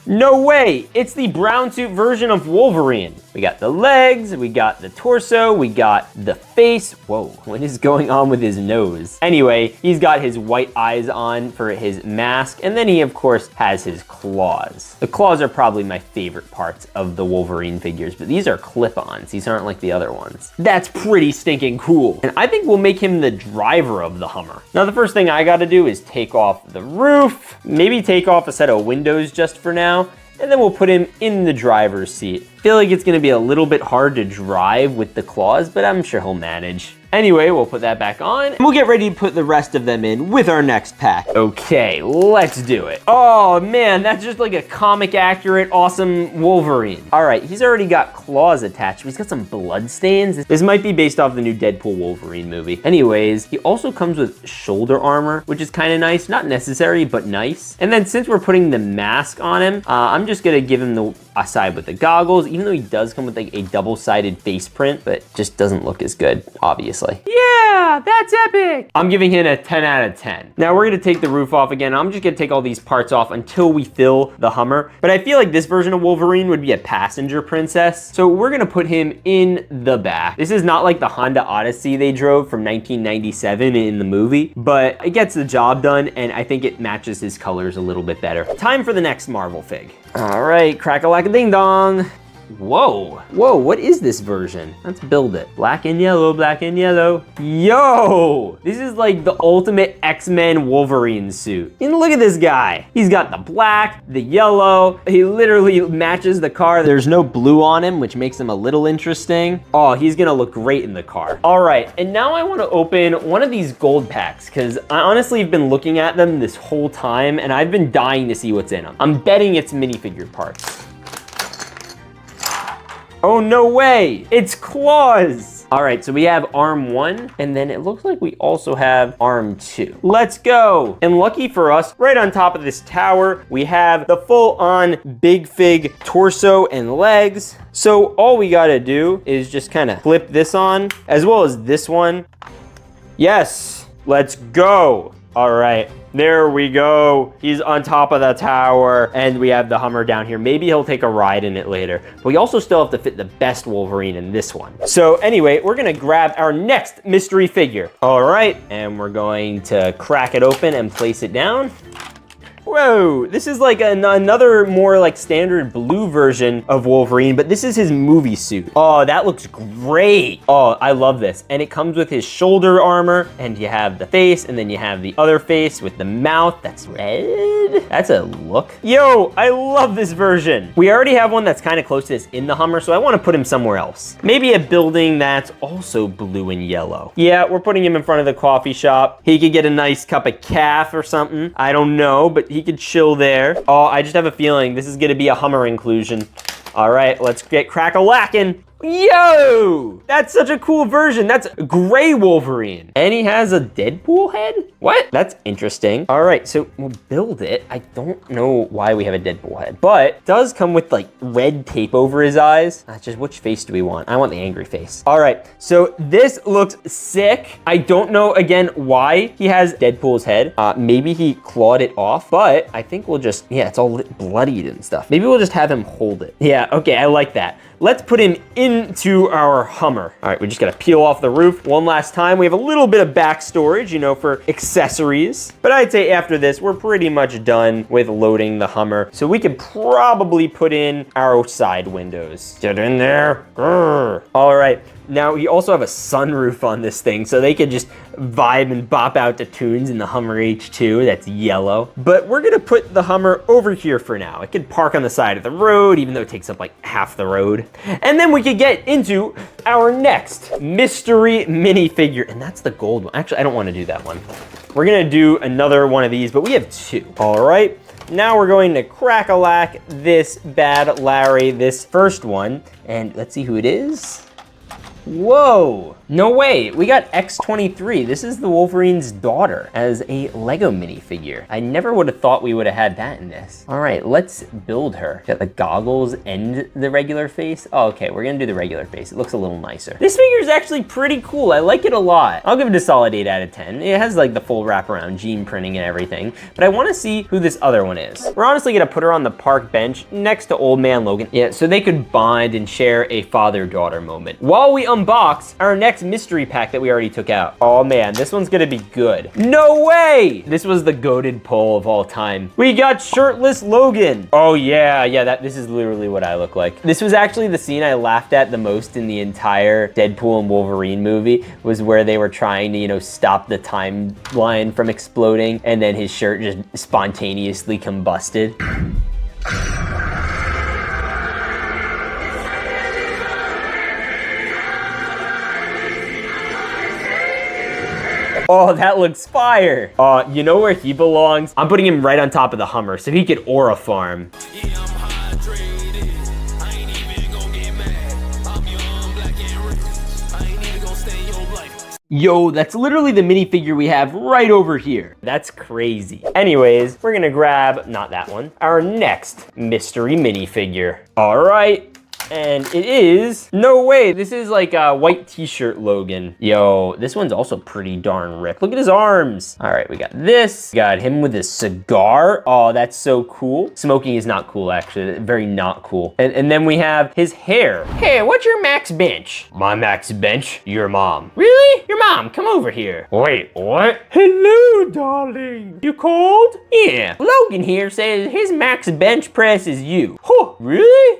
No way, it's the brown suit version of Wolverine. We got the legs, we got the torso, we got the face. Whoa, what is going on with his nose? Anyway, he's got his white eyes on for his mask, and then he, of course, has his claws. The claws are probably my favorite parts of the Wolverine figures, but these are clip-ons. These aren't like the other ones. That's pretty stinking cool. And I think we'll make him the driver of the Hummer. Now, the first thing I gotta do is take off the roof, maybe take off a set of windows just for now, and then we'll put him in the driver's seat. I feel like it's gonna be a little bit hard to drive with the claws, but I'm sure he'll manage. Anyway, we'll put that back on, and we'll get ready to put the rest of them in with our next pack. Okay, let's do it. Oh man, that's just like a comic accurate, awesome Wolverine. All right, he's already got claws attached, but he's got some blood stains. This might be based off the new Deadpool Wolverine movie. Anyways, he also comes with shoulder armor, which is kind of nice. Not necessary, but nice. And then since we're putting the mask on him, I'm just gonna give him the side with the goggles, even though he does come with like a double-sided face print, but just doesn't look as good, obviously. Yeah, that's epic. I'm giving him a 10 out of 10. Now we're gonna take the roof off again. I'm just gonna take all these parts off until we fill the Hummer. But I feel like this version of Wolverine would be a passenger princess. So we're gonna put him in the back. This is not like the Honda Odyssey they drove from 1997 in the movie, but it gets the job done, and I think it matches his colors a little bit better. Time for the next Marvel fig. All right, crack-a-lack-a-ding-dong. Whoa, what is this version? Let's build it. Black and yellow, black and yellow. Yo, this is like the ultimate X-Men Wolverine suit. And look at this guy. He's got the black, the yellow. He literally matches the car. There's no blue on him, which makes him a little interesting. Oh, he's gonna look great in the car. All right, and now I wanna open one of these gold packs, because I honestly have been looking at them this whole time, and I've been dying to see what's in them. I'm betting it's minifigure parts. Oh, no way, it's claws. All right, so we have arm 1, and then it looks like we also have arm 2. Let's go. And lucky for us, right on top of this tower, we have the full-on Big Fig torso and legs. So all we gotta do is just kind of flip this on, as well as this one. Yes, let's go. All right, there we go. He's on top of the tower, and we have the Hummer down here. Maybe he'll take a ride in it later. But we also still have to fit the best Wolverine in this one. So anyway, we're gonna grab our next mystery figure. All right, and we're going to crack it open and place it down. Whoa, this is like another more like standard blue version of Wolverine, but this is his movie suit. Oh, that looks great. Oh, I love this. And it comes with his shoulder armor, and you have the face, and then you have the other face with the mouth that's red. That's a look. Yo, I love this version. We already have one that's kind of close to this in the Hummer, so I want to put him somewhere else. Maybe a building that's also blue and yellow. Yeah, we're putting him in front of the coffee shop. He could get a nice cup of caf or something. I don't know, but he could chill there. Oh, I just have a feeling this is gonna be a Hummer inclusion. All right, let's get crack-a-lackin'. Yo, that's such a cool version. That's gray Wolverine. And he has a Deadpool head? What? That's interesting. All right, so we'll build it. I don't know why we have a Deadpool head, but it does come with like red tape over his eyes. Just which face do we want? I want the angry face. All right, so this looks sick. I don't know, again, why he has Deadpool's head. Maybe he clawed it off, but I think we'll just, yeah, it's all bloodied and stuff. Maybe we'll just have him hold it. Yeah, okay, I like that. Let's put him into our Hummer. All right, we just gotta peel off the roof one last time. We have a little bit of back storage, you know, for accessories. But I'd say after this, we're pretty much done with loading the Hummer. So we could probably put in our side windows. Get in there. Grr. All right. Now, we also have a sunroof on this thing, so they could just vibe and bop out to tunes in the Hummer H2. That's yellow. But we're gonna put the Hummer over here for now. It could park on the side of the road, even though it takes up like half the road. And then we could get into our next mystery minifigure, and that's the gold one. Actually, I don't want to do that one. We're gonna do another one of these, but we have two. All right. Now we're going to crack-a-lack this bad Larry, this first one, and let's see who it is. Whoa, no way, we got X-23. This is the Wolverine's daughter as a Lego minifigure. I never would have thought we would have had that in this. All right, let's build her. Got the goggles and the regular face. Oh, okay, we're gonna do the regular face. It looks a little nicer. This figure is actually pretty cool. I like it a lot. I'll give it a solid 8 out of 10. It has like the full wraparound gene printing and everything, but I wanna see who this other one is. We're honestly gonna put her on the park bench next to Old Man Logan. Yeah, so they could bond and share a father-daughter moment. While we unbox our next mystery pack that we already took out. Oh man, this one's gonna be good. No way! This was the goated poll of all time. We got shirtless Logan. Oh yeah, this is literally what I look like. This was actually the scene I laughed at the most in the entire Deadpool and Wolverine movie, was where they were trying to, you know, stop the timeline from exploding, and then his shirt just spontaneously combusted. Oh, that looks fire. You know where he belongs? I'm putting him right on top of the Hummer so he could aura farm. Yo, that's literally the minifigure we have right over here. That's crazy. Anyways, we're gonna grab, not that one, our next mystery minifigure. All right. And it is, no way, this is like a white t-shirt Logan. Yo, this one's also pretty darn ripped. Look at his arms. All right, we got this. Got him with his cigar. Oh, that's so cool. Smoking is not cool, actually. Very not cool. And then we have his hair. Hey, what's your max bench? My max bench? Your mom. Really? Your mom, come over here. Wait, what? Hello, darling. You cold? Yeah. Logan here says his max bench press is you. Huh, really?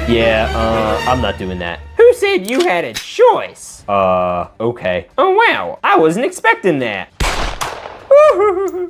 Yeah, I'm not doing that. Who said you had a choice? Okay. Oh wow, I wasn't expecting that.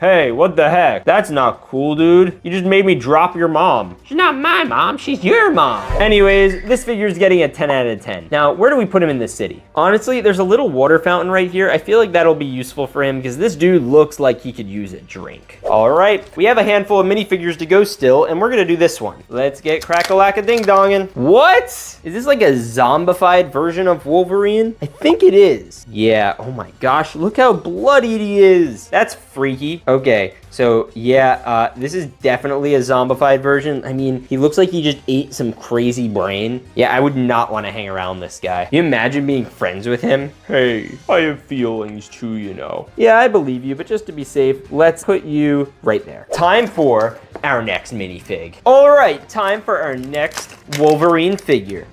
Hey, what the heck? That's not cool, dude. You just made me drop your mom. She's not my mom, she's your mom. Anyways, this figure's getting a 10 out of 10. Now, where do we put him in this city? Honestly, there's a little water fountain right here. I feel like that'll be useful for him because this dude looks like he could use a drink. All right, we have a handful of minifigures to go still, and we're gonna do this one. Let's get crack-a-lack-a-ding-dongin'. What? Is this like a zombified version of Wolverine? I think it is. Yeah, oh my gosh, look how bloodied he is. That's freaky. Okay, so yeah, this is definitely a zombified version. I mean, he looks like he just ate some crazy brain. Yeah, I would not want to hang around this guy. Can you imagine being friends with him? Hey, I have feelings too, you know. Yeah, I believe you, but just to be safe, let's put you right there. Time for our next minifig. All right, time for our next Wolverine figure.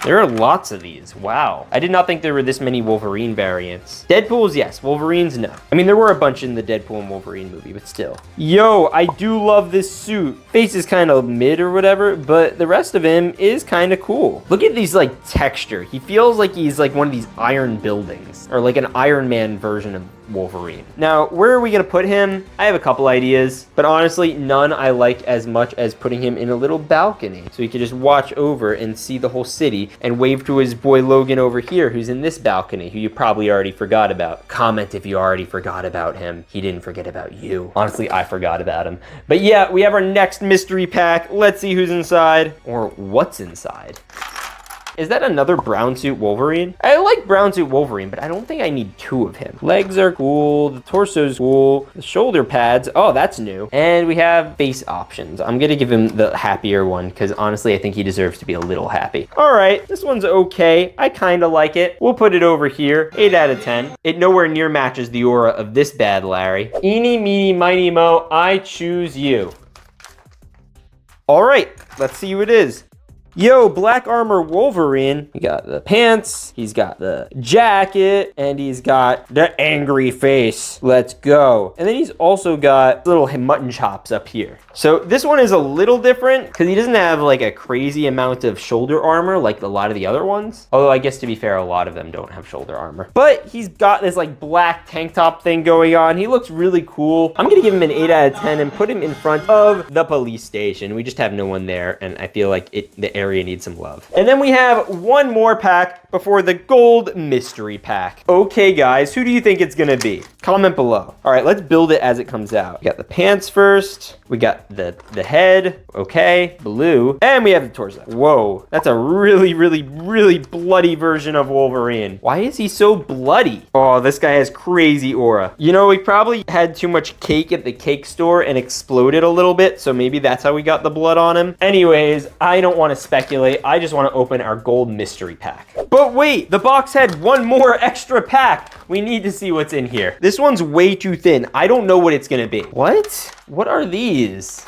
There are lots of these. Wow. I did not think there were this many Wolverine variants. Deadpool's, yes. Wolverine's, no. I mean, there were a bunch in the Deadpool and Wolverine movie, but still. Yo, I do love this suit. Face is kind of mid or whatever, but the rest of him is kind of cool. Look at these, like, texture. He feels like he's like one of these iron buildings, or like an Iron Man version of Wolverine. Now, where are we gonna put him? I have a couple ideas, but honestly, none I like as much as putting him in a little balcony so he could just watch over and see the whole city and wave to his boy Logan over here, who's in this balcony, who you probably already forgot about. Comment if you already forgot about him. He didn't forget about you. Honestly, I forgot about him. But yeah, we have our next mystery pack. Let's see who's inside, or what's inside. Is that another brown suit Wolverine? I like brown suit Wolverine, but I don't think I need two of him. Legs are cool. The torso's cool. The shoulder pads. Oh, that's new. And we have face options. I'm going to give him the happier one because honestly, I think he deserves to be a little happy. All right, this one's okay. I kind of like it. We'll put it over here. 8 out of 10. It nowhere near matches the aura of this bad Larry. Eeny, meeny, miny, mo, I choose you. All right, let's see who it is. Yo, Black Armor Wolverine. He got the pants, he's got the jacket, and he's got the angry face. Let's go. And then he's also got little mutton chops up here. So this one is a little different because he doesn't have like a crazy amount of shoulder armor like a lot of the other ones. Although I guess to be fair, a lot of them don't have shoulder armor. But he's got this like black tank top thing going on. He looks really cool. I'm gonna give him an 8 out of 10 and put him in front of the police station. We just have no one there, and I feel like the area needs some love. And then we have one more pack before the gold mystery pack. Okay, guys, who do you think it's gonna be? Comment below. All right, let's build it as it comes out. We got the pants first. We got the head, okay, blue, and we have the torso. Whoa, that's a really, really, really bloody version of Wolverine. Why is he so bloody? Oh, this guy has crazy aura. You know, we probably had too much cake at the cake store and exploded a little bit, so maybe that's how we got the blood on him. Anyways, I don't want to speculate. I just want to open our gold mystery pack. But wait, the box had one more extra pack. We need to see what's in here. This one's way too thin. I don't know what it's gonna be. What? What are these?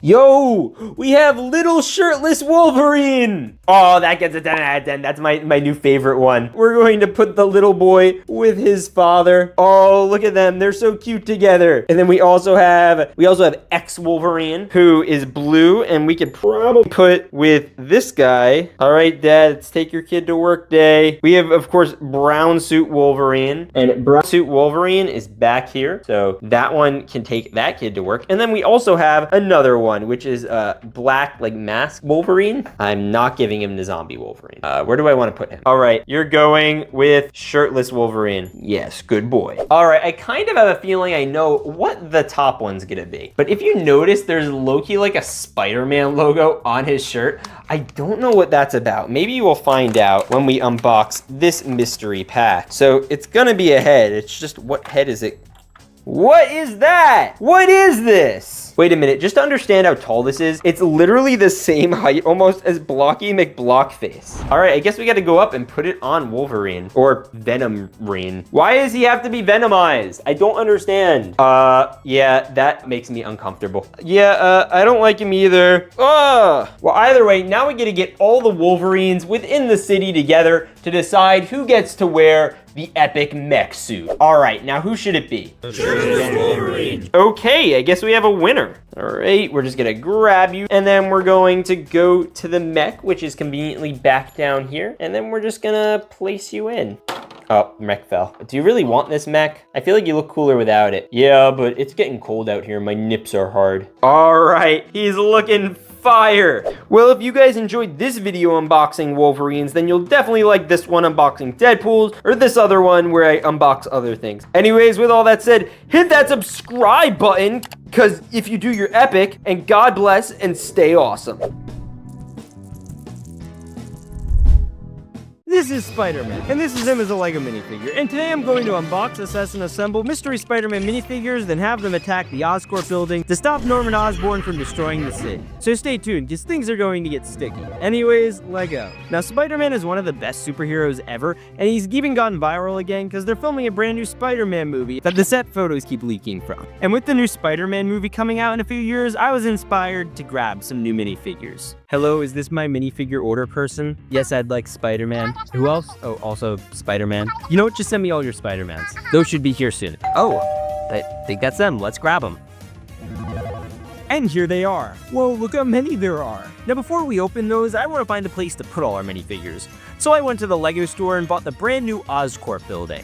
Yo, we have little shirtless Wolverine. Oh, that gets a 10 out of 10. That's my new favorite one. We're going to put the little boy with his father. Oh, look at them. They're so cute together. And then we also have X-Wolverine, who is blue, and we could probably put with this guy. All right, Dad, let's take your kid to work day. We have, of course, brown suit Wolverine, and brown suit Wolverine is back here. So that one can take that kid to work. And then we also have another one, which is black, like mask Wolverine. I'm not giving him the zombie Wolverine. Where do I want to put him? All right, you're going with shirtless Wolverine. Yes, good boy. All right, I kind of have a feeling I know what the top one's gonna be. But if you notice, there's low-key like a Spider-Man logo on his shirt. I don't know what that's about. Maybe you will find out when we unbox this mystery pack. So it's gonna be a head. It's just, what head is it? What is that? What is this? Wait a minute, just to understand how tall this is, it's literally the same height almost as Blocky McBlockface. All right, I guess we gotta go up and put it on Wolverine, or Venomrine. Why does he have to be Venomized? I don't understand. Yeah, that makes me uncomfortable. Yeah, I don't like him either. Well, either way, now we get to get all the Wolverines within the city together to decide who gets to wear the epic mech suit. All right, now who should it be? Wolverine. Okay, I guess we have a winner. All right, we're just gonna grab you, and then we're going to go to the mech, which is conveniently back down here, and then we're just gonna place you in. Oh, mech fell. Do you really want this mech? I feel like you look cooler without it. Yeah, but it's getting cold out here. My nips are hard. All right, he's looking fire. Well, if you guys enjoyed this video unboxing Wolverines, then you'll definitely like this one unboxing Deadpool's, or this other one where I unbox other things. Anyways, with all that said, hit that subscribe button, because if you do, you're epic, and God bless, and stay awesome. This is Spider-Man, and this is him as a LEGO minifigure. And today I'm going to unbox, assess, and assemble mystery Spider-Man minifigures, then have them attack the Oscorp building to stop Norman Osborn from destroying the city. So stay tuned, because things are going to get sticky. Anyways, LEGO. Now, Spider-Man is one of the best superheroes ever, and he's even gotten viral again because they're filming a brand new Spider-Man movie that the set photos keep leaking from. And with the new Spider-Man movie coming out in a few years, I was inspired to grab some new minifigures. Hello, is this my minifigure order person? Yes, I'd like Spider-Man. Who else? Oh, also Spider-Man. You know what? Just send me all your Spider-Mans. Those should be here soon. Oh, I think that's them. Let's grab them. And here they are. Whoa, look how many there are. Now before we open those, I want to find a place to put all our minifigures. So I went to the LEGO store and bought the brand new Oscorp building.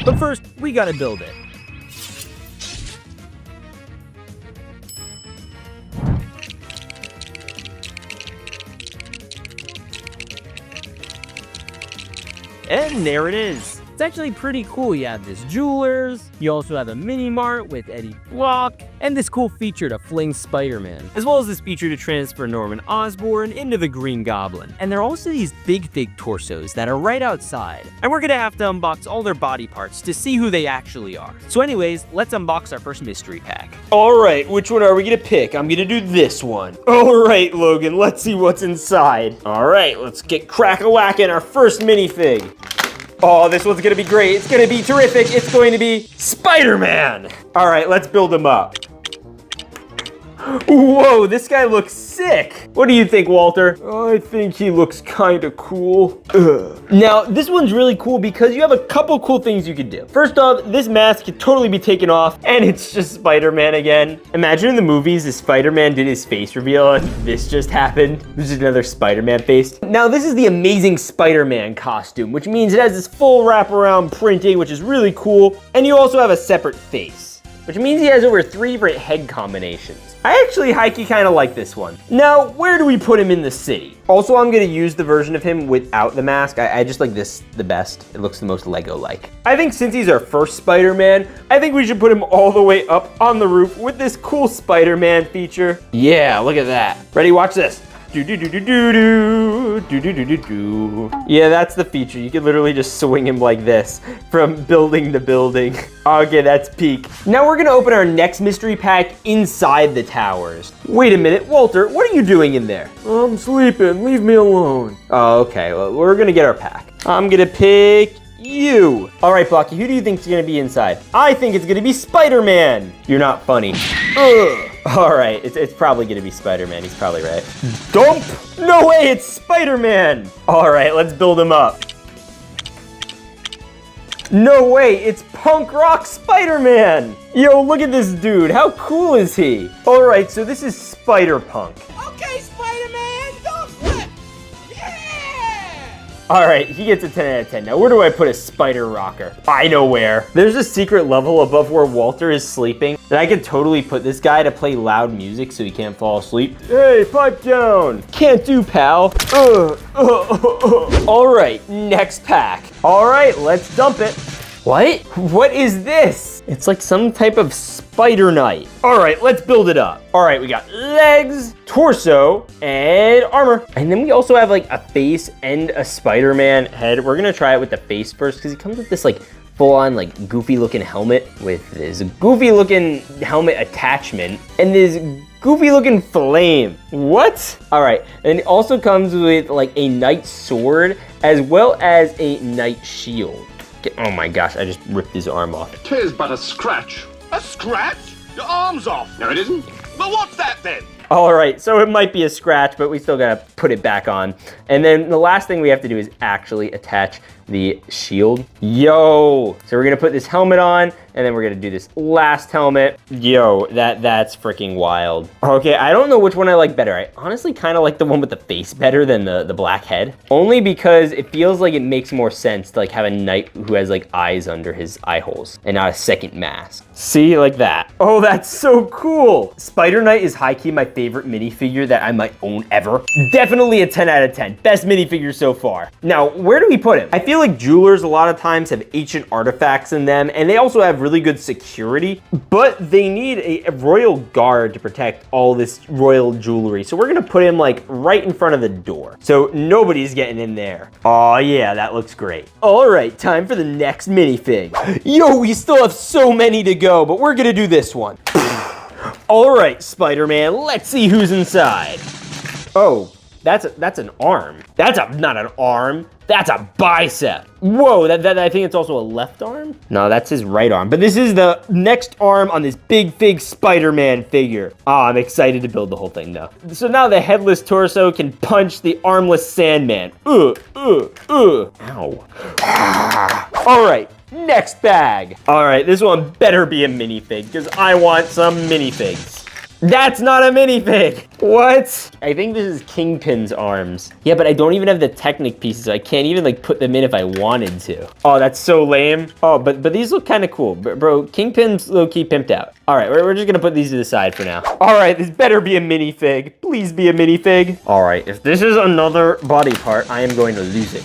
But first, we gotta build it. And there it is. It's actually pretty cool. You have this jewelers, you also have a mini mart with Eddie Block, and this cool feature to fling Spider-Man, as well as this feature to transfer Norman Osborn into the Green Goblin. And there are also these big torsos that are right outside, and we're gonna have to unbox all their body parts to see who they actually are. So anyways, let's unbox our first mystery pack. All right, which one are we gonna pick? I'm gonna do this one. All right, Logan, let's see what's inside. All right, let's get crack-a-whacking our first minifig. Oh, this one's gonna be great. It's gonna be terrific. It's going to be Spider-Man. All right, let's build him up. Whoa, this guy looks sick. What do you think, Walter? I think he looks kinda cool. Ugh. Now, this one's really cool because you have a couple cool things you could do. First off, this mask could totally be taken off, and it's just Spider-Man again. Imagine in the movies if Spider-Man did his face reveal and this just happened. This is another Spider-Man face. Now, this is the Amazing Spider-Man costume, which means it has this full wraparound printing, which is really cool. And you also have a separate face, which means he has over 3 different head combinations. I actually high-key kind of like this one. Now, where do we put him in the city? Also, I'm gonna use the version of him without the mask. I just like this the best. It looks the most Lego-like. I think since he's our first Spider-Man, I think we should put him all the way up on the roof with this cool Spider-Man feature. Yeah, look at that. Ready? Watch this. Yeah, that's the feature. You can literally just swing him like this from building to building. Okay, that's peak. Now we're gonna open our next mystery pack inside the towers. Wait a minute, Walter, what are you doing in there? I'm sleeping, leave me alone. Oh, okay, well, we're gonna get our pack. I'm gonna pick you. All right, Blocky, who do you think is gonna be inside? I think it's gonna be Spider-Man. You're not funny. Ugh. All right, it's probably gonna be Spider-Man. He's probably right. Dump! No way, it's Spider-Man! All right, let's build him up. No way, it's punk rock Spider-Man! Yo, look at this dude. How cool is he? All right, so this is Spider-Punk. Okay, Spider-Man, don't flip. Yeah! All right, he gets a 10 out of 10. Now, where do I put a spider rocker? I know where. There's a secret level above where Walter is sleeping that I could totally put this guy to play loud music so he can't fall asleep. Hey, pipe down. Can't do, pal. All right, next pack. All right, let's dump it. What? What is this? It's like some type of spider knight. All right, let's build it up. All right, we got legs, torso, and armor. And then we also have like a face and a Spider-Man head. We're gonna try it with the face first because he comes with this like full-on like goofy looking helmet with this goofy looking helmet attachment and this goofy looking flame. What? All right, and it also comes with like a knight sword as well as a knight shield. Oh my gosh, I just ripped his arm off. 'Tis but a scratch. A scratch? Your arm's off. No, it isn't. But what's that then? All right, so it might be a scratch, but we still gotta put it back on. And then the last thing we have to do is actually attach the shield. Yo, so we're gonna put this helmet on, and then we're gonna do this last helmet. Yo, that's freaking wild. Okay, I don't know which one I like better. I honestly kind of like the one with the face better than the black head, only because it feels like it makes more sense to like have a knight who has like eyes under his eye holes and not a second mask. See, like that. Oh, that's so cool. Spider Knight is high-key my favorite minifigure that I might own ever. Definitely a 10 out of 10. Best minifigure so far. Now, where do we put him? I feel feel like jewelers a lot of times have ancient artifacts in them, and they also have really good security, but they need a royal guard to protect all this royal jewelry. So we're gonna put him like right in front of the door, so nobody's getting in there. Oh yeah, that looks great. All right, time for the next minifig. Yo, we still have so many to go, but we're gonna do this one. All right, Spider-Man, let's see who's inside. Oh, that's an arm. That's not an arm. That's a bicep. Whoa, that I think it's also a left arm? No, that's his right arm. But this is the next arm on this big fig Spider-Man figure. I'm excited to build the whole thing though. So now the headless torso can punch the armless Sandman. Ow. All right, next bag. All right, this one better be a minifig because I want some minifigs. That's not a minifig. What? I think this is Kingpin's arms. Yeah, but I don't even have the Technic pieces, so I can't even like put them in if I wanted to. Oh, that's so lame. Oh, but these look kind of cool. Bro, Kingpin's low-key pimped out. All right, we're just gonna put these to the side for now. All right, this better be a minifig. Please be a minifig. All right, if this is another body part, I am going to lose it.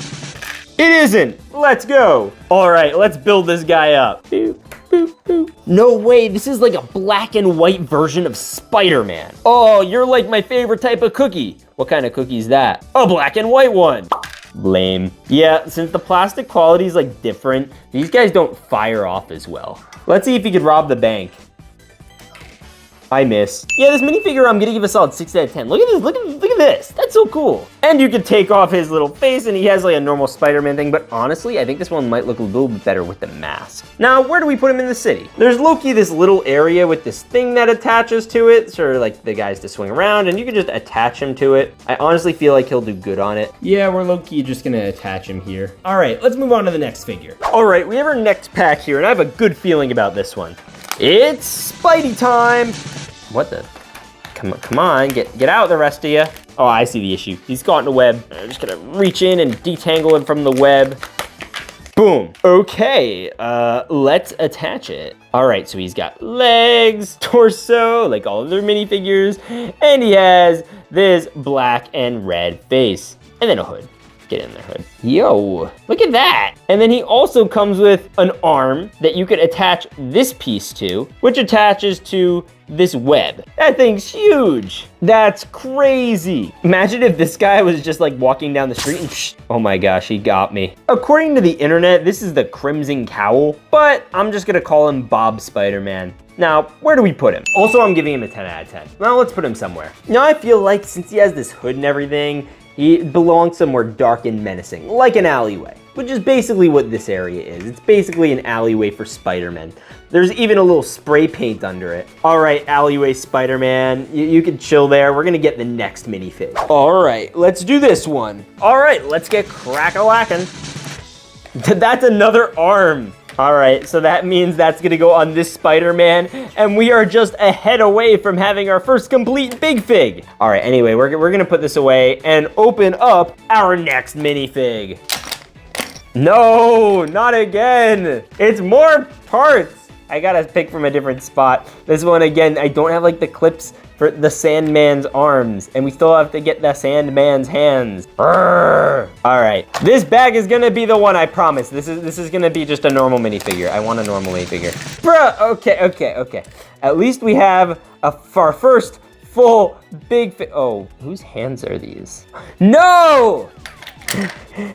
It isn't. Let's go. All right, let's build this guy up. Boop, boop, boop. No way, this is like a black and white version of Spider-Man. Oh, you're like my favorite type of cookie. What kind of cookie is that? A black and white one. Lame. Yeah, since the plastic quality is like different, these guys don't fire off as well. Let's see if he could rob the bank. I missed. Yeah, this minifigure, I'm gonna give a solid 6 out of 10. Look at this, look at this. That's so cool. And you can take off his little face and he has like a normal Spider-Man thing, but honestly, I think this one might look a little bit better with the mask. Now, where do we put him in the city? There's low-key this little area with this thing that attaches to it, sort of like the guys to swing around, and you can just attach him to it. I honestly feel like he'll do good on it. Yeah, we're low-key just gonna attach him here. All right, let's move on to the next figure. All right, we have our next pack here, and I have a good feeling about this one. It's Spidey time. What the? Come on, get out the rest of you. Oh, I see the issue. He's caught in a web. I'm just gonna reach in and detangle him from the web. Boom. Okay, let's attach it. All right, so he's got legs, torso, like all of their minifigures, and he has this black and red face, and then a hood. Get in there, hood. Yo, look at that. And then he also comes with an arm that you could attach this piece to, which attaches to this web. That thing's huge. That's crazy. Imagine if this guy was just like walking down the street and oh my gosh, he got me. According to the internet, this is the Crimson Cowl, but I'm just gonna call him Bob Spider-Man. Now, where do we put him? Also, I'm giving him a 10 out of 10. Well, let's put him somewhere. Now, I feel like since he has this hood and everything, he belongs somewhere dark and menacing, like an alleyway, which is basically what this area is. It's basically an alleyway for Spider-Man. There's even a little spray paint under it. All right, alleyway Spider-Man, you can chill there. We're gonna get the next minifig. All right, let's do this one. All right, let's get crack-a-lackin'. That's another arm. All right, so that means that's gonna go on this Spider-Man, and we are just a head away from having our first complete big fig. All right, anyway, we're gonna put this away and open up our next minifig. No, not again. It's more parts. I gotta pick from a different spot. This one, again, I don't have like the clips for the Sandman's arms, and we still have to get the Sandman's hands. Brrr. All right, this bag is gonna be the one, I promise. This is gonna be just a normal minifigure. I want a normal minifigure. Bruh, okay. At least we have our first full big oh, whose hands are these? No!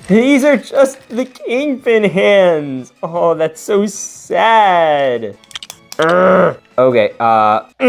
These are just the Kingpin hands. Oh, that's so sad. Okay, wow,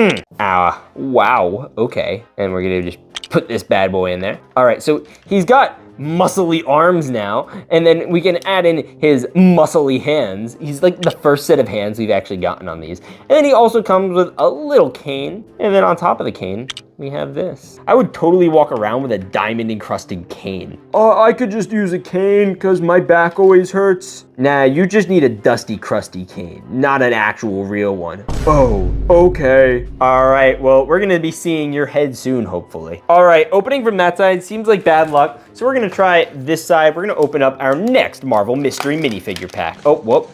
okay. And we're gonna just put this bad boy in there. All right, so he's got muscly arms now, and then we can add in his muscly hands. He's like the first set of hands we've actually gotten on these. And then he also comes with a little cane, and then on top of the cane, we have this. I would totally walk around with a diamond encrusted cane. Oh, I could just use a cane because my back always hurts. Nah, you just need a dusty, crusty cane, not an actual real one. Oh, okay. All right, well, we're gonna be seeing your head soon, hopefully. All right, opening from that side seems like bad luck, so we're gonna try this side. We're gonna open up our next Marvel Mystery Minifigure pack. Oh, whoop.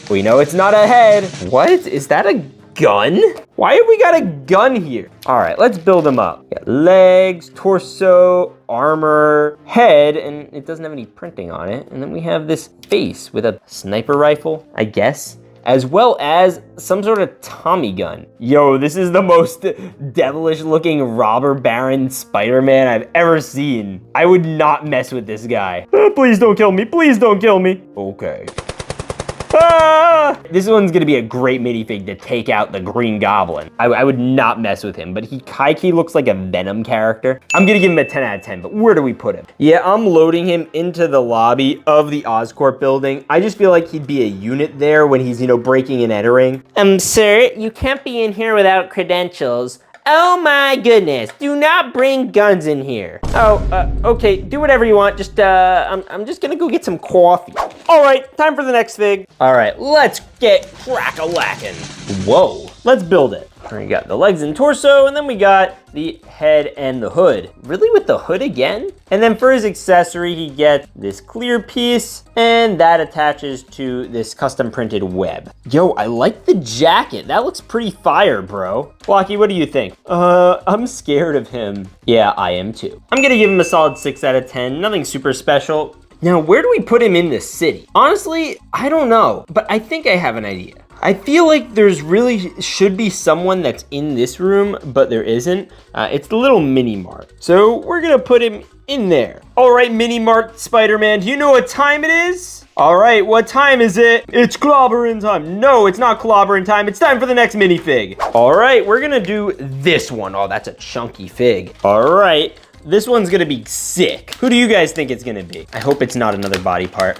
We know it's not a head. What? Is that a gun? Why have we got a gun here? All right, let's build him up. Got legs, torso, armor, head, and it doesn't have any printing on it. And then we have this face with a sniper rifle, I guess, as well as some sort of Tommy gun. Yo, this is the most devilish looking robber baron Spider-Man I've ever seen. I would not mess with this guy. Please don't kill me, please don't kill me. Okay. Ah! This one's gonna be a great minifig to take out the Green Goblin. I would not mess with him, but he high-key looks like a Venom character. I'm gonna give him a 10 out of 10, but where do we put him? Yeah, I'm loading him into the lobby of the Oscorp building. I just feel like he'd be a unit there when he's, breaking and entering. Sir, you can't be in here without credentials. Oh my goodness, do not bring guns in here. Okay, do whatever you want. Just, I'm just gonna go get some coffee. All right, time for the next fig. All right, let's get crack-a-lackin'. Whoa, let's build it. We got the legs and torso, and then we got the head and the hood. Really, with the hood again? And then for his accessory, he gets this clear piece, and that attaches to this custom printed web. Yo, I like the jacket. That looks pretty fire, bro. Blocky, what do you think? I'm scared of him. Yeah, I am too. I'm gonna give him a solid 6 out of 10. Nothing super special. Now, where do we put him in the city? Honestly, I don't know, but I think I have an idea. I feel like there's really should be someone that's in this room, but there isn't. It's the little mini mart. So we're gonna put him in there. All right, mini mart Spider-Man, do you know what time it is? All right, what time is it? It's clobbering time. No, it's not clobbering time. It's time for the next minifig. All right, we're gonna do this one. Oh, that's a chunky fig. All right, this one's gonna be sick. Who do you guys think it's gonna be? I hope it's not another body part.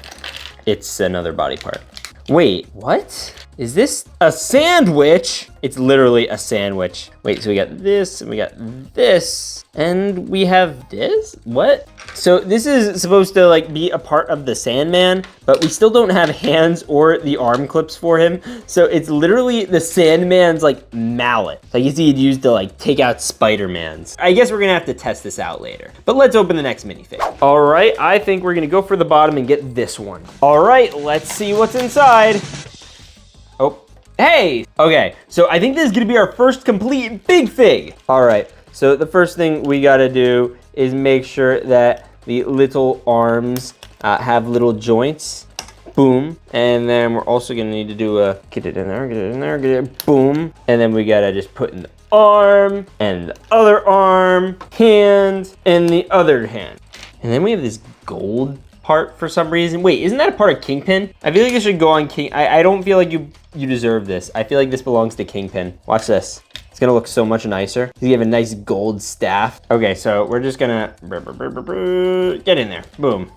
It's another body part. Wait, what? Is this a sandwich? It's literally a sandwich. Wait, so we got this, and we got this, and we have this? What? So this is supposed to be a part of the Sandman, but we still don't have hands or the arm clips for him. So it's literally the Sandman's mallet. I guess he'd use to take out Spider-Man's. I guess we're gonna have to test this out later. But let's open the next minifig. All right, I think we're gonna go for the bottom and get this one. All right, let's see what's inside. Oh, hey! Okay, so I think this is gonna be our first complete big fig. All right, so the first thing we gotta do is make sure that the little arms have little joints. Boom. And then we're also gonna need to do get it in there, get it in there, get it, boom. And then we gotta just put in the arm, and the other arm, hand, and the other hand. And then we have this gold part for some reason. Wait, isn't that a part of Kingpin? I feel like it should go on King. I don't feel like you deserve this. I feel like this belongs to Kingpin. Watch this. It's gonna look so much nicer. You have a nice gold staff. Okay, so we're just gonna get in there. Boom.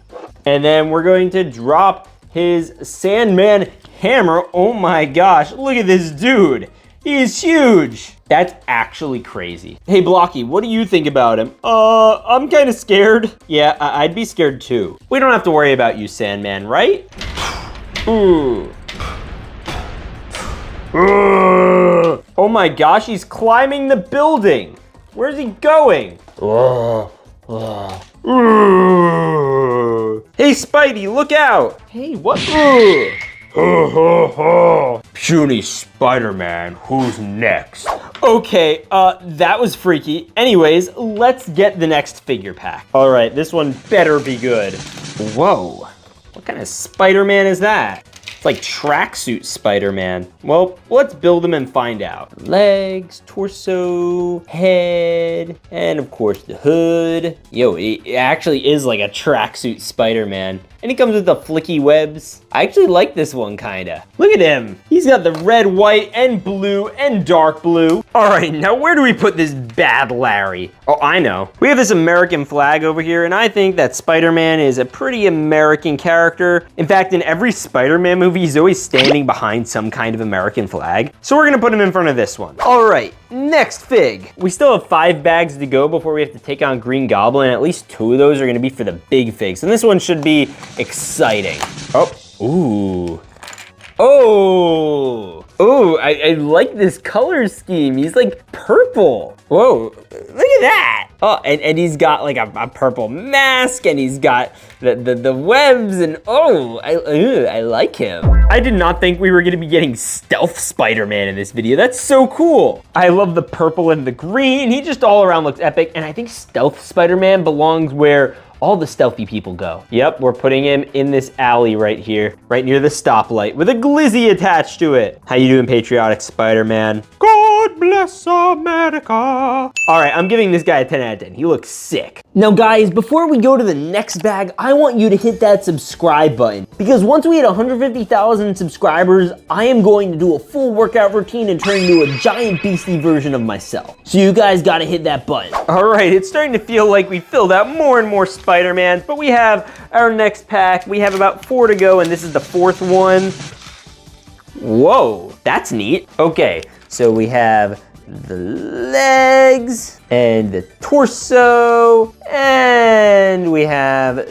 And then we're going to drop his Sandman hammer. Oh my gosh, look at this dude. He is huge. That's actually crazy. Hey, Blocky, what do you think about him? I'm kind of scared. Yeah, I'd be scared too. We don't have to worry about you, Sandman, right? Ooh. Oh my gosh, he's climbing the building. Where's he going? Hey, Spidey, look out. Hey, what? Puny Spider-Man, who's next? Okay, that was freaky. Anyways, let's get the next figure pack. All right, this one better be good. Whoa, what kind of Spider-Man is that? It's like tracksuit Spider-Man. Well, let's build him and find out. Legs, torso, head, and of course the hood. Yo, it actually is like a tracksuit Spider-Man. And he comes with the flicky webs. I actually like this one kinda. Look at him. He's got the red, white, and blue, and dark blue. All right, now where do we put this bad Larry? Oh, I know. We have this American flag over here, and I think that Spider-Man is a pretty American character. In fact, in every Spider-Man movie, he's always standing behind some kind of American flag. So we're gonna put him in front of this one. All right, next fig. We still have 5 bags to go before we have to take on Green Goblin. At least 2 of those are gonna be for the big figs. And this one should be exciting. Oh, ooh. Oh, I like this color scheme. He's like purple. Whoa, look at that. Oh, and he's got like a purple mask, and he's got the webs, and oh, I like him. I did not think we were gonna be getting stealth Spider-Man in this video. That's so cool. I love the purple and the green. He just all around looks epic, and I think stealth Spider-Man belongs where all the stealthy people go. Yep, we're putting him in this alley right here, right near the stoplight with a glizzy attached to it. How you doing, patriotic Spider-Man? God bless America. All right, I'm giving this guy a 10 out of 10. He looks sick. Now guys, before we go to the next bag, I want you to hit that subscribe button, because once we hit 150,000 subscribers, I am going to do a full workout routine and turn into a giant beastie version of myself. So you guys gotta hit that button. All right, it's starting to feel like we filled out more and more Spider-Mans, but we have our next pack. We have about 4 to go, and this is the 4th one. Whoa, that's neat. Okay, so we have the legs and the torso, and we have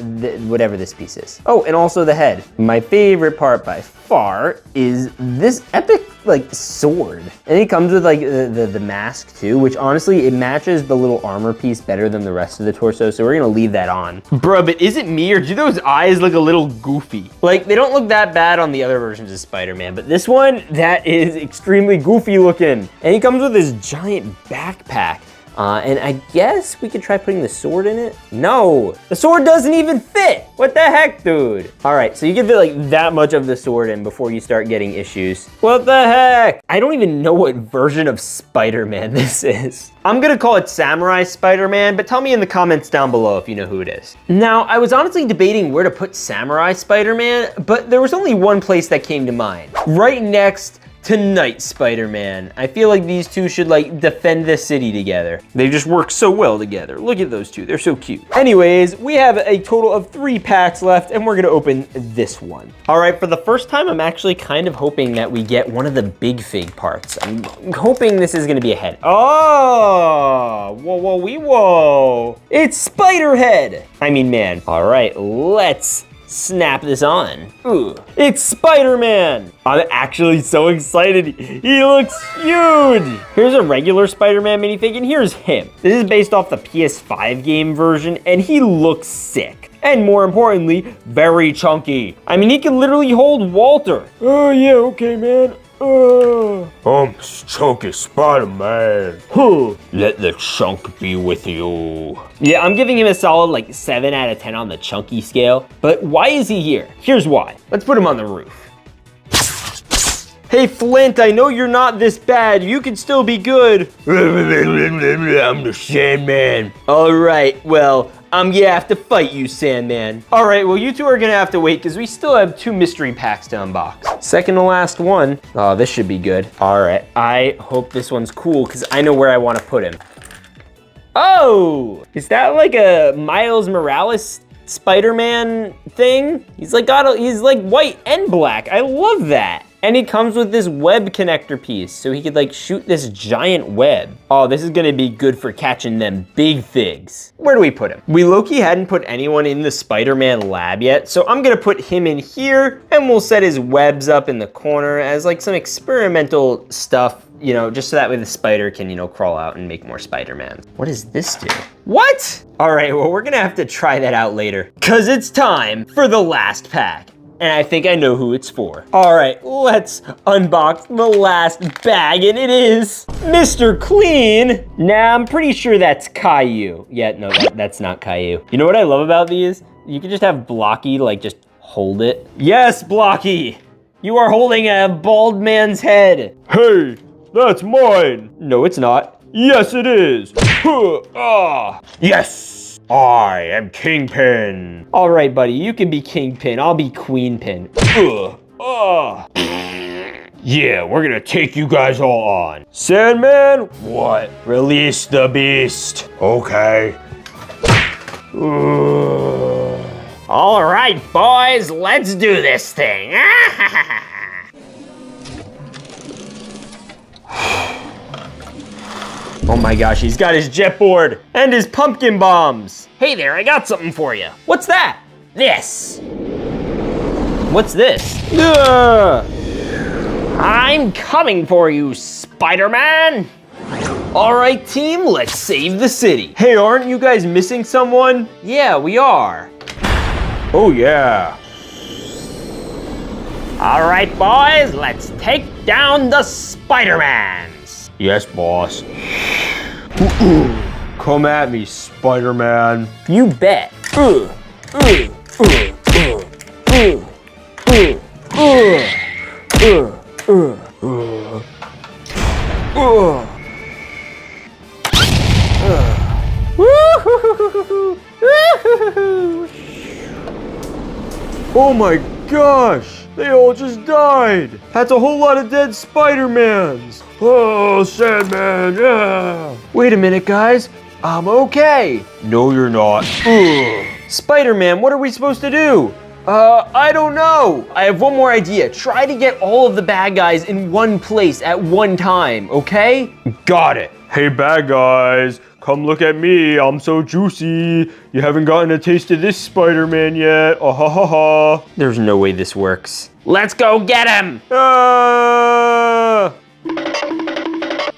whatever this piece is. Oh, and also the head. My favorite part by far is this epic like sword. And it comes with like the mask too, which honestly, it matches the little armor piece better than the rest of the torso, so we're gonna leave that on. Bruh, but is it me or do those eyes look a little goofy? Like, they don't look that bad on the other versions of Spider-Man, but this one, that is extremely goofy looking. And he comes with this giant backpack. And I guess we could try putting the sword in it? No, the sword doesn't even fit. What the heck, dude? All right, so you can fit like that much of the sword in before you start getting issues. What the heck? I don't even know what version of Spider-Man this is. I'm gonna call it Samurai Spider-Man, but tell me in the comments down below if you know who it is. Now, I was honestly debating where to put Samurai Spider-Man, but there was only one place that came to mind. Right next to Night Spider-Man. I feel like these two should like defend the city together. They just work so well together. Look at those two, they're so cute. Anyways, we have a total of 3 packs left, and we're gonna open this one. All right, for the first time, I'm actually kind of hoping that we get one of the big fig parts. I'm hoping this is gonna be a head. Oh, whoa. It's Spider-Head. I mean, man. All right, let's snap this on. Ooh, it's Spider-Man. I'm actually so excited. He looks huge. Here's a regular Spider-Man minifig, and here's him. This is based off the PS5 game version, and he looks sick. And more importantly, very chunky. I mean, he can literally hold Walter. Oh yeah, okay, man. I'm chunky Spider-Man. Let the chunk be with you. Yeah, I'm giving him a solid like 7 out of 10 on the chunky scale. But why is he here? Here's why. Let's put him on the roof. Hey Flint, I know you're not this bad. You can still be good. I'm the Sandman. All right, well, I'm gonna have to fight you, Sandman. All right, well, you two are gonna have to wait because we still have 2 mystery packs to unbox. Second to last one. Oh, this should be good. All right, I hope this one's cool because I know where I want to put him. Oh, is that like a Miles Morales Spider-Man thing? He's like white and black. I love that. And he comes with this web connector piece, so he could like shoot this giant web. Oh, this is gonna be good for catching them big figs. Where do we put him? We low-key hadn't put anyone in the Spider-Man lab yet, so I'm gonna put him in here, and we'll set his webs up in the corner as like some experimental stuff, you know, just so that way the spider can, you know, crawl out and make more Spider-Man. What does this do? What? All right, well, we're gonna have to try that out later, because it's time for the last pack. And I think I know who it's for. All right, let's unbox the last bag, and it is Mr. Clean. Nah, I'm pretty sure that's Caillou. Yeah, no, that's not Caillou. You know what I love about these? You can just have Blocky, like, just hold it. Yes, Blocky, you are holding a bald man's head. Hey, that's mine. No, it's not. Yes, it is. Yes. I am Kingpin. All right, buddy, you can be Kingpin. I'll be Queenpin. Yeah, we're gonna take you guys all on. Sandman? What? Release the beast. Okay. All right, boys, let's do this thing. Oh my gosh, he's got his jet board and his pumpkin bombs. Hey there, I got something for you. What's that? This. What's this? I'm coming for you, Spider-Man. All right, team, let's save the city. Hey, aren't you guys missing someone? Yeah, we are. Oh, yeah. All right, boys, let's take down the Spider-Mans. Yes, boss. Come at me, Spider-Man. You bet. Oh my gosh! They all just died! That's a whole lot of dead Spider-Mans! Oh, Sandman, yeah! Wait a minute, guys. I'm okay. No, you're not. Spider-Man, what are we supposed to do? I don't know. I have one more idea. Try to get all of the bad guys in one place at one time, okay? Got it. Hey, bad guys, come look at me. I'm so juicy. You haven't gotten a taste of this Spider-Man yet. Ah ha ha ha. There's no way this works. Let's go get him. Ah!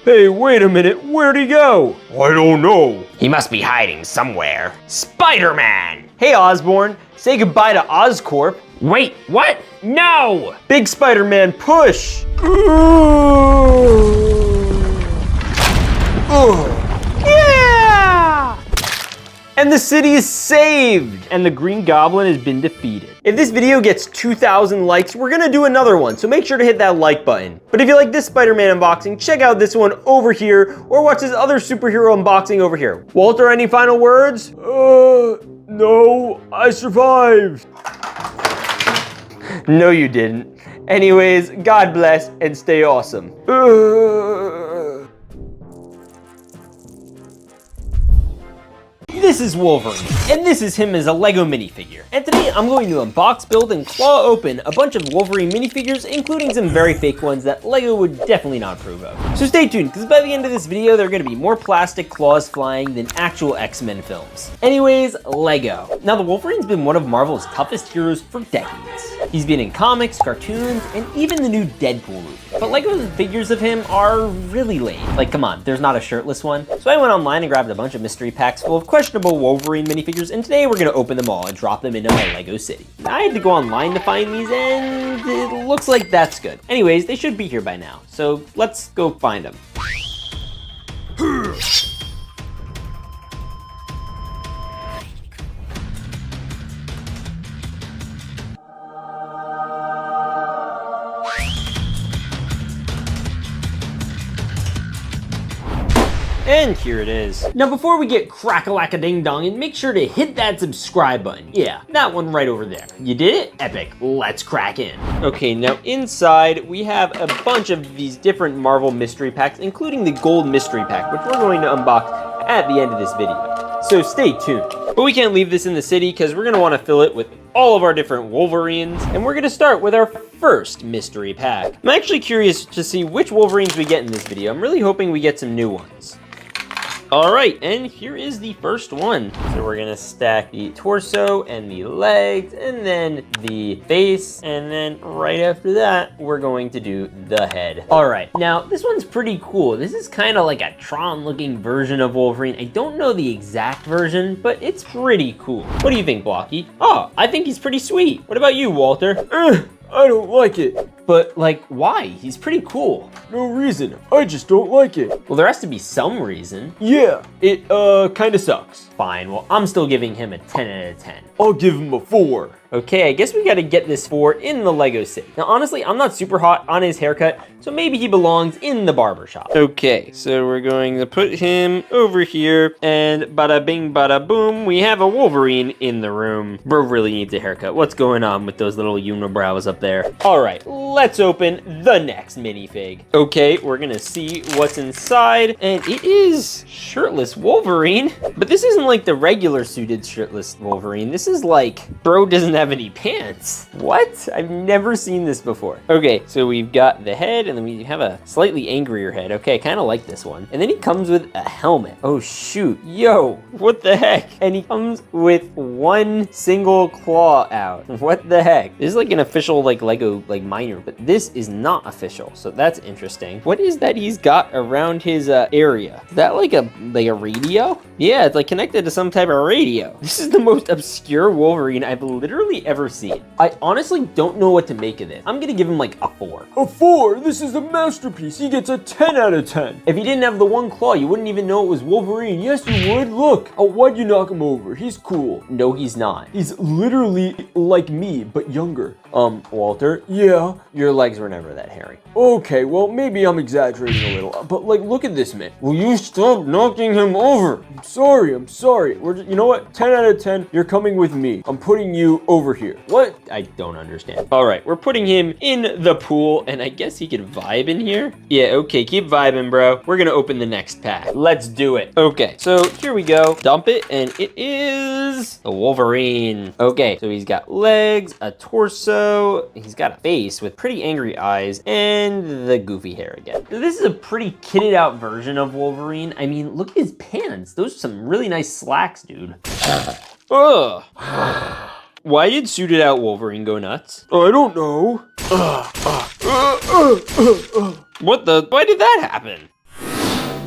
Hey, wait a minute. Where'd he go? I don't know. He must be hiding somewhere. Spider-Man! Hey, Osborn, say goodbye to Oscorp. Wait, what? No! Big Spider-Man, push! Yeah! And the city is saved! And the Green Goblin has been defeated. If this video gets 2,000 likes, we're gonna do another one, so make sure to hit that like button. But if you like this Spider-Man unboxing, check out this one over here, or watch this other superhero unboxing over here. Walter, any final words? No, I survived. No, you didn't. Anyways, God bless and stay awesome. This is Wolverine, and this is him as a Lego minifigure. And today I'm going to unbox, build, and claw open a bunch of Wolverine minifigures, including some very fake ones that Lego would definitely not approve of. So stay tuned, because by the end of this video, there are going to be more plastic claws flying than actual X-Men films. Anyways, Lego. Now, the Wolverine's been one of Marvel's toughest heroes for decades. He's been in comics, cartoons, and even the new Deadpool movie. But Lego's figures of him are really lame. Like, come on, there's not a shirtless one. So I went online and grabbed a bunch of mystery packs full of questionable Wolverine minifigures, and today we're gonna open them all and drop them into my Lego city. I had to go online to find these, and it looks like that's good. Anyways, they should be here by now, so let's go find them. And here it is. Now before we get crack-a-lack-a-ding-dong, and make sure to hit that subscribe button. Yeah, that one right over there. You did it? Epic. Let's crack in. Okay, now inside we have a bunch of these different Marvel mystery packs, including the gold mystery pack, which we're going to unbox at the end of this video. So stay tuned. But we can't leave this in the city because we're gonna want to fill it with all of our different Wolverines, and we're gonna start with our first mystery pack. I'm actually curious to see which Wolverines we get in this video. I'm really hoping we get some new ones. All right, and here is the first one. So we're gonna stack the torso and the legs, and then the face, and then right after that, we're going to do the head. All right, now this one's pretty cool. This is kind of like a Tron-looking version of Wolverine. I don't know the exact version, but it's pretty cool. What do you think, Blocky? Oh, I think he's pretty sweet. What about you, Walter? I don't like it. But like, why? He's pretty cool. No reason. I just don't like it. Well, there has to be some reason. Yeah, it kind of sucks. Fine, well, I'm still giving him a 10 out of 10. I'll give him a 4. Okay, I guess we gotta get this 4 in the Lego city. Now, honestly, I'm not super hot on his haircut, so maybe he belongs in the barber shop. Okay, so we're going to put him over here, and bada bing, bada boom, we have a Wolverine in the room. Bro really needs a haircut. What's going on with those little unibrows up there? All right, let's open the next minifig. Okay, we're gonna see what's inside, and it is shirtless Wolverine, but this isn't like the regular suited shirtless Wolverine. This is like, bro doesn't have any pants. What? I've never seen this before. Okay, so we've got the head, and then we have a slightly angrier head. Okay, I kind of like this one. And then he comes with a helmet. Oh shoot, yo, what the heck? And he comes with one single claw out. What the heck? This is like an official like Lego like minor. but this is not official, so that's interesting. What is that he's got around his area? Is that like a radio? Yeah, it's like connected to some type of radio. This is the most obscure Wolverine I've literally ever seen. I honestly don't know what to make of it. I'm gonna give him like a 4. A 4? This is a masterpiece. He gets a 10 out of 10. If he didn't have the one claw, you wouldn't even know it was Wolverine. Yes, you would. Look. Oh, why'd you knock him over? He's cool. No, he's not. He's literally like me, but younger. Walter, Yeah. your legs were never that hairy. Okay, well, maybe I'm exaggerating a little, but like, look at this man. Will you stop knocking him over? I'm sorry. You know what? 10 out of 10, you're coming with me. I'm putting you over here. What? I don't understand. All right, we're putting him in the pool, and I guess he could vibe in here? Yeah, okay, keep vibing, bro. We're gonna open the next pack. Let's do it. Okay, so here we go. Dump it, and it is a Wolverine. Okay, so he's got legs, a torso, he's got a face with pretty angry eyes, and the goofy hair again. This is a pretty kitted out version of Wolverine. I mean, look at his pants. Those are some really nice slacks, dude. Ugh. Why did suited out Wolverine go nuts? I don't know. What the? Why did that happen?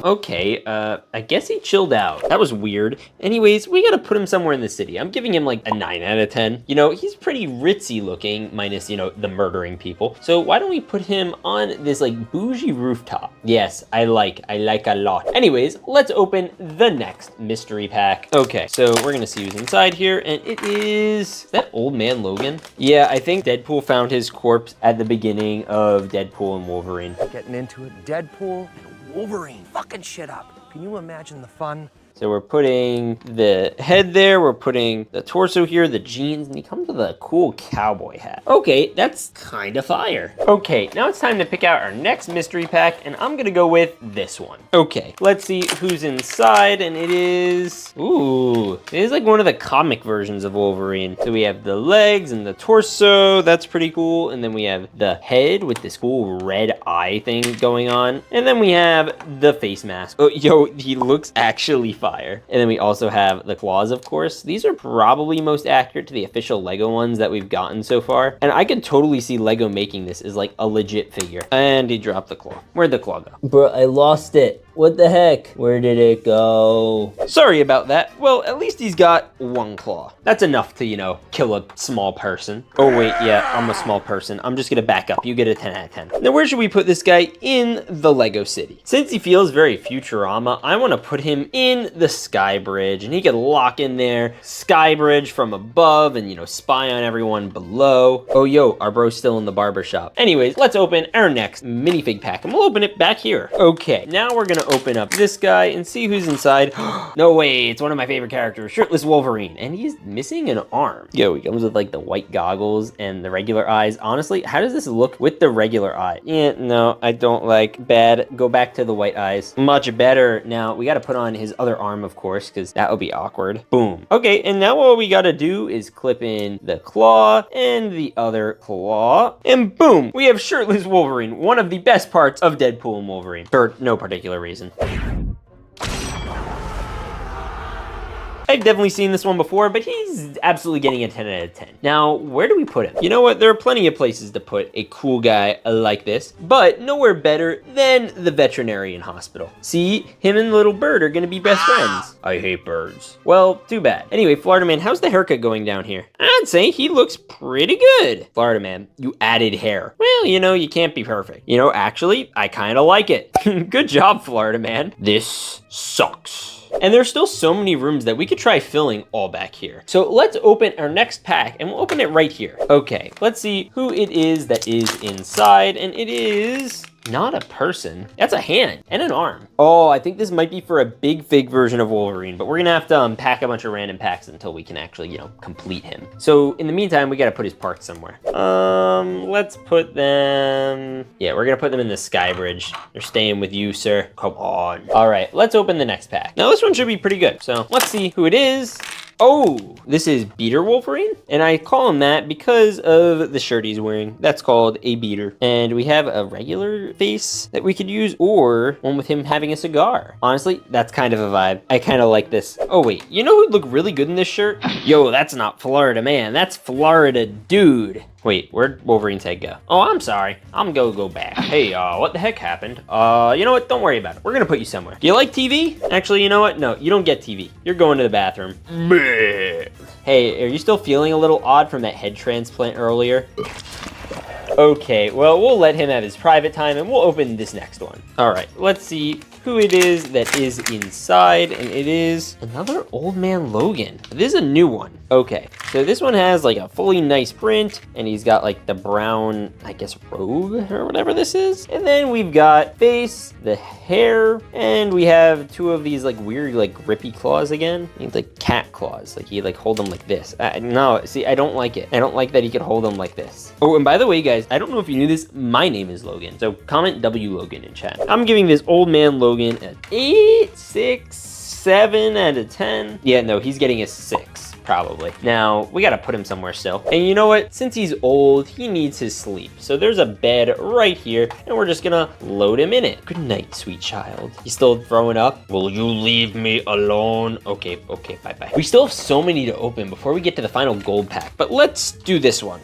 Okay, I guess he chilled out. That was weird. Anyways, we gotta put him somewhere in the city. I'm giving him like a 9 out of 10. You know, he's pretty ritzy looking, minus, you know, the murdering people. So why don't we put him on this like bougie rooftop? Yes, I like a lot. Anyways, let's open the next mystery pack. Okay, so we're gonna see who's inside here, and it is that Old Man Logan? Yeah, I think Deadpool found his corpse at the beginning of Deadpool and Wolverine. Getting into it, Deadpool and Wolverine fucking shit up. Can you imagine the fun? So we're putting the head there, we're putting the torso here, the jeans, and he comes with a cool cowboy hat. Okay, that's kind of fire. Okay, now it's time to pick out our next mystery pack, and I'm gonna go with this one. Okay, let's see who's inside, and it is... Ooh, it is like one of the comic versions of Wolverine. So we have the legs and the torso, that's pretty cool, and then we have the head with this cool red eye thing going on, and then we have the face mask. Oh, yo, he looks actually fire. And then we also have the claws, of course. These are probably most accurate to the official Lego ones that we've gotten so far. And I could totally see Lego making this as like a legit figure. And he dropped the claw. Where'd the claw go? Bro, I lost it. What the heck? Where did it go? Sorry about that. Well, at least he's got one claw. That's enough to, you know, kill a small person. Oh wait, yeah, I'm a small person. I'm just gonna back up. You get a 10 out of 10. Now, where should we put this guy in the Lego city? Since he feels very Futurama, I wanna put him in the Sky Bridge, and he could lock in there, Sky Bridge from above, and, you know, spy on everyone below. Oh, yo, our bro's still in the barber shop. Anyways, let's open our next minifig pack, and we'll open it back here. Okay, now we're gonna open up this guy and see who's inside. No way, it's one of my favorite characters, shirtless Wolverine, and he's missing an arm. Yo, he comes with like the white goggles and the regular eyes. Honestly, how does this look with the regular eye? Yeah, no, I don't like. Bad. Go back to the white eyes. Much better. Now we got to put on his other arm, of course, because that would be awkward. Boom. Okay, and now all we got to do is clip in the claw and the other claw, and boom, we have shirtless Wolverine, one of the best parts of Deadpool and Wolverine, for no particular reason. I've definitely seen this one before, but he's absolutely getting a 10 out of 10. Now, where do we put him? You know what? There are plenty of places to put a cool guy like this, but nowhere better than the veterinarian hospital. See, him and Little Bird are gonna be best friends. I hate birds. Well, too bad. Anyway, Florida Man, how's the haircut going down here? I'd say he looks pretty good. Florida Man, you added hair. Well, you know, you can't be perfect. You know, actually, I kind of like it. Good job, Florida Man. This sucks. And there's still so many rooms that we could try filling all back here. So let's open our next pack, and we'll open it right here. Okay, let's see who it is that is inside, and it is not a person. That's a hand and an arm. Oh, I think this might be for a big fig version of Wolverine, but we're gonna have to unpack a bunch of random packs until we can actually, you know, complete him. So in the meantime, we gotta put his parts somewhere. Let's put them... Yeah, we're gonna put them in the Sky Bridge. They're staying with you, sir. Come on. All right, let's open the next pack. Now this one should be pretty good. So let's see who it is. Oh, this is Beater Wolverine, and I call him that because of the shirt he's wearing. That's called a beater. And we have a regular face that we could use, or one with him having a cigar. Honestly, that's kind of a vibe. I kind of like this. Oh wait, you know who'd look really good in this shirt? Yo, that's not Florida Man, that's Florida Dude. Wait, where'd Wolverine's head go? Oh, I'm sorry. I'm gonna go back. Hey, what the heck happened? You know what? Don't worry about it. We're gonna put you somewhere. Do you like TV? Actually, you know what? No, you don't get TV. You're going to the bathroom. Hey, are you still feeling a little odd from that head transplant earlier? Okay, well, we'll let him have his private time and we'll open this next one. All right, let's see who it is that is inside, and it is another Old Man Logan. This is a new one. Okay, so this one has like a fully nice print, and he's got like the brown, I guess, robe or whatever this is. And then we've got face, the hair, and we have two of these like weird like grippy claws again. It's like cat claws, like he like hold them like this. No, see, I don't like it. I don't like that he could hold them like this. Oh, and by the way, guys, I don't know if you knew this, my name is Logan, so comment W Logan in chat. I'm giving this Old Man Logan an 8, 6, 7 out of 10. Yeah, no, he's getting a 6. Probably. Now, we gotta put him somewhere still. And you know what? Since he's old, he needs his sleep. So there's a bed right here, and we're just gonna load him in it. Good night, sweet child. You still throwing up? Will you leave me alone? Okay, bye-bye. We still have so many to open before we get to the final gold pack, but let's do this one.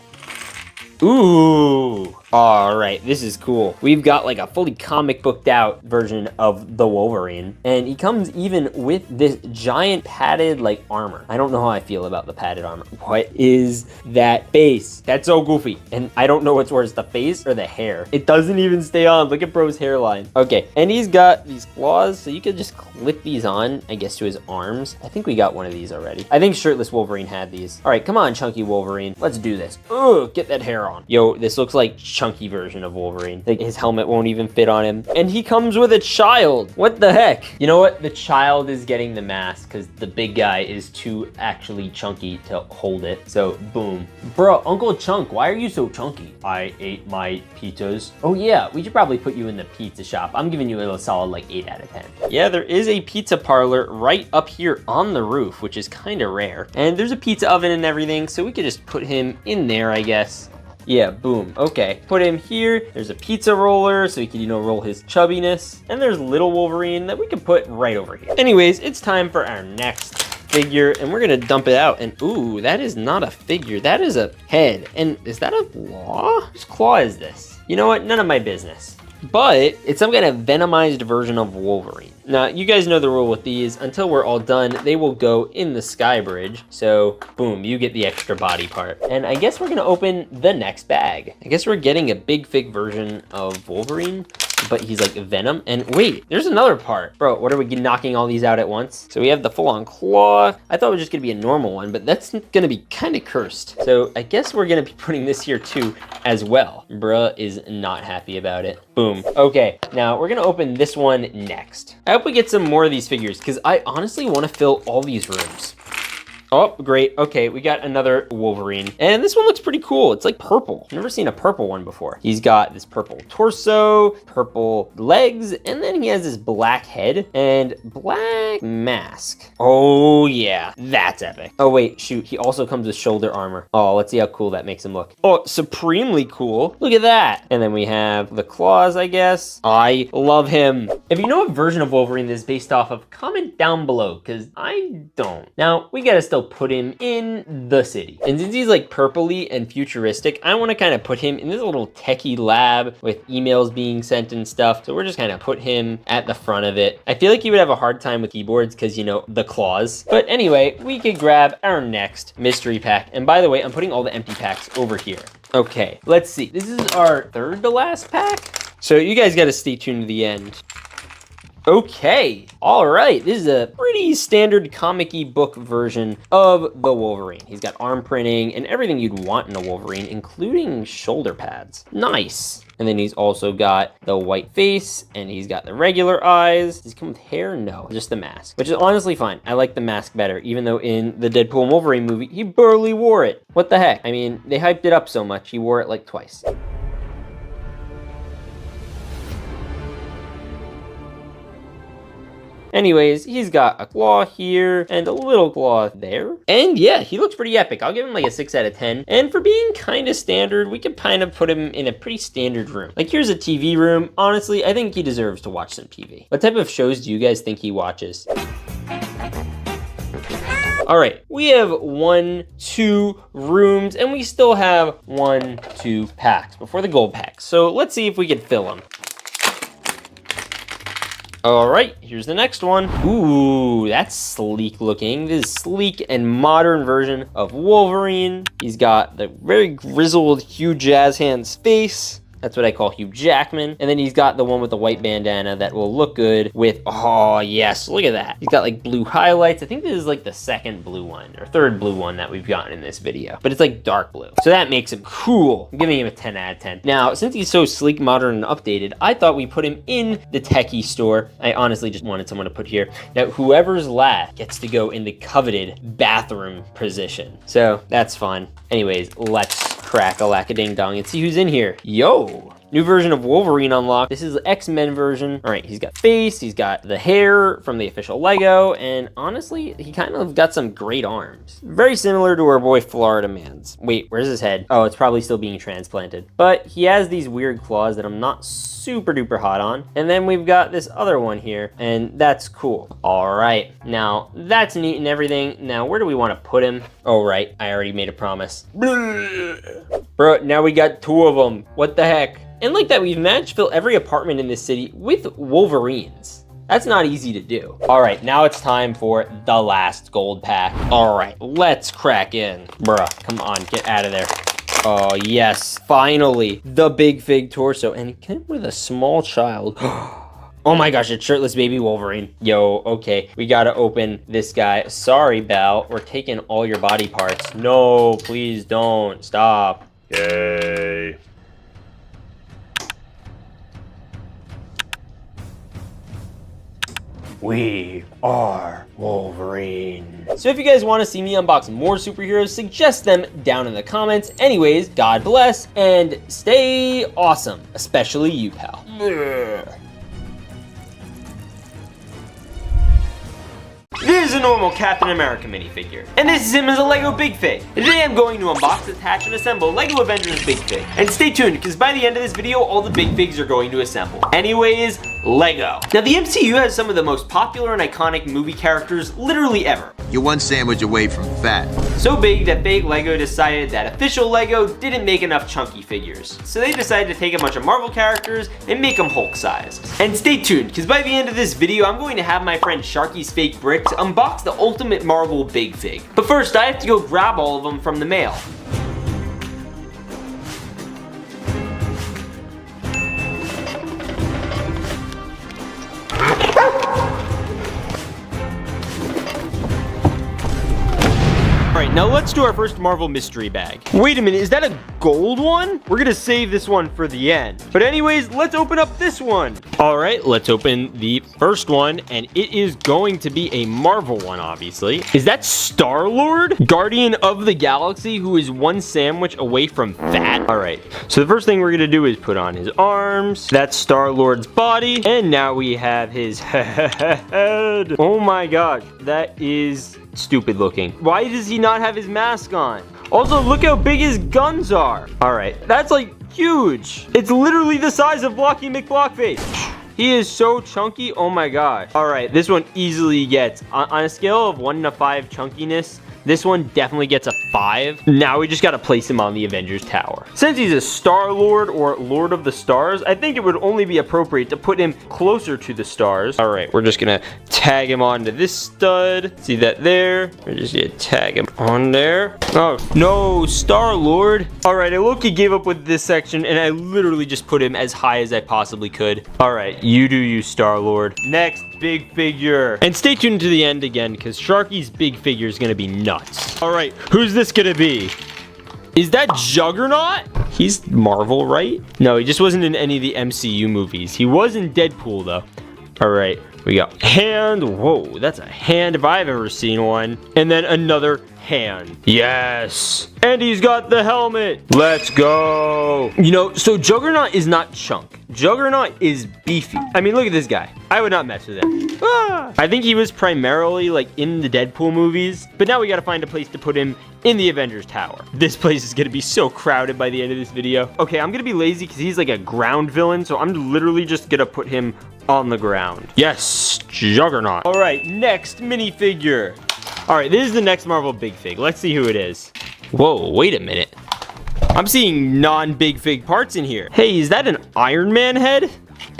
Ooh. All right, this is cool. We've got like a fully comic booked out version of the Wolverine, and he comes even with this giant padded like armor. I don't know how I feel about the padded armor. What is that face? That's so goofy. And I don't know what's worse, the face or the hair. It doesn't even stay on. Look at bro's hairline. Okay, and he's got these claws, so you could just clip these on, I guess, to his arms. I think we got one of these already. I think shirtless Wolverine had these. All right, come on, chunky Wolverine. Let's do this. Ugh, get that hair on. Yo, this looks like chunky version of Wolverine. Like his helmet won't even fit on him. And he comes with a child. What the heck? You know what? The child is getting the mask because the big guy is too actually chunky to hold it. So boom. Bro, Uncle Chunk, why are you so chunky? I ate my pizzas. Oh yeah, we should probably put you in the pizza shop. I'm giving you a solid like 8 out of 10. Yeah, there is a pizza parlor right up here on the roof, which is kind of rare. And there's a pizza oven and everything, so we could just put him in there, I guess. Yeah, boom. Okay, put him here. There's a pizza roller so he can, you know, roll his chubbiness. And there's little Wolverine that we can put right over here. Anyways, it's time for our next figure, and we're gonna dump it out. And ooh, that is not a figure. That is a head. And is that a claw? Whose claw is this? You know what? None of my business. But it's some kind of venomized version of Wolverine. Now, you guys know the rule with these. Until we're all done, they will go in the sky bridge. So, boom, you get the extra body part. And I guess we're gonna open the next bag. I guess we're getting a big fig version of Wolverine, but he's like Venom. And wait, there's another part. Bro, what are we knocking all these out at once? So we have the full-on claw. I thought it was just gonna be a normal one, but that's gonna be kind of cursed. So I guess we're gonna be putting this here too as well. Bruh is not happy about it. Boom. Okay, now we're gonna open this one next. I hope we get some more of these figures because I honestly want to fill all these rooms. Oh, great. Okay, we got another Wolverine. And this one looks pretty cool. It's like purple. I've never seen a purple one before. He's got this purple torso, purple legs, and then he has this black head and black mask. Oh, yeah. That's epic. Oh, wait. Shoot. He also comes with shoulder armor. Oh, let's see how cool that makes him look. Oh, supremely cool. Look at that. And then we have the claws, I guess. I love him. If you know what version of Wolverine this is based off of, comment down below, because I don't. Now, we gotta still put him in the city. And since he's like purpley and futuristic, I want to kind of put him in this little techie lab with emails being sent and stuff. So we're just kind of put him at the front of it. I feel like he would have a hard time with keyboards because, you know, the claws. But anyway, we could grab our next mystery pack. And by the way, I'm putting all the empty packs over here. Okay, let's see. This is our third to last pack. So you guys got to stay tuned to the end. Okay, all right. This is a pretty standard comic-y book version of the Wolverine. He's got arm printing and everything you'd want in a Wolverine, including shoulder pads. Nice. And then he's also got the white face, and he's got the regular eyes. Does he come with hair? No, just the mask, which is honestly fine. I like the mask better, even though in the Deadpool and Wolverine movie, he barely wore it. What the heck? I mean, they hyped it up so much, he wore it like twice. Anyways, he's got a claw here and a little claw there. And yeah, he looks pretty epic. I'll give him like a 6 out of 10. And for being kind of standard, we could kind of put him in a pretty standard room. Like here's a TV room. Honestly, I think he deserves to watch some TV. What type of shows do you guys think he watches? All right, we have 1, 2 rooms, and we still have 1, 2 packs before the gold packs. So let's see if we can fill them. All right, here's the next one. Ooh, that's sleek looking. This is sleek and modern version of Wolverine. He's got the very grizzled Hugh Jazzhand's face. That's what I call Hugh Jackman. And then he's got the one with the white bandana that will look good with, oh yes, look at that. He's got like blue highlights. I think this is like the second blue one or third blue one that we've gotten in this video, but it's like dark blue. So that makes him cool. I'm giving him a 10 out of 10. Now, since he's so sleek, modern, and updated, I thought we put him in the techie store. I honestly just wanted someone to put here. Now, whoever's last gets to go in the coveted bathroom position. So that's fun. Anyways, let's crack a lack-a-ding-dong and see who's in here. Yo! New version of Wolverine unlocked. This is the X-Men version. All right, he's got face, he's got the hair from the official Lego, and honestly, he kind of got some great arms. Very similar to our boy Florida Man's. Wait, where's his head? Oh, it's probably still being transplanted. But he has these weird claws that I'm not super duper hot on. And then we've got this other one here, and that's cool. All right, now that's neat and everything. Now, where do we want to put him? Oh, right, I already made a promise. Bro, now we got 2 of them. What the heck? And like that, we've managed to fill every apartment in this city with Wolverines. That's not easy to do. All right, now it's time for the last gold pack. All right, let's crack in. Bruh, come on, get out of there. Oh yes, finally, the big fig torso. And he came with a small child. Oh my gosh, it's shirtless baby Wolverine. Yo, okay, we gotta open this guy. Sorry, Belle, we're taking all your body parts. No, please don't, stop. Yay. We are Wolverine. So if you guys want to see me unbox more superheroes, suggest them down in the comments. Anyways, God bless and stay awesome, especially you, pal. This is a normal Captain America minifigure, and this is him as a Lego Big Fig. And today I'm going to unbox, attach, and assemble Lego Avengers Big Fig. And stay tuned, because by the end of this video, all the Big Figs are going to assemble. Anyways, Lego. Now the MCU has some of the most popular and iconic movie characters literally ever. You're one sandwich away from fat. So big that Big Lego decided that official Lego didn't make enough chunky figures. So they decided to take a bunch of Marvel characters and make them Hulk sized. And stay tuned, because by the end of this video, I'm going to have my friend Sharky's Fake Bricks unbox the ultimate Marvel Big Fig. But first, I have to go grab all of them from the mail. Alright, now let's do our first Marvel mystery bag. Wait a minute, is that a gold one? We're gonna save this one for the end. But anyways, let's open up this one. Alright, let's open the first one, and it is going to be a Marvel one, obviously. Is that Star-Lord? Guardian of the Galaxy, who is one sandwich away from fat? Alright, so the first thing we're gonna do is put on his arms. That's Star-Lord's body, and now we have his head. Oh my gosh, that is stupid looking. Why does he not have his mask on? Also, look how big his guns are. All right, that's like huge. It's literally the size of Blocky McBlockface. He is so chunky, oh my gosh. All right, this one easily gets, on a scale of 1 to 5 chunkiness, this one definitely gets a 5. Now we just gotta place him on the Avengers Tower. Since he's a Star-Lord or Lord of the Stars, I think it would only be appropriate to put him closer to the stars. All right, we're just gonna tag him onto this stud. See that there? We're just gonna tag him on there. Oh, no, Star-Lord. All right, I low-key gave up with this section, and I literally just put him as high as I possibly could. All right, you do you, Star-Lord. Next big figure. And stay tuned to the end again, because Sharky's big figure is gonna be nuts. All right, who's this gonna be? Is that Juggernaut? He's Marvel, right? No, he just wasn't in any of the MCU movies. He was in Deadpool, though. All right, we got hand. Whoa, that's a hand if I've ever seen one. And then another hand. Yes. And he's got the helmet. Let's go. You know, so Juggernaut is not chunk. Juggernaut is beefy. I mean, look at this guy. I would not mess with him. Ah. I think he was primarily like in the Deadpool movies, but now we gotta find a place to put him in the Avengers Tower. This place is gonna be so crowded by the end of this video. Okay, I'm gonna be lazy because he's like a ground villain, so I'm literally just gonna put him on the ground. Yes, Juggernaut. All right, next minifigure. All right, this is the next Marvel Big Fig. Let's see who it is. Whoa, wait a minute. I'm seeing non-Big Fig parts in here. Hey, is that an Iron Man head?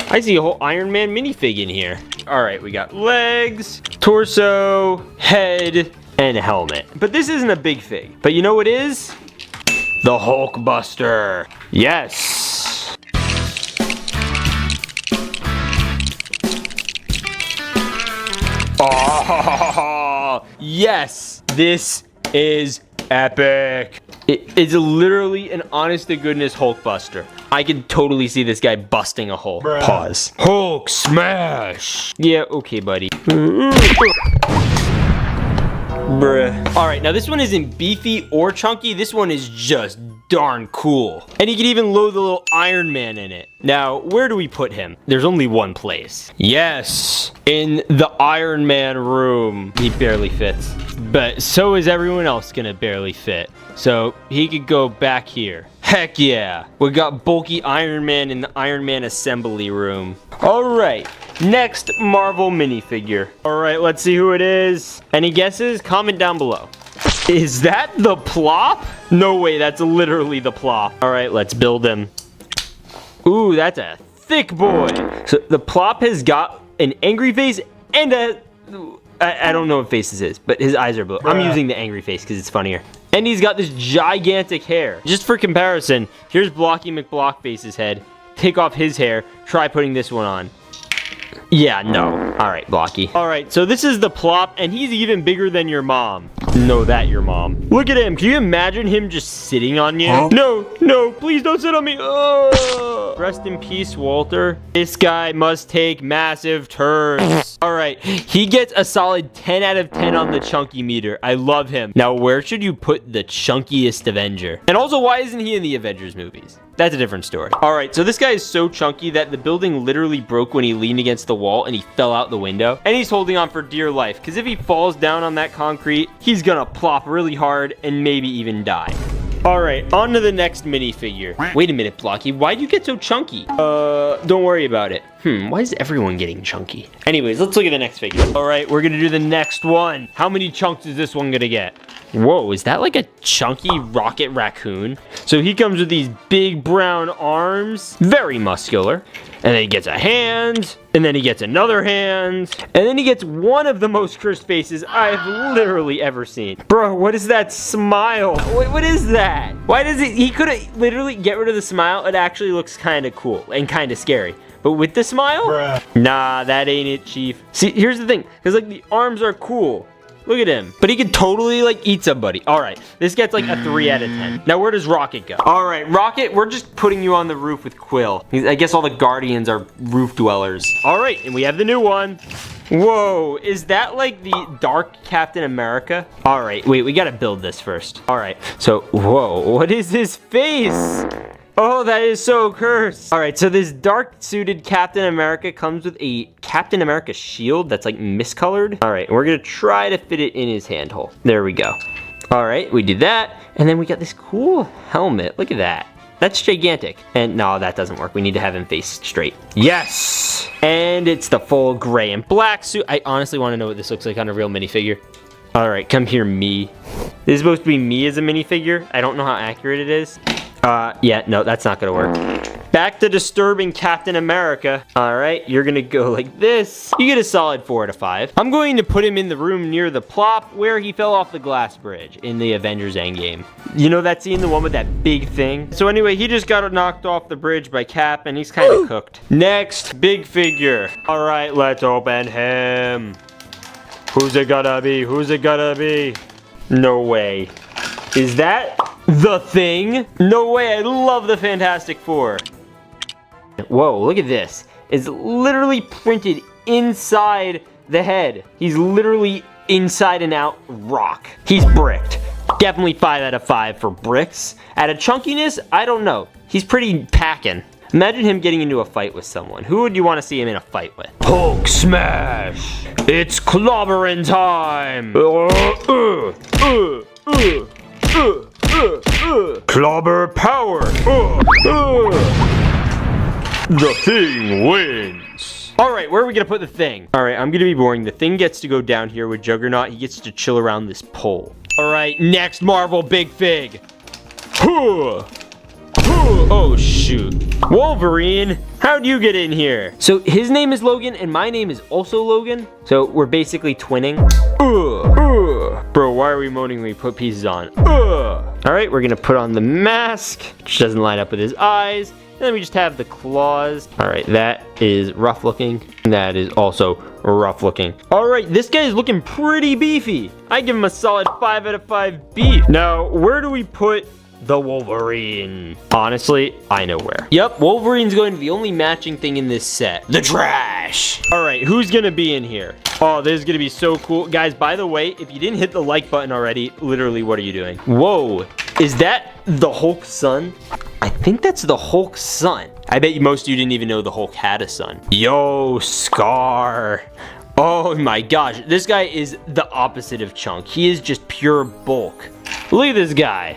I see a whole Iron Man minifig in here. All right, we got legs, torso, head, and a helmet. But this isn't a Big Fig. But you know what is? The Hulkbuster. Yes. Oh, yes. This is epic. It is literally an honest-to-goodness Hulkbuster. I can totally see this guy busting a hole. Bruh. Pause. Hulk smash! Yeah, okay, buddy. Bruh. Alright, now this one isn't beefy or chunky. This one is just darn cool. And you can even load the little Iron Man in it. Now, where do we put him? There's only one place. Yes! In the Iron Man room. He barely fits. But so is everyone else gonna barely fit. So he could go back here. Heck yeah. We got bulky Iron Man in the Iron Man assembly room. Alright, next Marvel minifigure. Alright, let's see who it is. Any guesses? Comment down below. Is that the Plop? No way, that's literally the Plop. Alright, let's build him. Ooh, that's a thick boy. So the Plop has got an angry face and a... I don't know what face this is, but his eyes are blue. I'm using the angry face because it's funnier. And he's got this gigantic hair. Just for comparison, here's Blocky McBlockface's head. Take off his hair. Try putting this one on. Yeah, no. Alright, Blocky. Alright, so this is the Plop, and he's even bigger than your mom. Know that, your mom. Look at him. Can you imagine him just sitting on you? Huh? No, no, please don't sit on me. Oh. Rest in peace, Walter. This guy must take massive turns. Alright, he gets a solid 10 out of 10 on the chunky meter. I love him. Now, where should you put the chunkiest Avenger? And also, why isn't he in the Avengers movies? That's a different story. Alright, so this guy is so chunky that the building literally broke when he leaned against the wall and he fell out the window. And he's holding on for dear life, because if he falls down on that concrete, he's gonna plop really hard and maybe even die. Alright, on to the next minifigure. Wait a minute, Blocky, why'd you get so chunky? Don't worry about it. Why is everyone getting chunky? Anyways, let's look at the next figure. Alright, we're gonna do the next one. How many chunks is this one gonna get? Whoa, is that like a chunky rocket raccoon? So he comes with these big brown arms, very muscular. And then he gets a hand, and then he gets another hand, and then he gets one of the most cursed faces I've literally ever seen. Bro, what is that smile? What is that? Why does it, he could literally get rid of the smile. It actually looks kind of cool and kind of scary. But with the smile? Bruh. Nah, that ain't it, Chief. See, here's the thing, because like the arms are cool. Look at him. But he could totally like eat somebody. All right, this gets like a 3 out of 10. Now where does Rocket go? All right, Rocket, we're just putting you on the roof with Quill. I guess all the Guardians are roof dwellers. All right, and we have the new one. Whoa, is that like the Dark Captain America? All right, wait, we gotta build this first. All right, so, whoa, what is his face? Oh, that is so cursed. All right, so this dark suited Captain America comes with a Captain America shield that's like miscolored. All right, we're gonna try to fit it in his handhole. There we go. All right, we did that. And then we got this cool helmet. Look at that. That's gigantic. And no, that doesn't work. We need to have him face straight. Yes. And it's the full gray and black suit. I honestly want to know what this looks like on a real minifigure. All right, come here, me. This is supposed to be me as a minifigure. I don't know how accurate it is. Yeah, no, that's not gonna work. Back to disturbing Captain America. All right, you're gonna go like this. You get a solid 4 out of 5. I'm going to put him in the room near the Plop where he fell off the glass bridge in the Avengers Endgame. You know that scene, the one with that big thing? So anyway, he just got knocked off the bridge by Cap and he's kind of cooked. Next, big figure. All right, let's open him. Who's it gonna be? Who's it gonna be? No way. Is that the Thing? No way, I love the Fantastic Four. Whoa, look at this. It's literally printed inside the head. He's literally inside and out rock. He's bricked. Definitely 5 out of 5 for bricks. At a chunkiness, I don't know. He's pretty packing. Imagine him getting into a fight with someone. Who would you want to see him in a fight with? Hulk smash! It's clobbering time! Clobber power! The Thing wins! All right, where are we gonna put the thing? All right, I'm gonna be boring. The thing gets to go down here with Juggernaut. He gets to chill around this pole. All right, next Marvel Big Fig. Oh, shoot. Wolverine, how'd you get in here? So his name is Logan and my name is also Logan. So we're basically twinning. Bro, why are we moaning when we put pieces on? All right, we're gonna put on the mask, which doesn't line up with his eyes. And then we just have the claws. All right, that is rough looking. And that is also rough looking. All right, this guy is looking pretty beefy. I give him a solid 5 out of 5 beef. Now, where do we put the Wolverine? Honestly, I know where. Yep, Wolverine's going to be the only matching thing in this set. The trash. All right, who's gonna be in here? Oh, this is gonna be so cool. Guys, by the way, if you didn't hit the like button already, literally, what are you doing? Whoa, is that the Hulk's son? I think that's the Hulk's son. I bet most of you didn't even know the Hulk had a son. Yo, Scar. Oh my gosh, this guy is the opposite of Chunk. He is just pure bulk. Look at this guy.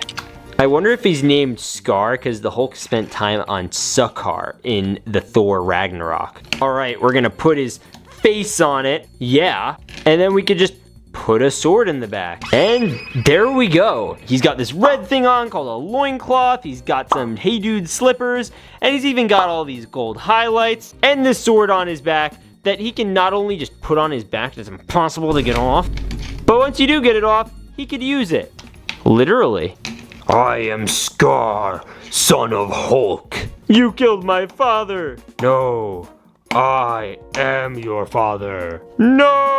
I wonder if he's named Scar because the Hulk spent time on Sakaar in the Thor Ragnarok. All right, we're gonna put his face on it. Yeah, and then we could just put a sword in the back. And there we go. He's got this red thing on called a loincloth. He's got some Hey Dude slippers. And he's even got all these gold highlights. And this sword on his back that he can not only just put on his back, it's impossible to get off. But once you do get it off, he could use it. Literally. I am Scar, son of Hulk. You killed my father. No, I am your father. No!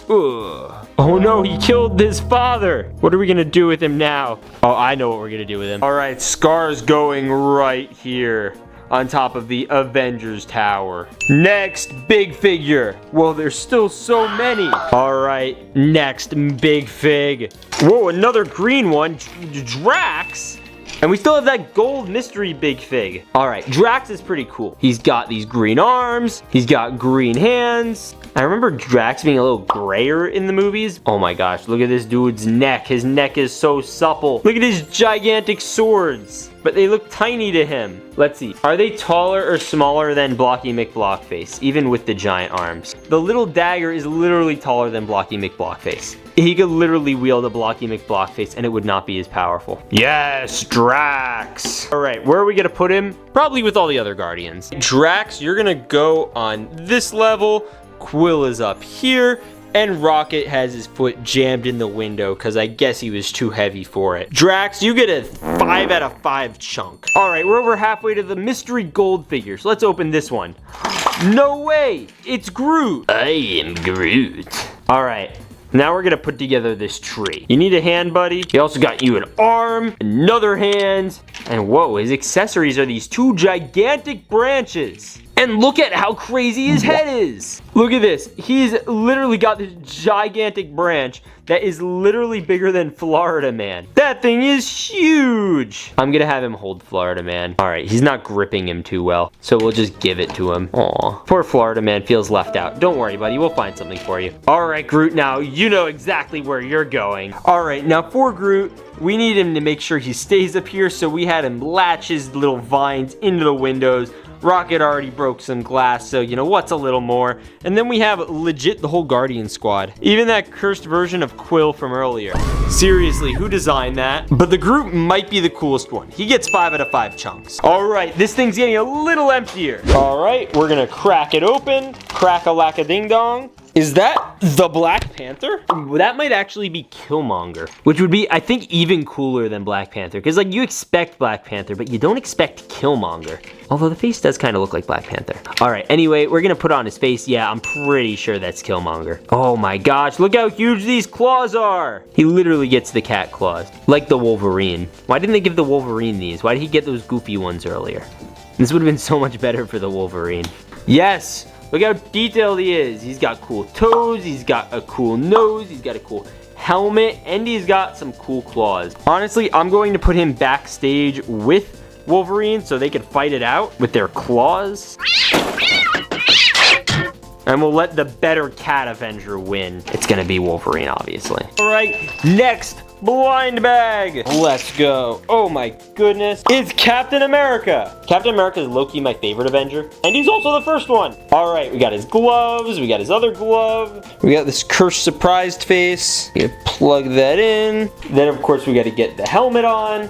Ugh. Oh no, he killed his father. What are we gonna do with him now? Oh, I know what we're gonna do with him. All right, Scar's going right here on top of the Avengers Tower. Next, big figure. Well, there's still so many. All right, next big fig. Whoa, another green one, Drax. And we still have that gold mystery big fig. All right, Drax is pretty cool. He's got these green arms. He's got green hands. I remember Drax being a little grayer in the movies. Oh my gosh, look at this dude's neck. His neck is so supple. Look at his gigantic swords. But they look tiny to him. Let's see. Are they taller or smaller than Blocky McBlockface, even with the giant arms? The little dagger is literally taller than Blocky McBlockface. He could literally wield a Blocky McBlockface and it would not be as powerful. Yes, Drax. All right, where are we gonna put him? Probably with all the other Guardians. Drax, you're gonna go on this level. Quill is up here. And Rocket has his foot jammed in the window because I guess he was too heavy for it. Drax, you get a 5 out of 5 chunk. All right, we're over halfway to the mystery gold figures. Let's open this one. No way, it's Groot. I am Groot. All right, now we're gonna put together this tree. You need a hand, buddy. He also got you an arm, another hand, and whoa, his accessories are these 2 gigantic branches. And look at how crazy his head is. Look at this. He's literally got this gigantic branch that is literally bigger than Florida Man. That thing is huge. I'm gonna have him hold Florida Man. All right, he's not gripping him too well, so we'll just give it to him. Aw, poor Florida Man feels left out. Don't worry, buddy, we'll find something for you. All right, Groot, now you know exactly where you're going. All right, now for Groot, we need him to make sure he stays up here, so we had him latch his little vines into the windows. Rocket already broke some glass, so you know what's a little more. And then we have legit the whole Guardian squad. Even that cursed version of Quill from earlier. Seriously, who designed that? But the Groot might be the coolest one. He gets 5 out of 5 chunks. All right, this thing's getting a little emptier. All right, we're gonna crack it open. Crack-a-lack-a-ding-dong. Is that the Black Panther? That might actually be Killmonger, which would be, I think, even cooler than Black Panther. Because, like, you expect Black Panther, but you don't expect Killmonger. Although the face does kind of look like Black Panther. All right, anyway, we're going to put on his face. Yeah, I'm pretty sure that's Killmonger. Oh my gosh, look how huge these claws are. He literally gets the cat claws, like the Wolverine. Why didn't they give the Wolverine these? Why did he get those goofy ones earlier? This would have been so much better for the Wolverine. Yes. Look how detailed he is. He's got cool toes, he's got a cool nose, he's got a cool helmet, and he's got some cool claws. Honestly, I'm going to put him backstage with Wolverine so they can fight it out with their claws. And we'll let the better cat Avenger win. It's gonna be Wolverine, obviously. All right, next, Blind bag. Let's go. Oh my goodness. It's Captain America. Captain America is low-key my favorite Avenger. And he's also the first one. All right, we got his gloves. We got his other glove. We got this cursed surprised face. We gotta plug that in. Then, of course, we got to get the helmet on.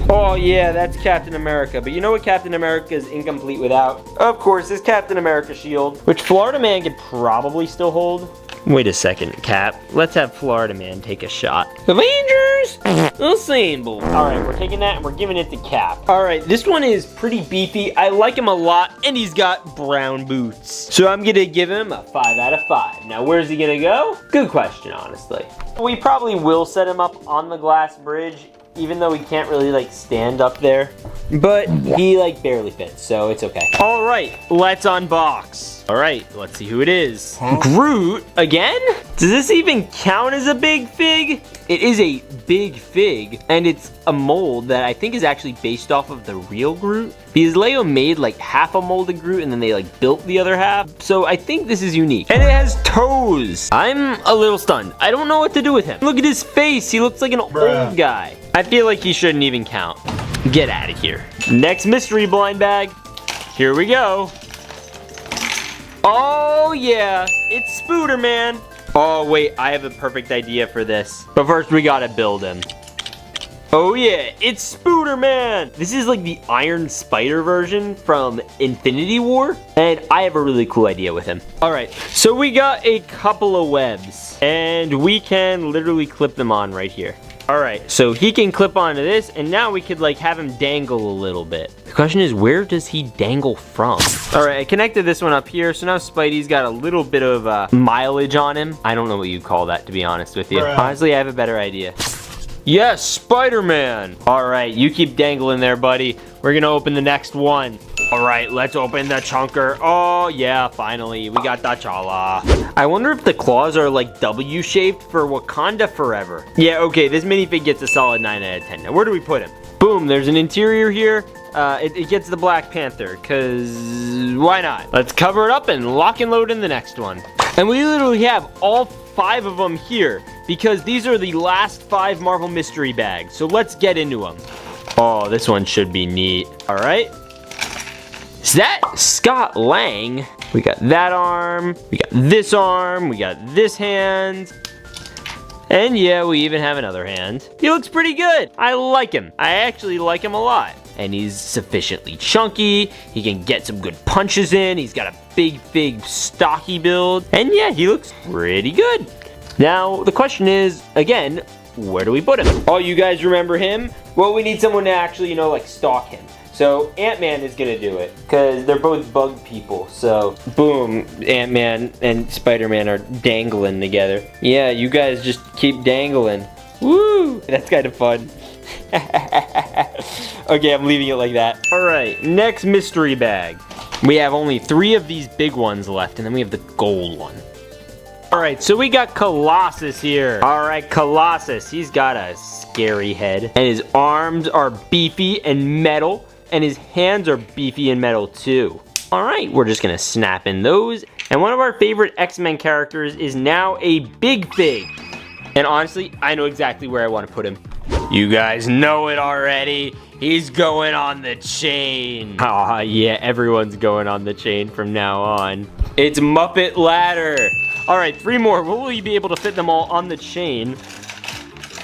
Oh yeah, that's Captain America. But you know what Captain America is incomplete without? Of course, his Captain America shield, which Florida Man could probably still hold. Wait a second, Cap. Let's have Florida Man take a shot. Avengers! Assemble. Alright, we're taking that and we're giving it to Cap. Alright, this one is pretty beefy. I like him a lot, and he's got brown boots. So I'm gonna give him a 5 out of 5. Now, where's he gonna go? Good question, honestly. We probably will set him up on the glass bridge, even though he can't really like stand up there. But he like barely fits, so it's okay. All right, let's unbox. All right, let's see who it is. Groot again? Does this even count as a big fig? It is a big fig, and it's a mold that I think is actually based off of the real Groot. Because Lego made like half a molded Groot, and then they like built the other half. So I think this is unique. And it has toes. I'm a little stunned. I don't know what to do with him. Look at his face. He looks like an old guy. I feel like he shouldn't even count. Get out of here. Next mystery blind bag. Here we go. Oh yeah, it's Spooderman. Oh wait, I have a perfect idea for this. But first we gotta build him. Oh yeah, it's Spooderman. This is like the Iron Spider version from Infinity War. And I have a really cool idea with him. All right, so we got a couple of webs. And we can literally clip them on right here. All right, so he can clip onto this, and now we could like have him dangle a little bit. The question is, where does he dangle from? All right, I connected this one up here, so now Spidey's got a little bit of mileage on him. I don't know what you call that, to be honest with you. Honestly, I have a better idea. Yes, Spider-Man. All right, you keep dangling there, buddy. We're gonna open the next one. All right, let's open the chunker. Oh yeah, finally, we got T'Challa. I wonder if the claws are like W-shaped for Wakanda forever. Yeah, okay, this minifig gets a solid 9 out of 10. Now, where do we put him? Boom, there's an interior here. It gets the Black Panther, cause why not? Let's cover it up and lock and load in the next one. And we literally have all 5 of them here, because these are the last 5 Marvel mystery bags. So let's get into them. Oh, this one should be neat. All right. Is that Scott Lang? We got that arm, we got this arm, we got this hand. And yeah, we even have another hand. He looks pretty good. I like him. I actually like him a lot. And he's sufficiently chunky. He can get some good punches in. He's got a big, stocky build. And yeah, he looks pretty good. Now, the question is, again, where do we put him? Oh, you guys remember him? Well, we need someone to actually, like stalk him. So Ant-Man is gonna do it, because they're both bug people. So boom, Ant-Man and Spider-Man are dangling together. Yeah, you guys just keep dangling. Woo, that's kind of fun. Okay, I'm leaving it like that. All right, next mystery bag. We have only 3 of these big ones left, and then we have the gold one. All right, so we got Colossus here. All right, Colossus, he's got a scary head, and his arms are beefy and metal. And his hands are beefy and metal too. All right, we're just gonna snap in those. And one of our favorite X-Men characters is now a big fig. And honestly, I know exactly where I want to put him. You guys know it already. He's going on the chain. Ah, yeah, everyone's going on the chain from now on. It's Muppet Ladder. All right, 3 more. Will we be able to fit them all on the chain?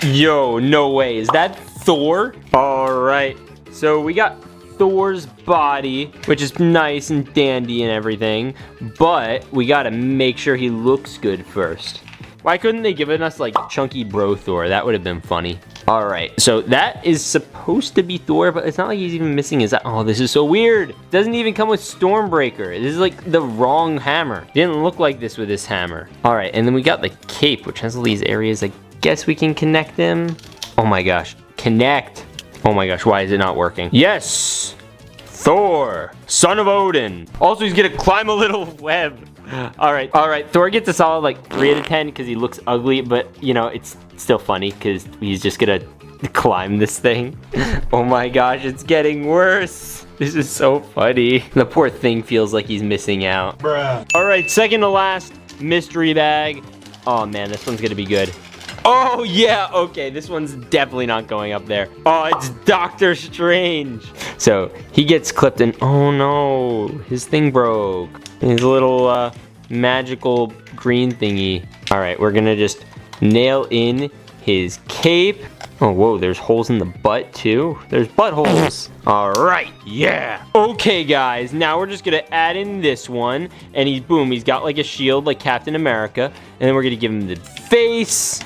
Yo, no way. Is that Thor? All right, so we got Thor's body, which is nice and dandy and everything, but we gotta make sure he looks good first. Why couldn't they give us like chunky bro Thor? That would have been funny. All right, so that is supposed to be Thor, but it's not like he's even missing his. Oh, this is so weird. Doesn't even come with Stormbreaker. This is like the wrong hammer. Didn't look like this with this hammer. All right, and then we got the cape, which has all these areas. I guess we can connect them. Oh my gosh, connect. Oh my gosh, why is it not working? Yes! Thor, son of Odin. Also, he's gonna climb a little web. All right, Thor gets a solid like 3 out of 10 because he looks ugly, but it's still funny because he's just gonna climb this thing. Oh my gosh, it's getting worse. This is so funny. The poor thing feels like he's missing out. Bruh. All right, second to last mystery bag. Oh man, this one's gonna be good. Oh, yeah, okay, this one's definitely not going up there. Oh, it's Doctor Strange. So, he gets clipped and, oh no, his thing broke. His little, magical green thingy. All right, we're gonna just nail in his cape. Oh, whoa, there's holes in the butt, too. There's buttholes. All right, yeah. Okay, guys, now we're just gonna add in this one, and he's got like a shield like Captain America, and then we're gonna give him the face.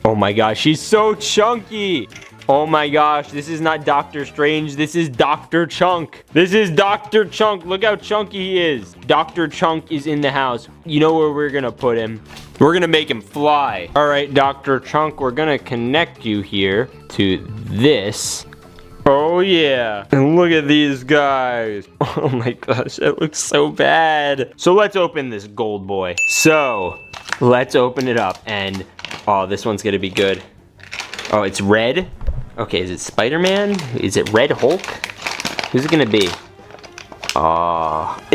Oh my gosh, he's so chunky. Oh my gosh, this is not Doctor Strange, this is Dr. Chunk. This is Dr. Chunk, look how chunky he is. Dr. Chunk is in the house. You know where we're gonna put him? We're gonna make him fly. All right, Dr. Chunk, we're gonna connect you here to this. Oh yeah, and look at these guys. Oh my gosh, that looks so bad. So let's open this gold boy. So, let's open it up and, oh, this one's gonna be good. Oh, it's red. Okay, is it Spider-Man? Is it Red Hulk? Who's it gonna be?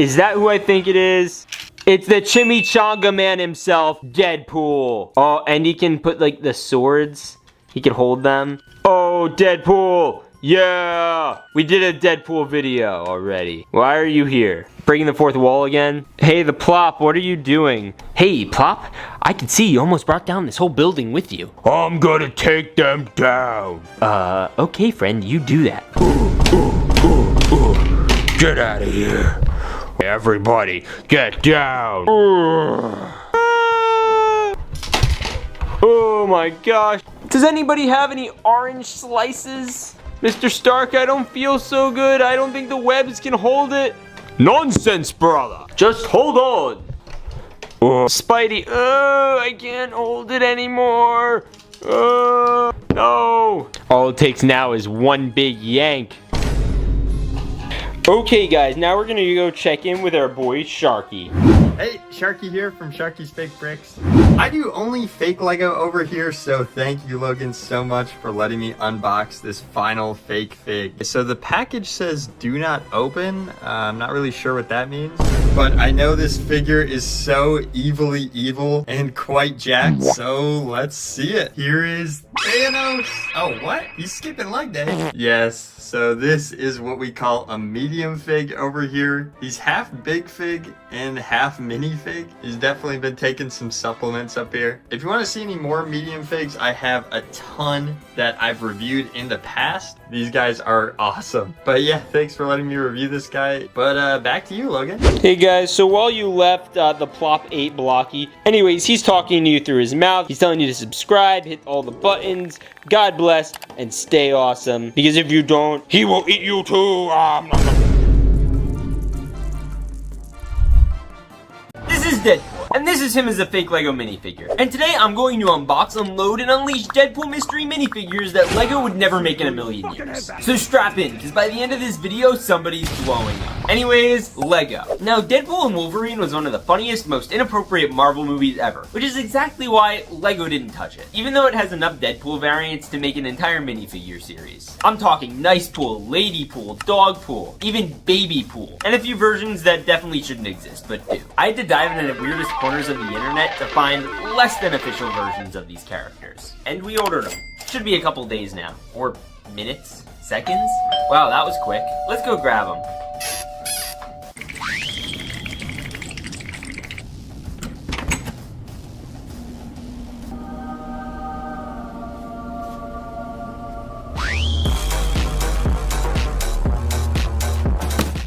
Is that who I think it is? It's the Chimichanga Man himself, Deadpool. Oh, and he can put like the swords. He can hold them. Oh, Deadpool. Yeah, we did a Deadpool video already. Why are you here? Breaking the fourth wall again? Hey, the Plop, what are you doing? Hey, Plop, I can see you almost brought down this whole building with you. I'm gonna take them down. Okay, friend, you do that. Get out of here. Everybody, get down. Oh my gosh. Does anybody have any orange slices? Mr. Stark, I don't feel so good. I don't think the webs can hold it. Nonsense, brother. Just hold on. Spidey, I can't hold it anymore. No. All it takes now is one big yank. Okay, guys, now we're gonna go check in with our boy Sharky. Hey, Sharky here from Sharky's Fake Bricks. I do only fake Lego over here, so thank you, Logan, so much for letting me unbox this final fake fig. So the package says do not open. I'm not really sure what that means, but I know this figure is so evilly evil and quite jacked, so let's see it. Here is Thanos. Oh, what? He's skipping leg day. Yes, so this is what we call a medium fig over here. He's half big fig and half mini fig. He's definitely been taking some supplements up here. If you want to see any more medium figs, I have a ton that I've reviewed in the past. These guys are awesome. But yeah, thanks for letting me review this guy. But back to you, Logan. Hey guys, so while you left the Plop 8 blocky, anyways, he's talking to you through his mouth. He's telling you to subscribe, hit all the buttons. God bless, and stay awesome. Because if you don't, he will eat you too. This is Deadpool, and this is him as a fake Lego minifigure. And today I'm going to unbox, unload, and unleash Deadpool mystery minifigures that Lego would never make in a million years. So strap in, because by the end of this video, somebody's blowing up. Anyways, Lego. Now, Deadpool and Wolverine was one of the funniest, most inappropriate Marvel movies ever, which is exactly why Lego didn't touch it, even though it has enough Deadpool variants to make an entire minifigure series. I'm talking Nice Pool, Lady Pool, Dog Pool, even Baby Pool, and a few versions that definitely shouldn't exist, but do. I had to dive into the weirdest corners of the internet to find less than official versions of these characters. And we ordered them. Should be a couple days now. Or minutes? Seconds? Wow, that was quick. Let's go grab them.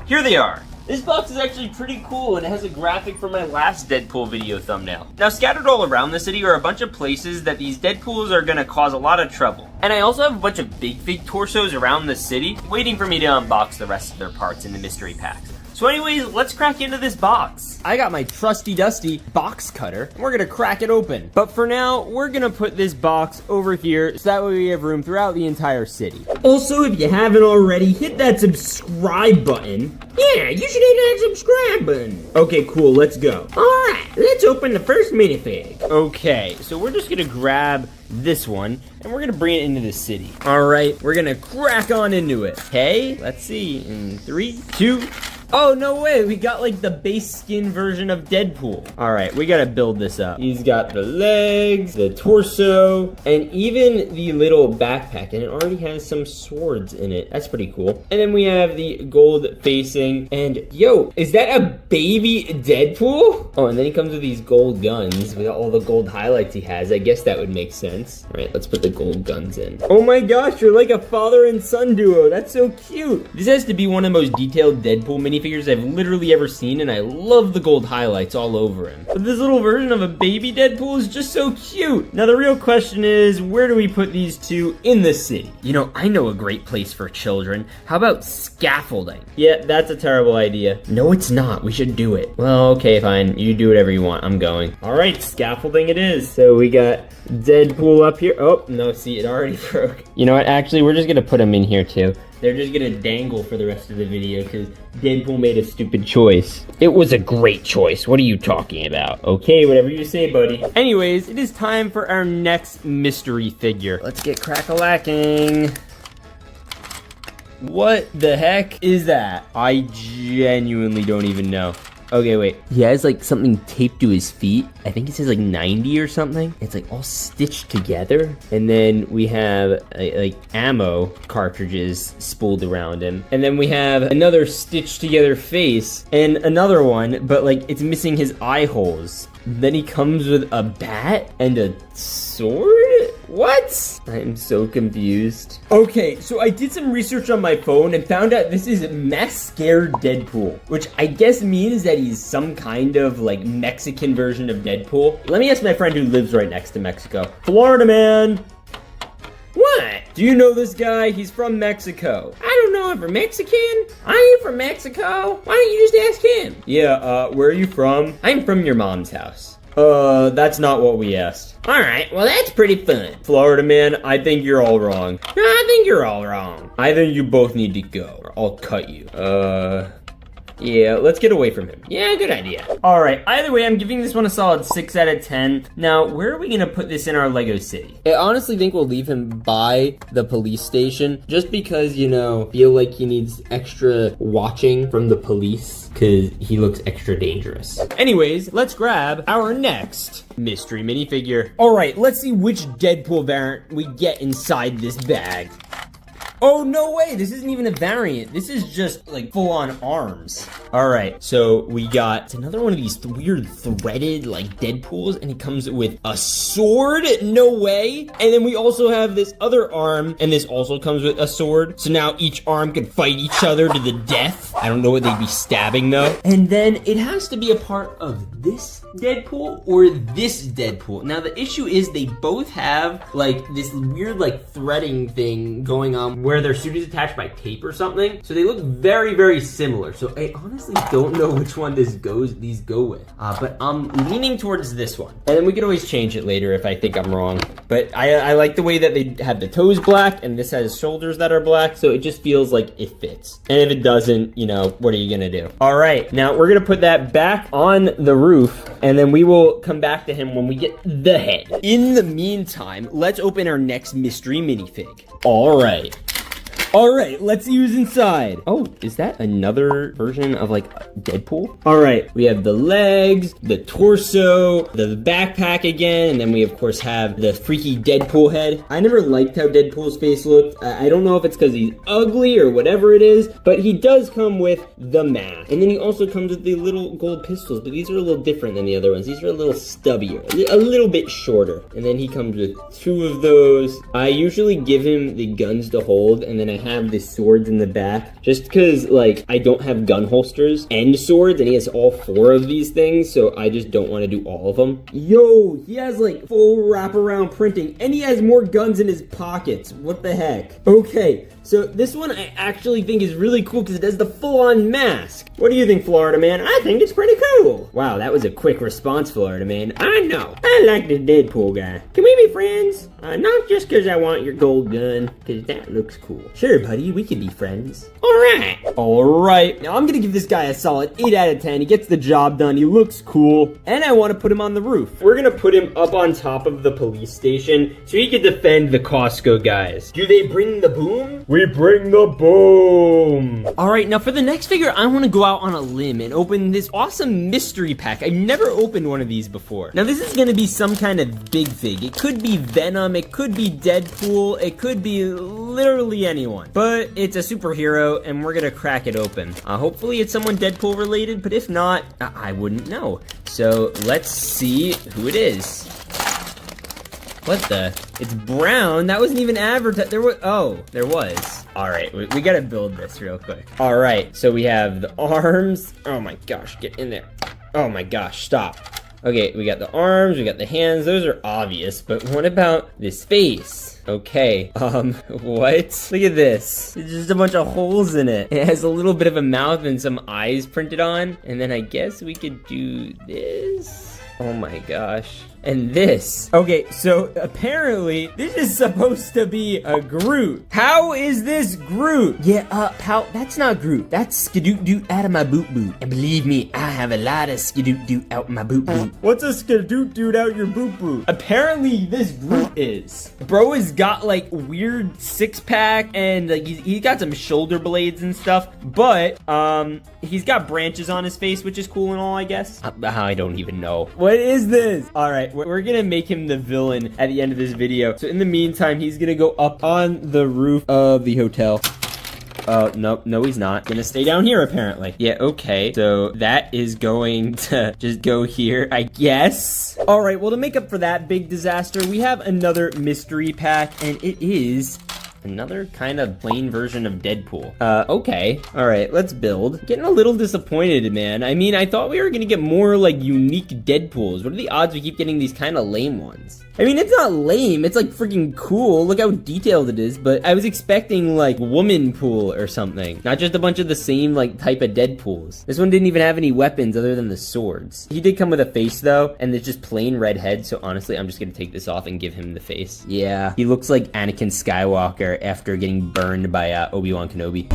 Here they are. This box is actually pretty cool and it has a graphic from my last Deadpool video thumbnail. Now, scattered all around the city are a bunch of places that these Deadpools are gonna cause a lot of trouble. And I also have a bunch of big fig torsos around the city waiting for me to unbox the rest of their parts in the mystery packs. So anyways, let's crack into this box. I got my trusty dusty box cutter, and we're gonna crack it open. But for now, we're gonna put this box over here, so that way we have room throughout the entire city. Also, if you haven't already, hit that subscribe button. Yeah, you should hit that subscribe button. Okay, cool, let's go. Alright, let's open the first minifig. Okay, so we're just gonna grab this one, and we're gonna bring it into the city. Alright, we're gonna crack on into it. Okay, let's see, in 3, 2, Oh, no way. We got like the base skin version of Deadpool. All right, we gotta build this up. He's got the legs, the torso, and even the little backpack. And it already has some swords in it. That's pretty cool. And then we have the gold facing. And yo, is that a baby Deadpool? Oh, and then he comes with these gold guns with all the gold highlights he has. I guess that would make sense. All right, let's put the gold guns in. Oh my gosh, you're like a father and son duo. That's so cute. This has to be one of the most detailed Deadpool minifigures I've literally ever seen, and I love the gold highlights all over him. But this little version of a baby Deadpool is just so cute. Now the real question is, where do we put these two in the city? You know, I know a great place for children. How about scaffolding? Yeah, that's a terrible idea. No, it's not. We should do it. Well, okay, fine. You do whatever you want. I'm going. All right, scaffolding it is. So we got Deadpool up here. Oh, no, see, it already broke. You know what? Actually, we're just gonna put them in here too. They're just gonna dangle for the rest of the video because Deadpool made a stupid choice. It was a great choice. What are you talking about? Okay, whatever you say, buddy. Anyways, it is time for our next mystery figure. Let's get crack-a-lacking. What the heck is that? I genuinely don't even know. Okay, wait. He has like something taped to his feet. I think it says like 90 or something. It's like all stitched together. And then we have like ammo cartridges spooled around him. And then we have another stitched together face and another one, but like it's missing his eye holes. Then he comes with a bat and a sword? What? I'm so confused. Okay, so I did some research on my phone and found out this is mech scared Deadpool, which I guess means that he's some kind of like Mexican version of Deadpool. Let me ask my friend who lives right next to Mexico. Florida man. What? Do you know this guy? He's from Mexico. I don't know if I'm Mexican. I ain't from Mexico. Why don't you just ask him? Yeah, where are you from? I'm from your mom's house. That's not what we asked. Alright, well that's pretty fun. Florida man, I think you're all wrong. No, I think you're all wrong. I think you both need to go, or I'll cut you. Yeah, let's get away from him. Yeah, good idea. All right, either way, I'm giving this one a solid 6 out of 10. Now, where are we gonna put this in our Lego city? I honestly think we'll leave him by the police station, just because, you know, feel like he needs extra watching from the police, because he looks extra dangerous. Anyways, let's grab our next mystery minifigure. All right, let's see which Deadpool variant we get inside this bag. Oh, no way, this isn't even a variant. This is just like full on arms. All right, so we got another one of these weird threaded like Deadpools, and it comes with a sword, no way. And then we also have this other arm, and this also comes with a sword. So now each arm could fight each other to the death. I don't know what they'd be stabbing though. And then it has to be a part of this Deadpool or this Deadpool. Now the issue is they both have like this weird like threading thing going on where their suit is attached by tape or something. So they look very, very similar. So I honestly don't know which one these go with. But I'm leaning towards this one. And then we can always change it later if I think I'm wrong. But I like the way that they have the toes black and this has shoulders that are black. So it just feels like it fits. And if it doesn't, you know, what are you gonna do? All right, now we're gonna put that back on the roof and then we will come back to him when we get the head. In the meantime, let's open our next mystery minifig. All right. All right, let's see who's inside. Oh, is that another version of like Deadpool? All right, we have the legs, the torso, the backpack again, and then we of course have the freaky Deadpool head. I never liked how Deadpool's face looked. I don't know if it's because he's ugly or whatever it is, but he does come with the mask. And then he also comes with the little gold pistols, but these are a little different than the other ones. These are a little stubbier, a little bit shorter. And then he comes with 2 of those. I usually give him the guns to hold, and then I have the swords in the back just because like I don't have gun holsters and swords, and he has all 4 of these things, so I just don't want to do all of them. Yo, he has like full wraparound printing and he has more guns in his pockets. What the heck? Okay, so this one I actually think is really cool because it has the full-on mask. What do you think, Florida man? I think it's pretty cool. Wow, that was a quick response, Florida man. I know. I like the Deadpool guy. Can we be friends? Not just because I want your gold gun, because that looks cool. Sure, Sure, buddy, we can be friends. Alright, now I'm gonna give this guy a solid 8 out of 10. He gets the job done, he looks cool, and I want to put him on the roof. We're gonna put him up on top of the police station so he can defend the Costco guys. Do they bring the boom? We bring the boom! Alright, now for the next figure, I want to go out on a limb and open this awesome mystery pack. I've never opened one of these before. Now this is gonna be some kind of big fig. It could be Venom, it could be Deadpool, it could be literally anyone. But it's a superhero, and we're gonna crack it open. Hopefully it's someone Deadpool related, but if not, I wouldn't know. So let's see who it is. What the? It's brown. That wasn't even advertised. There was. All right, we gotta build this real quick. All right, so we have the arms. Oh my gosh, get in there. Oh my gosh, stop. Okay, we got the arms, we got the hands. Those are obvious, but what about this face? Okay, what? Look at this. There's just a bunch of holes in it. It has a little bit of a mouth and some eyes printed on. And then I guess we could do this. Oh my gosh. And this. Okay, so apparently this is supposed to be a Groot. How is this Groot? Yeah, pal, that's not Groot. That's Skadoot-Doot out of my boot-boot. And believe me, I have a lot of Skadoot-Doot out my boot-boot. What's a Skadoot-Doot out your boot-boot? Apparently this Groot is. Bro has got like weird six-pack and like he's got some shoulder blades and stuff, but he's got branches on his face, which is cool and all, I guess. I don't even know. What is this? All right. We're gonna make him the villain at the end of this video. So in the meantime, he's gonna go up on the roof of the hotel. No, he's not. Gonna stay down here, apparently. Yeah, okay. So that is going to just go here, I guess. All right, well, to make up for that big disaster, we have another mystery pack, and it is another kind of plain version of Deadpool. Okay. All right, let's build. Getting a little disappointed, man. I mean, I thought we were gonna get more, like, unique Deadpools. What are the odds we keep getting these kind of lame ones? I mean, it's not lame. It's, like, freaking cool. Look how detailed it is. But I was expecting, like, Woman Pool or something. Not just a bunch of the same, like, type of Deadpools. This one didn't even have any weapons other than the swords. He did come with a face, though, and it's just plain red head. So, honestly, I'm just gonna take this off and give him the face. Yeah, he looks like Anakin Skywalker after getting burned by Obi-Wan Kenobi.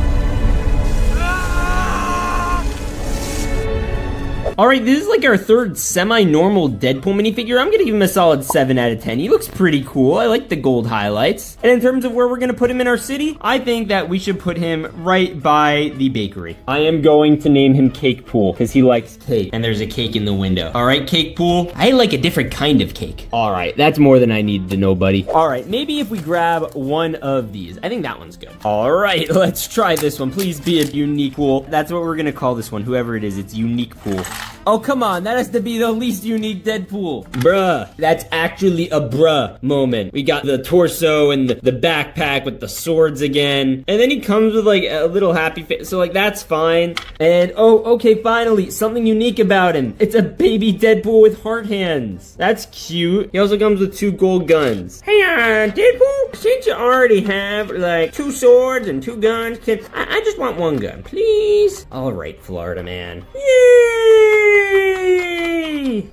Alright, this is like our third semi-normal Deadpool minifigure. I'm gonna give him a solid 7 out of 10. He looks pretty cool. I like the gold highlights. And in terms of where we're gonna put him in our city, I think that we should put him right by the bakery. I am going to name him Cake Pool, because he likes cake. And there's a cake in the window. Alright, Cake Pool. I like a different kind of cake. Alright, that's more than I need to know, buddy. Alright, maybe if we grab one of these. I think that one's good. Alright, let's try this one. Please be a unique pool. That's what we're gonna call this one. Whoever it is, it's Unique Pool. Oh, come on. That has to be the least unique Deadpool. Bruh. That's actually a bruh moment. We got the torso and the backpack with the swords again. And then he comes with, like, a little happy face. So, like, that's fine. And, oh, okay, finally. Something unique about him. It's a baby Deadpool with heart hands. That's cute. He also comes with 2 gold guns. Hey, Deadpool, since you already have, like, 2 swords and 2 guns, I just want 1 gun, please. All right, Florida man. Yay!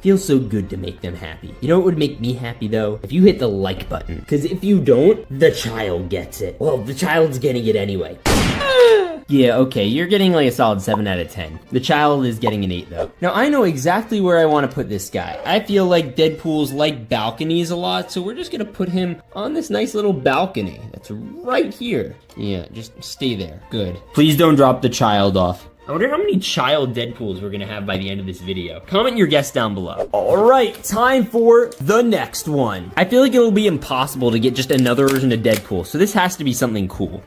Feels so good to make them happy. You know what would make me happy, though? If you hit the like button. Because if you don't, the child gets it. Well, the child's getting it anyway. Yeah, okay, you're getting like a solid 7 out of 10. The child is getting an 8, though. Now, I know exactly where I want to put this guy. I feel like Deadpool's like balconies a lot, so we're just gonna put him on this nice little balcony. That's right here. Yeah, just stay there. Good. Please don't drop the child off. I wonder how many child Deadpools we're gonna have by the end of this video. Comment your guess down below. All right, time for the next one. I feel like it'll be impossible to get just another version of Deadpool, so this has to be something cool.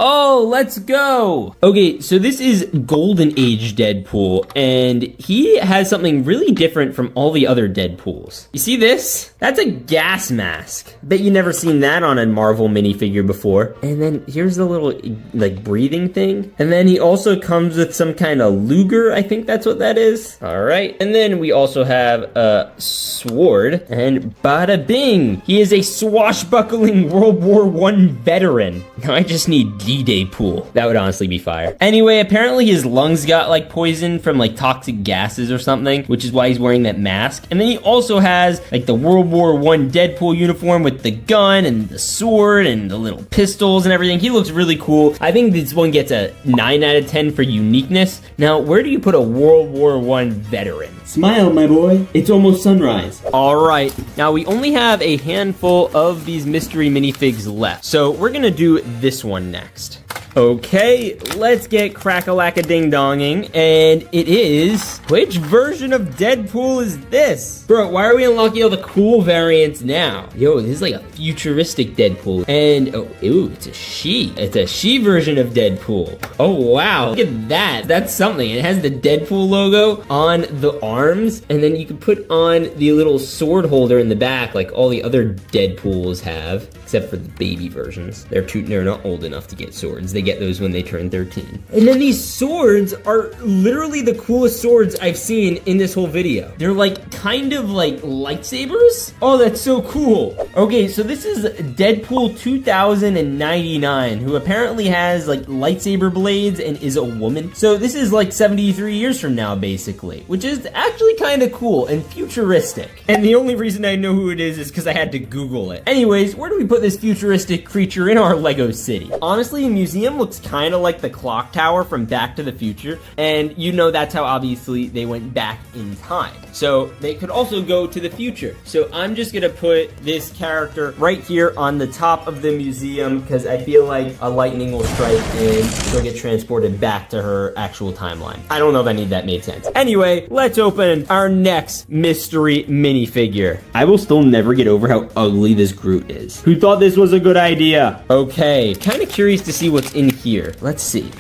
Oh, let's go. Okay, so this is Golden Age Deadpool, and he has something really different from all the other Deadpools. You see this? That's a gas mask. Bet you never seen that on a Marvel minifigure before. And then here's the little, like, breathing thing. And then he also comes with some kind of Luger. I think that's what that is. All right. And then we also have a sword, and bada bing. He is a swashbuckling World War I veteran. Now I just need D-Day pool. That would honestly be fire. Anyway, apparently his lungs got like poisoned from like toxic gases or something, which is why he's wearing that mask. And then he also has like the World War I Deadpool uniform with the gun and the sword and the little pistols and everything. He looks really cool. I think this one gets a 9 out of 10 for uniqueness. Now, where do you put a World War I veteran? Smile, my boy. It's almost sunrise. All right, now we only have a handful of these mystery minifigs left. So we're gonna do this one next. Okay, let's get crack-a-lack-a-ding-donging, and it is... Which version of Deadpool is this? Bro, why are we unlocking all the cool variants now? Yo, this is like a futuristic Deadpool. And, oh, ew, it's a she. It's a she version of Deadpool. Oh, wow, look at that. That's something. It has the Deadpool logo on the arms, and then you can put on the little sword holder in the back like all the other Deadpools have, except for the baby versions. They're not old enough to get swords. They get those when they turn 13. And then these swords are literally the coolest swords I've seen in this whole video. They're like kind of like lightsabers. Oh, that's so cool. Okay, so this is Deadpool 2099, who apparently has like lightsaber blades and is a woman. So this is like 73 years from now, basically, which is actually kind of cool and futuristic. And the only reason I know who it is because I had to Google it. Anyways, where do we put this futuristic creature in our Lego city? Honestly, a museum looks kind of like the clock tower from Back to the Future, and you know that's how obviously they went back in time. So they could also go to the future. So I'm just gonna put this character right here on the top of the museum because I feel like a lightning will strike and she'll get transported back to her actual timeline. I don't know if any of that made sense. Anyway, let's open our next mystery minifigure. I will still never get over how ugly this Groot is. Who thought this was a good idea? Okay, kind of curious to see what's in here. Let's see.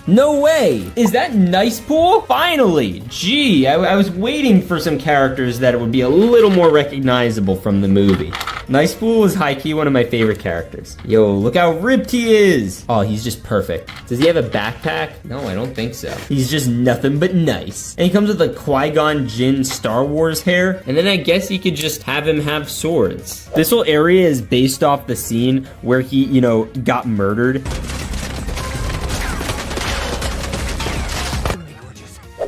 No way! Is that Nice Pool? Finally! Gee, I was waiting for some characters that would be a little more recognizable from the movie. Nice Pool is high-key one of my favorite characters. Yo, look how ripped he is! Oh, he's just perfect. Does he have a backpack? No, I don't think so. He's just nothing but nice. And he comes with a Qui-Gon Jinn Star Wars hair. And then I guess you could just have him have swords. This whole area is based off the scene where he, you know, got murdered.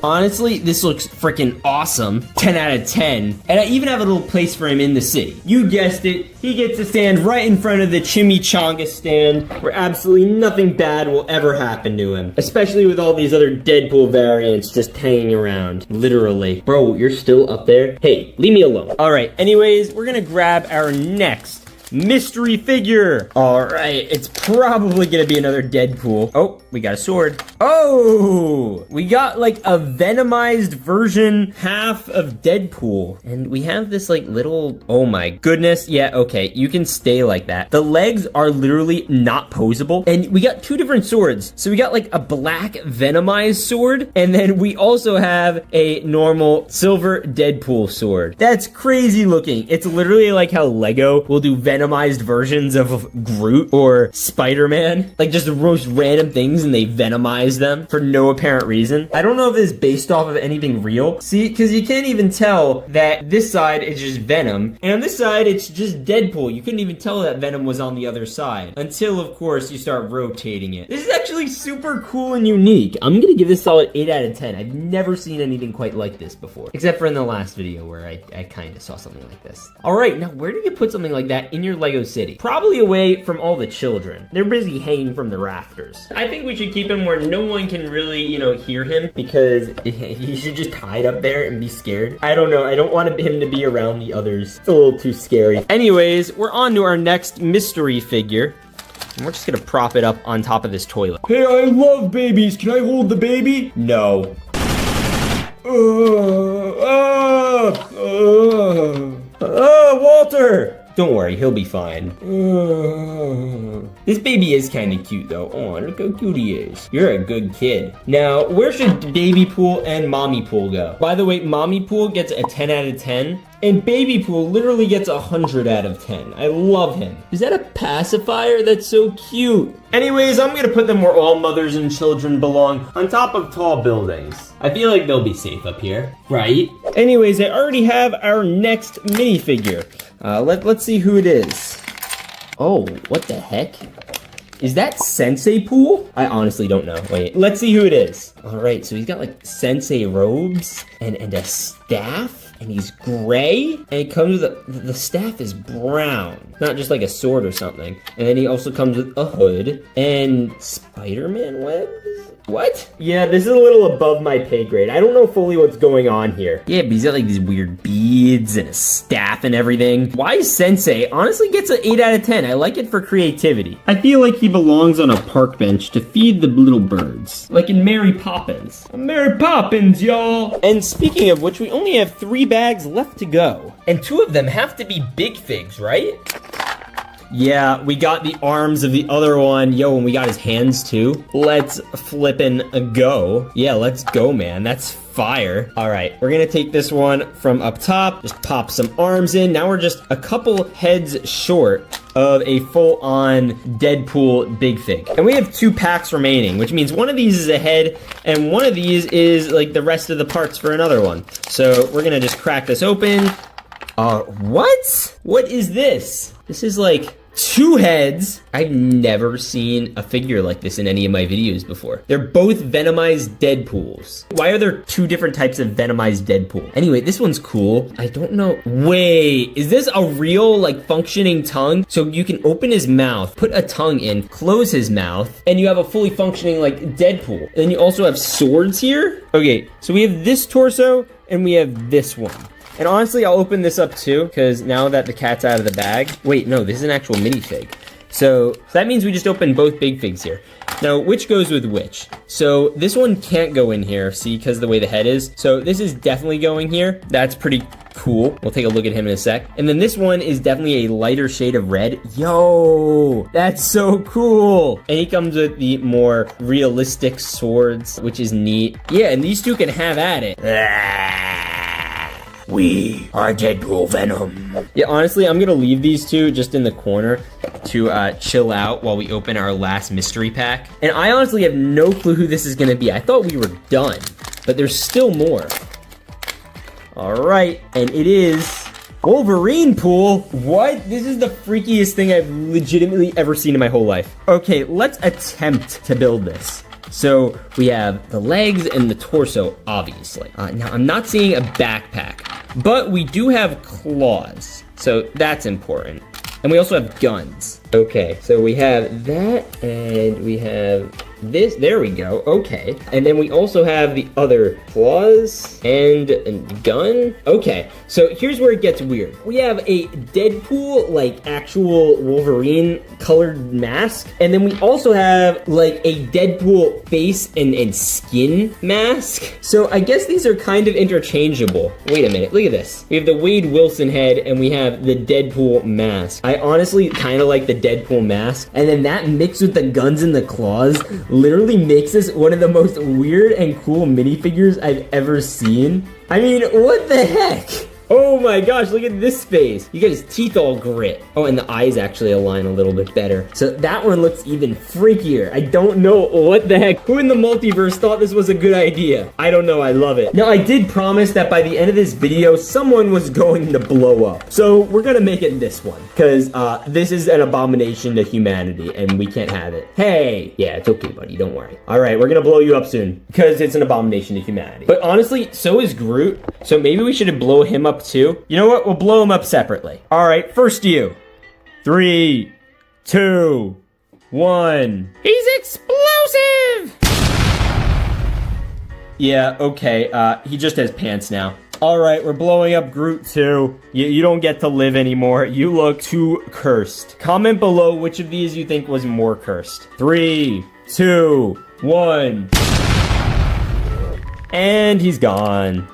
Honestly, this looks freaking awesome. 10 out of 10. And I even have a little place for him in the city. You guessed it. He gets to stand right in front of the chimichanga stand where absolutely nothing bad will ever happen to him. Especially with all these other Deadpool variants just hanging around. Literally. Bro, you're still up there? Hey, leave me alone. All right, anyways, we're gonna grab our next mystery figure. All right, it's probably gonna be another Deadpool. Oh, we got a sword. Oh, we got like a venomized version half of Deadpool. And we have this like little, oh my goodness. Yeah, okay, you can stay like that. The legs are literally not posable. And we got two different swords. So we got like a black venomized sword. And then we also have a normal silver Deadpool sword. That's crazy looking. It's literally like how Lego will do venomized versions of Groot or Spider-Man. Like just the most random things and they venomize them for no apparent reason. I don't know if this is based off of anything real. See, because you can't even tell that this side is just Venom. And on this side, it's just Deadpool. You couldn't even tell that Venom was on the other side. Until, of course, you start rotating it. This is actually super cool and unique. I'm gonna give this solid 8 out of 10. I've never seen anything quite like this before. Except for in the last video where I kind of saw something like this. All right, now where do you put something like that in your Lego city? Probably away from all the children. They're busy hanging from the rafters. I think we should keep him where no one can really, you know, hear him because he should just hide up there and be scared. I don't know. I don't want him to be around the others. It's a little too scary. Anyways, we're on to our next mystery figure. And we're just gonna prop it up on top of this toilet. Hey, I love babies. Can I hold the baby? No. Walter! Don't worry, he'll be fine. This baby is kind of cute though. Oh, look how cute he is. You're a good kid. Now, where should Baby Pool and Mommy Pool go? By the way, Mommy Pool gets a 10 out of 10. And Baby Pool literally gets 100 out of 10. I love him. Is that a pacifier? That's so cute. Anyways, I'm gonna put them where all mothers and children belong, on top of tall buildings. I feel like they'll be safe up here, right? Anyways, I already have our next minifigure. Let's see who it is. Oh, what the heck? Is that Sensei Pool? I honestly don't know. Wait, let's see who it is. All right, so he's got like Sensei robes and a staff. And he's gray, and it comes with the staff is brown, not just like a sword or something. And then he also comes with a hood and Spider-Man webs. What? Yeah, this is a little above my pay grade. I don't know fully what's going on here. Yeah, but he's got like these weird beads and a staff and everything. Wise Sensei honestly gets an 8 out of 10. I like it for creativity. I feel like he belongs on a park bench to feed the little birds. Like in Mary Poppins. Mary Poppins, y'all! And speaking of which, we only have 3 bags left to go. And 2 of them have to be big figs, right? Yeah, we got the arms of the other one. Yo, and we got his hands too. Let's flippin' go. Yeah, let's go, man. That's fire. All right, we're gonna take this one from up top. Just pop some arms in. Now we're just a couple heads short of a full-on Deadpool big fig. And we have 2 packs remaining, which means one of these is a head and one of these is like the rest of the parts for another one. So we're gonna just crack this open. What? What is this? This is like 2 heads. I've never seen a figure like this in any of my videos before. They're both Venomized Deadpools. Why are there 2 different types of Venomized Deadpool? Anyway, this one's cool. I don't know. Wait, is this a real like functioning tongue? So you can open his mouth, put a tongue in, close his mouth, and you have a fully functioning like Deadpool. And then you also have swords here. Okay, so we have this torso and we have this one. And honestly, I'll open this up too, because now that the cat's out of the bag... Wait, no, this is an actual minifig. So that means we just opened both big figs here. Now, which goes with which? So this one can't go in here, see, because of the way the head is. So this is definitely going here. That's pretty cool. We'll take a look at him in a sec. And then this one is definitely a lighter shade of red. Yo, that's so cool. And he comes with the more realistic swords, which is neat. Yeah, and these 2 can have at it. We are Deadpool Venom. Yeah, honestly, I'm gonna leave these 2 just in the corner to chill out while we open our last mystery pack. And I honestly have no clue who this is gonna be. I thought we were done, but there's still more. All right, and it is Wolverine Pool. What? This is the freakiest thing I've legitimately ever seen in my whole life. Okay, let's attempt to build this. So we have the legs and the torso, obviously. Now, I'm not seeing a backpack, but we do have claws, so that's important. And we also have guns. Okay, so we have that, and we have this. There we go. Okay. And then we also have the other claws and gun. Okay, so here's where it gets weird. We have a Deadpool, like actual Wolverine colored mask. And then we also have like a Deadpool face and skin mask. So I guess these are kind of interchangeable. Wait a minute, look at this. We have the Wade Wilson head and we have the Deadpool mask. I honestly kind of like the Deadpool mask. And then that mixed with the guns and the claws literally makes this one of the most weird and cool minifigures I've ever seen. I mean, what the heck? Oh my gosh, look at this face. You got his teeth all grit. Oh, and the eyes actually align a little bit better. So that one looks even freakier. I don't know what the heck. Who in the multiverse thought this was a good idea? I don't know, I love it. Now, I did promise that by the end of this video, someone was going to blow up. So we're gonna make it this one, because this is an abomination to humanity, and we can't have it. Hey, yeah, it's okay, buddy, don't worry. All right, we're gonna blow you up soon, because it's an abomination to humanity. But honestly, so is Groot, so maybe we should blow him up too. You know what? We'll blow him up separately. All right, first you. 3, 2, 1. He's explosive! Yeah, okay. He just has pants now. All right, we're blowing up Groot too. You don't get to live anymore. You look too cursed. Comment below which of these you think was more cursed. 3, 2, 1. And he's gone.